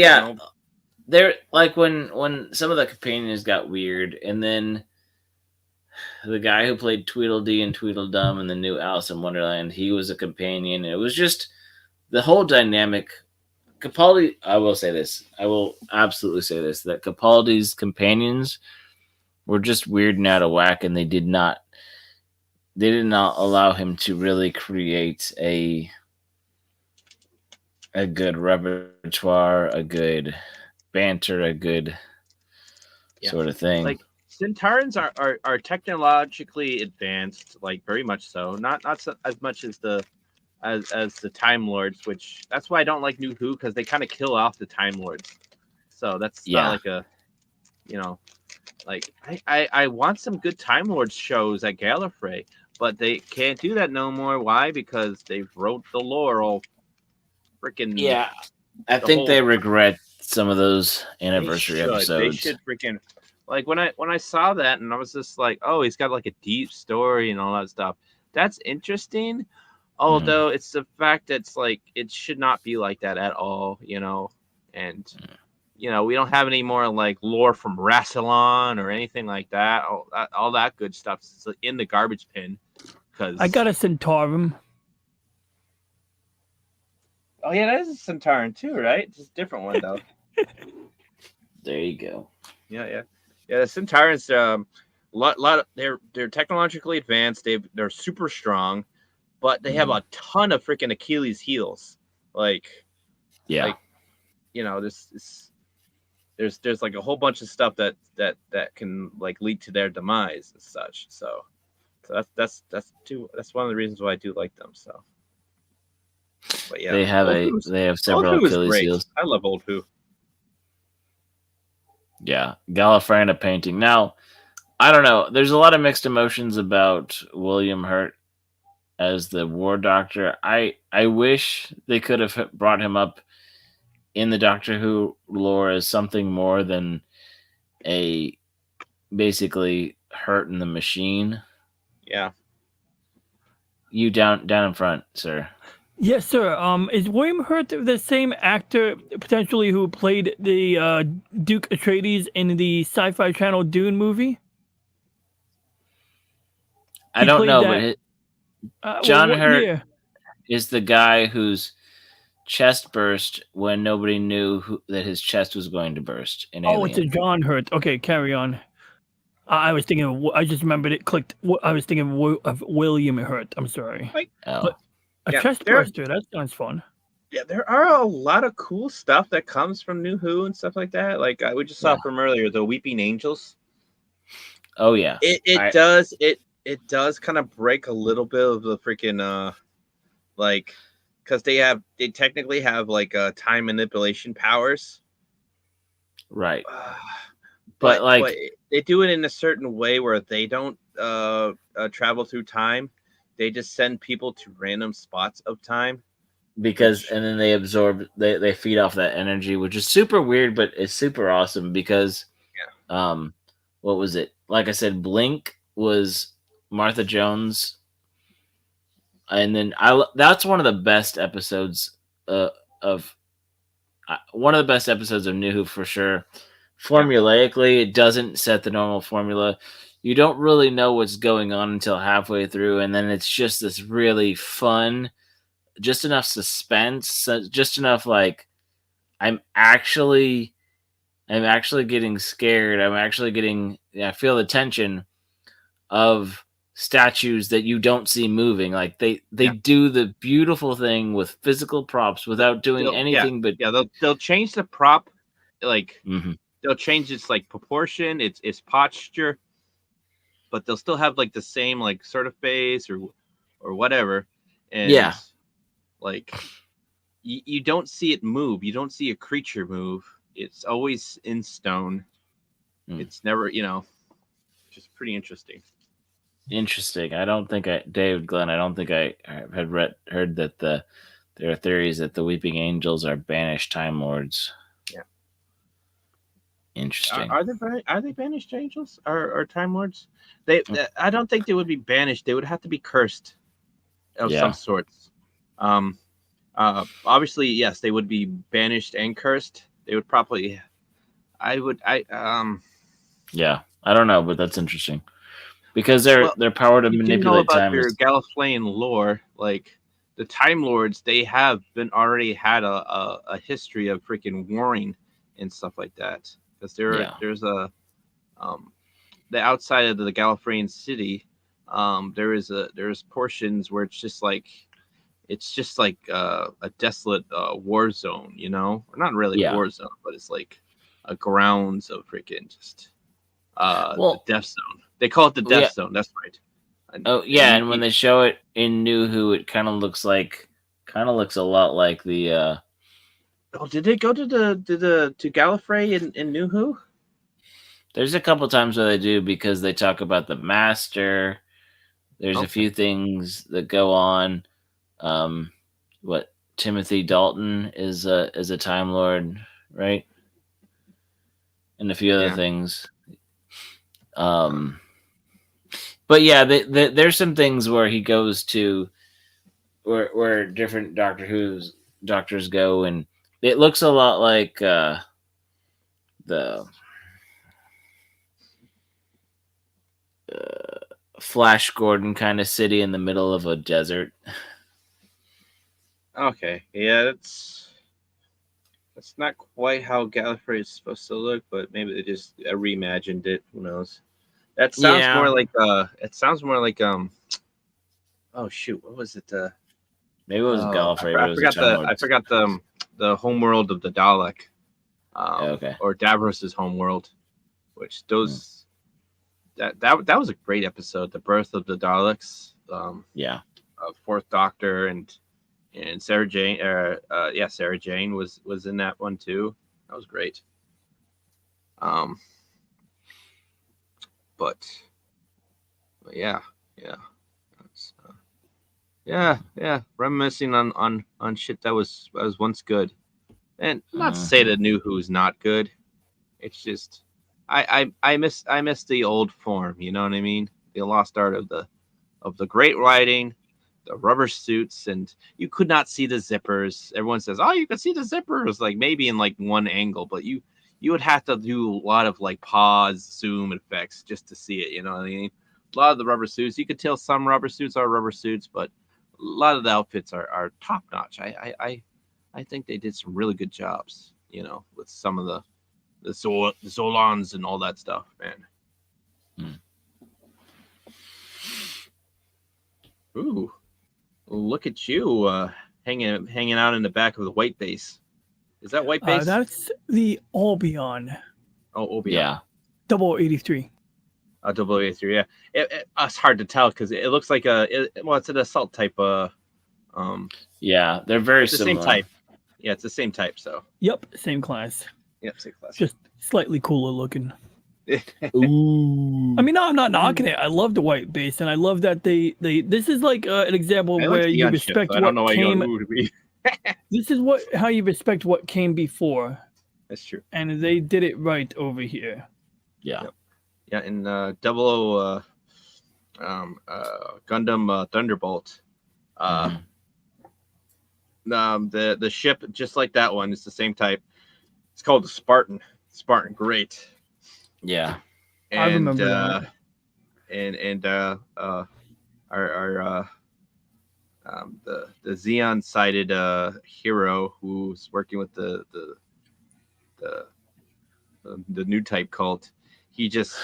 they're like when some of the companions got weird, and then the guy who played Tweedledee and Tweedledum in the new Alice in Wonderland, he was a companion. It was just the whole dynamic. Capaldi, I will say this. I will absolutely say this, that Capaldi's companions were just weird and out of whack, and they did not allow him to really create a good repertoire, a good banter, a good sort of thing. Like Centaurans are technologically advanced, like very much so. Not so, as much as the Time Lords, which that's why I don't like New Who, because they kind of kill off the Time Lords. So that's not like a, like I want some good Time Lords shows at Gallifrey, but they can't do that no more. Why? Because they've wrote the lore all freaking. Yeah, I think they regret some of those anniversary episodes. They should freaking, like when I saw that, and I was just like, oh, he's got like a deep story and all that stuff. That's interesting. Although it's the fact that it's like it should not be like that at all, and we don't have any more like lore from Rassilon or anything like that. All that good stuff is in the garbage bin. Because I got a Centaurum. Oh yeah, that is a Centauran too, right? Just a different one though. There you go. Yeah. The Centaurans. they're technologically advanced. They're super strong, but they have a ton of freaking Achilles heels. Like, Yeah. There's like a whole bunch of stuff that can like lead to their demise and such. So that's one of the reasons why I do like them. So, but yeah, they have several Old Who is Achilles great. heels. I love Old Who. Yeah, Gallifreyna painting. Now, I don't know. There's a lot of mixed emotions about William Hurt as the War Doctor. I wish they could have brought him up in the Doctor Who lore as something more than a basically Hurt in the machine. Yeah. You down in front, sir. Yes, sir. Is William Hurt the same actor potentially who played the Duke Atreides in the Sci-Fi Channel Dune movie? I don't know, but John Hurt year? is the guy whose chest burst when nobody knew that his chest was going to burst. In Alien. It's a John Hurt. Okay, carry on. I was thinking. I just remembered it clicked. I was thinking of William Hurt. I'm sorry. But a chest burster. That sounds fun. Yeah, there are a lot of cool stuff that comes from New Who and stuff like that. Like we just saw from earlier, the Weeping Angels. Oh yeah, it does kind of break a little bit of the freaking like, because they technically have like time manipulation powers, right? But they do it in a certain way where they don't travel through time. They just send people to random spots of time. And then they absorb, they feed off that energy, which is super weird, but it's super awesome because, what was it? Like I said, Blink was Martha Jones, and then that's one of the best episodes of New Who for sure. Formulaically, it doesn't set the normal formula. You don't really know what's going on until halfway through, and then it's just this really fun, just enough suspense, just enough like I'm actually getting scared. I feel the tension of statues that you don't see moving. Like they do the beautiful thing with physical props without doing anything. They'll change the prop, like mm-hmm. They'll change its like proportion, its posture, but they'll still have like the same like sort of face or whatever. And like you don't see it move. You don't see a creature move. It's always in stone. It's never, just pretty interesting. Interesting. I don't think David Glenn, I don't think I had heard that there are theories that the Weeping Angels are banished Time Lords. Yeah. Interesting. Are they banished angels or Time Lords? I don't think they would be banished. They would have to be cursed of some sorts. Obviously, yes, they would be banished and cursed. They would probably. Yeah, I don't know, but that's interesting because their power to manipulate time. Your Gallifreyan lore, like the Time Lords, they have already had a history of freaking warring and stuff like that. Because there's the outside of the Gallifreyan city, there's portions where it's just like a desolate war zone, or not really a war zone, but it's like a grounds of freaking just the Death Zone. They call it the Death Zone. That's right. And when they show it in New Who, it kind of looks a lot like the. Did they go to Gallifrey in New Who? There's a couple times where they do because they talk about the Master. There's a few things that go on. What Timothy Dalton is a Time Lord, right? And a few other things. But yeah, there's some things where he goes to where different Doctor Who's doctors go, and it looks a lot like the Flash Gordon kind of city in the middle of a desert. Okay, yeah, that's not quite how Gallifrey is supposed to look, but maybe they just reimagined it. Who knows? That sounds Yeah. more like it sounds more like oh shoot, what was it? Maybe it was Gallifrey, but it was a Time I forgot the homeworld of the Dalek. Okay. Or Davros's homeworld, which those that was a great episode. The birth of the Daleks. Yeah. Fourth Doctor and Sarah Jane. Sarah Jane was in that one too. That was great. But yeah. That's, yeah. Reminiscing on shit that was once good, and not to say that New Who's not good. It's just I miss the old form. You know what I mean? The lost art of the great writing, the rubber suits, and you could not see the zippers. Everyone says, "Oh, you can see the zippers," like maybe in like one angle, but you would have to do a lot of like pause, zoom effects just to see it. You know what I mean? A lot of the rubber suits, you could tell some rubber suits are rubber suits, but a lot of the outfits are top notch. I think they did some really good jobs. You know, with some of the Zolans and all that stuff, man. Ooh, look at you hanging out in the back of the white base. Is that white base? That's the Albion. Oh, Obi. Yeah. 0083. 083. Yeah, it's hard to tell because it looks like it's an assault type. Yeah, they're very It's the similar. same type. Yeah, it's the same type. So. Yep, same class. Yep, same class. Just slightly cooler looking. Ooh. I mean, no, I'm not knocking it. I love the white base, and I love that they this is like an example I where like the you gun respect ship, so I don't know what why you came. go, "Ooh," to me. This is how you respect what came before, That's true. and they did it right over here. Yeah. Yep. Yeah, in Gundam Thunderbolt. The ship, just like that one, it's the same type. It's called the Spartan. Spartan, great. Yeah. And, I remember that. The Xeon sided hero who's working with the new type cult. He just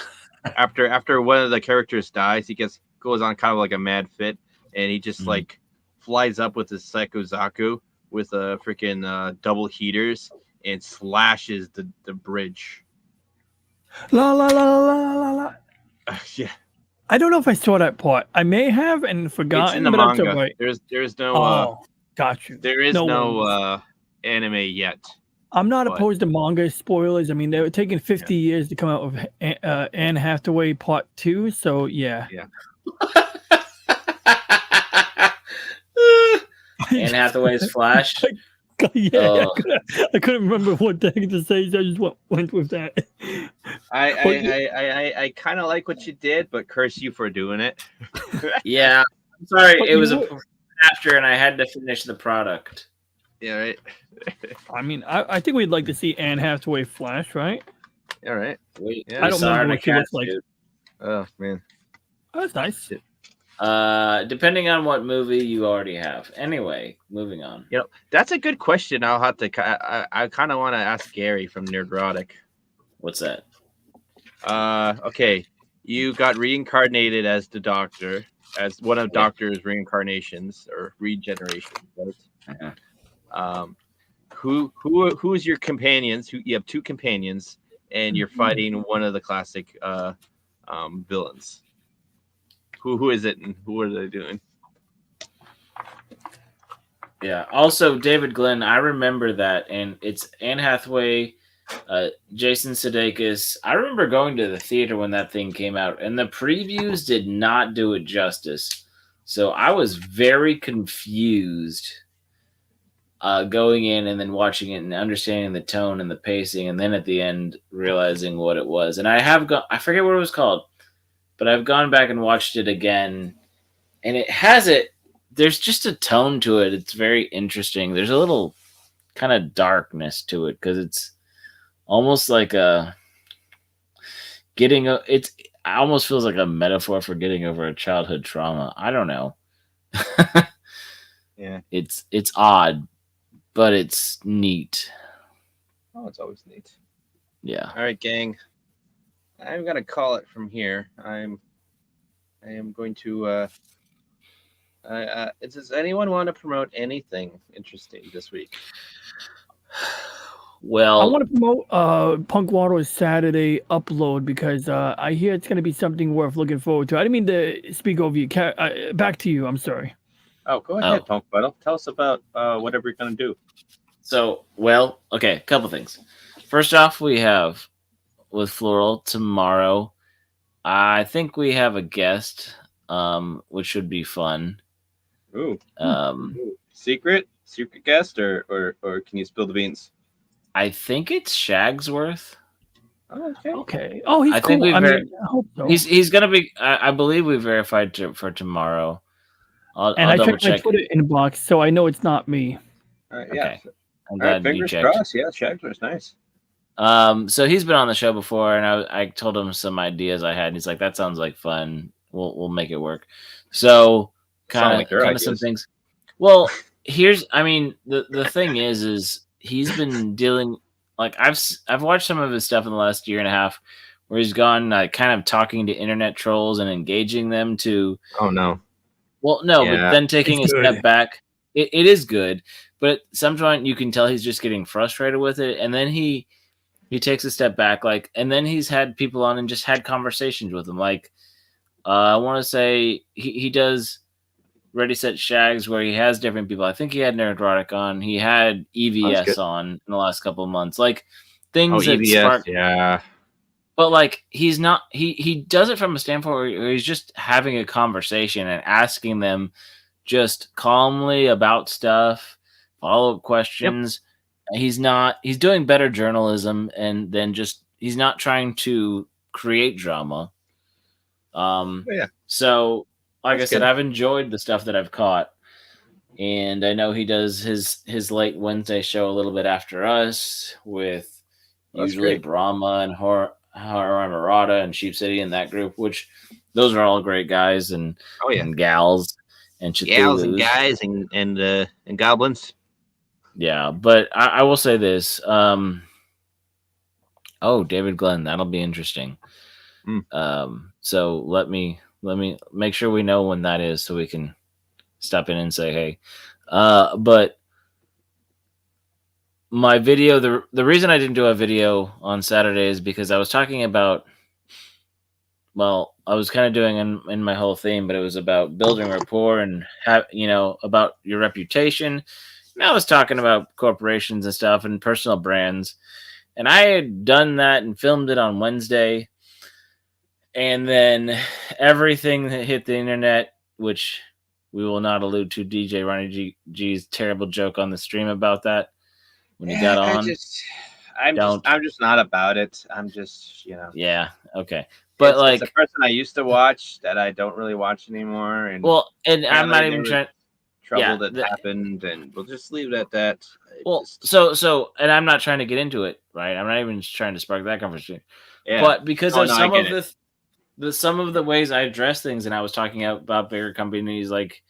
after one of the characters dies, he goes on kind of like a mad fit, and he just like flies up with his Psycho Zaku with a freaking double heaters and slashes the bridge. La la la la la la. Yeah, I don't know if I saw that part. I may have and it's forgotten, in the but that's manga. all right. There's no Oh, got you. there is No no worries. anime yet. I'm not but- opposed to manga spoilers. I mean, they were taking 50 years to come out with Anne Hathaway Part 2, so yeah. Anne Hathaway's Flash. Yeah, I couldn't remember what the heck to say, so I just went with that. I kind of like what you did, but curse you for doing it. Yeah. I'm sorry. But It was you after, and I had to finish the product. Yeah, right. I mean, I think we'd like to see Anne Hathaway Flash, right? All right. Wait, Yeah. I don't saw her in remember a what she looks cat like. suit. Oh man. Oh, that's nice. Depending on what movie you already have. Anyway, moving on. That's a good question. I'll have to. I kind of want to ask Gary from Nerdrotic. What's that? Okay. You got reincarnated as the Doctor, as one of Doctor's reincarnations or regenerations, right? Who's your companions? You have two companions, and you're fighting one of the classic villains. Who is it, and who are they doing? Yeah. Also, David Glenn, I remember that, and it's Anne Hathaway, Jason Sudeikis. I remember going to the theater when that thing came out, and the previews did not do it justice. So I was very confused going in and then watching it and understanding the tone and the pacing, and then at the end realizing what it was. And I forget what it was called, but I've gone back and watched it again, and there's just a tone to it. It's very interesting. There's a little kind of darkness to it because it's almost like it almost feels like a metaphor for getting over a childhood trauma. I don't know. Yeah. It's odd, but it's neat. Oh, it's always neat. Yeah. All right, gang. I'm gonna call it from here. I am going to. Does anyone want to promote anything interesting this week? Well, I want to promote Punk Waddle's Saturday upload because I hear it's going to be something worth looking forward to. I didn't mean to speak over you. Back to you. I'm sorry. Oh, go ahead, Punk Waddle. Tell us about whatever you're gonna do. So, well, okay, a couple things. First off, we have with Floral tomorrow. I think we have a guest, which should be fun. Ooh. Secret guest, or can you spill the beans? I think it's Shagsworth. Oh, okay. Okay. Oh, he's I cool. think we I hope so. He's gonna be. I believe we verified for tomorrow. I'll I double checked my check. Twitter inbox, so I know it's not me. Yeah. Okay. I'm glad you fingers checked. crossed. Yeah, Shagsworth's nice. So he's been on the show before, and I told him some ideas I had, and he's like, "That sounds like fun. We'll make it work." So kind of some things. Well, the thing is he's been dealing, like, I've watched some of his stuff in the last year and a half, where he's gone kind of talking to internet trolls and engaging them to. Oh no. Well, no, Yeah. but then taking a step back, it is good, but at some point you can tell he's just getting frustrated with it, and then he takes a step back, and then he's had people on and just had conversations with them. I want to say he does Ready Set Shags, where he has different people. I think he had Nerdrotic on. He had EVS on in the last couple of months. Things that EVS, spark. yeah. But he's not. He does it from a standpoint where he's just having a conversation and asking them just calmly about stuff, follow-up questions. Yep. He's doing better journalism, and then he's not trying to create drama. Yeah. So, like That's I said, good. I've enjoyed the stuff that I've caught, and I know he does his late Wednesday show a little bit after us with usually Brahma and Murata and Sheep City and that group, which those are all great guys and and gals and Cthulhu's. Gals and guys and goblins. Yeah, but I will say this. David Glenn, that'll be interesting. So let me make sure we know when that is so we can stop in and say hey. But my video, the reason I didn't do a video on Saturday is because I was talking about, well, I was kind of doing in my whole theme, but it was about building rapport and about your reputation. And I was talking about corporations and stuff and personal brands. And I had done that and filmed it on Wednesday. And then everything that hit the internet, which we will not allude to DJ Ronnie G's terrible joke on the stream about that when he got on. I'm just not about it. I'm just, Yeah, okay. But it's a person I used to watch that I don't really watch anymore. And I'm not even trying. Trouble that happened, and we'll just leave it at that. So, and I'm not trying to get into it, right? I'm not even trying to spark that conversation. Yeah. But because of some of the ways I address things, and I was talking about bigger companies like,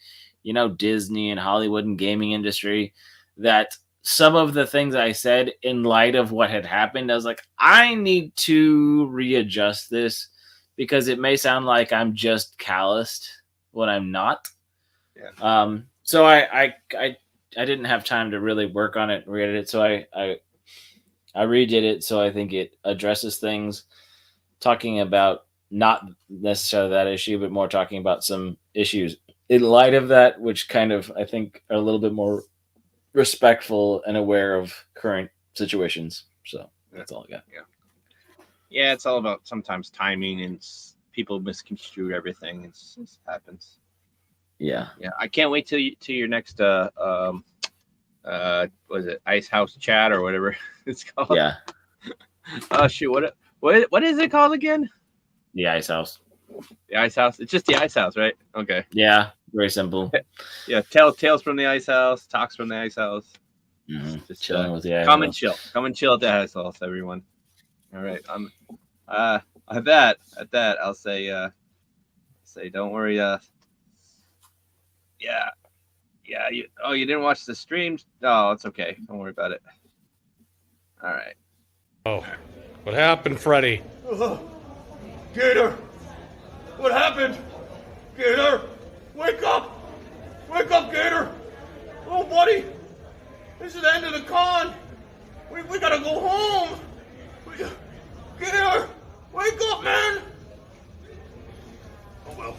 Disney and Hollywood and gaming industry, that some of the things I said in light of what had happened, I was like, I need to readjust this because it may sound like I'm just calloused when I'm not. Yeah. So I didn't have time to really work on it and read it, so I redid it. So I think it addresses things, talking about not necessarily that issue, but more talking about some issues in light of that, which kind of I think are a little bit more respectful and aware of current situations. So that's all I got. Yeah, it's all about sometimes timing, and people misconstrue everything. It happens. Yeah. I can't wait till your next was it Ice House chat or whatever it's called? Yeah. Oh shoot! What is it called again? The Ice House. The Ice House. It's just the Ice House, right? Okay. Yeah. Very simple. Yeah. Tales from the Ice House. Talks from the Ice House. Mm-hmm. Just chilling with the Ice Come House. and chill. Come and chill at the Ice House, everyone. All right. At that, I'll say don't worry. Yeah. You didn't watch the stream? Oh, it's okay. Don't worry about it. All right. Oh, what happened, Freddy? Gator! What happened? Gator! Wake up! Wake up, Gator! Oh, buddy! This is the end of the con! We gotta go home! Gator! Wake up, man! Oh, well.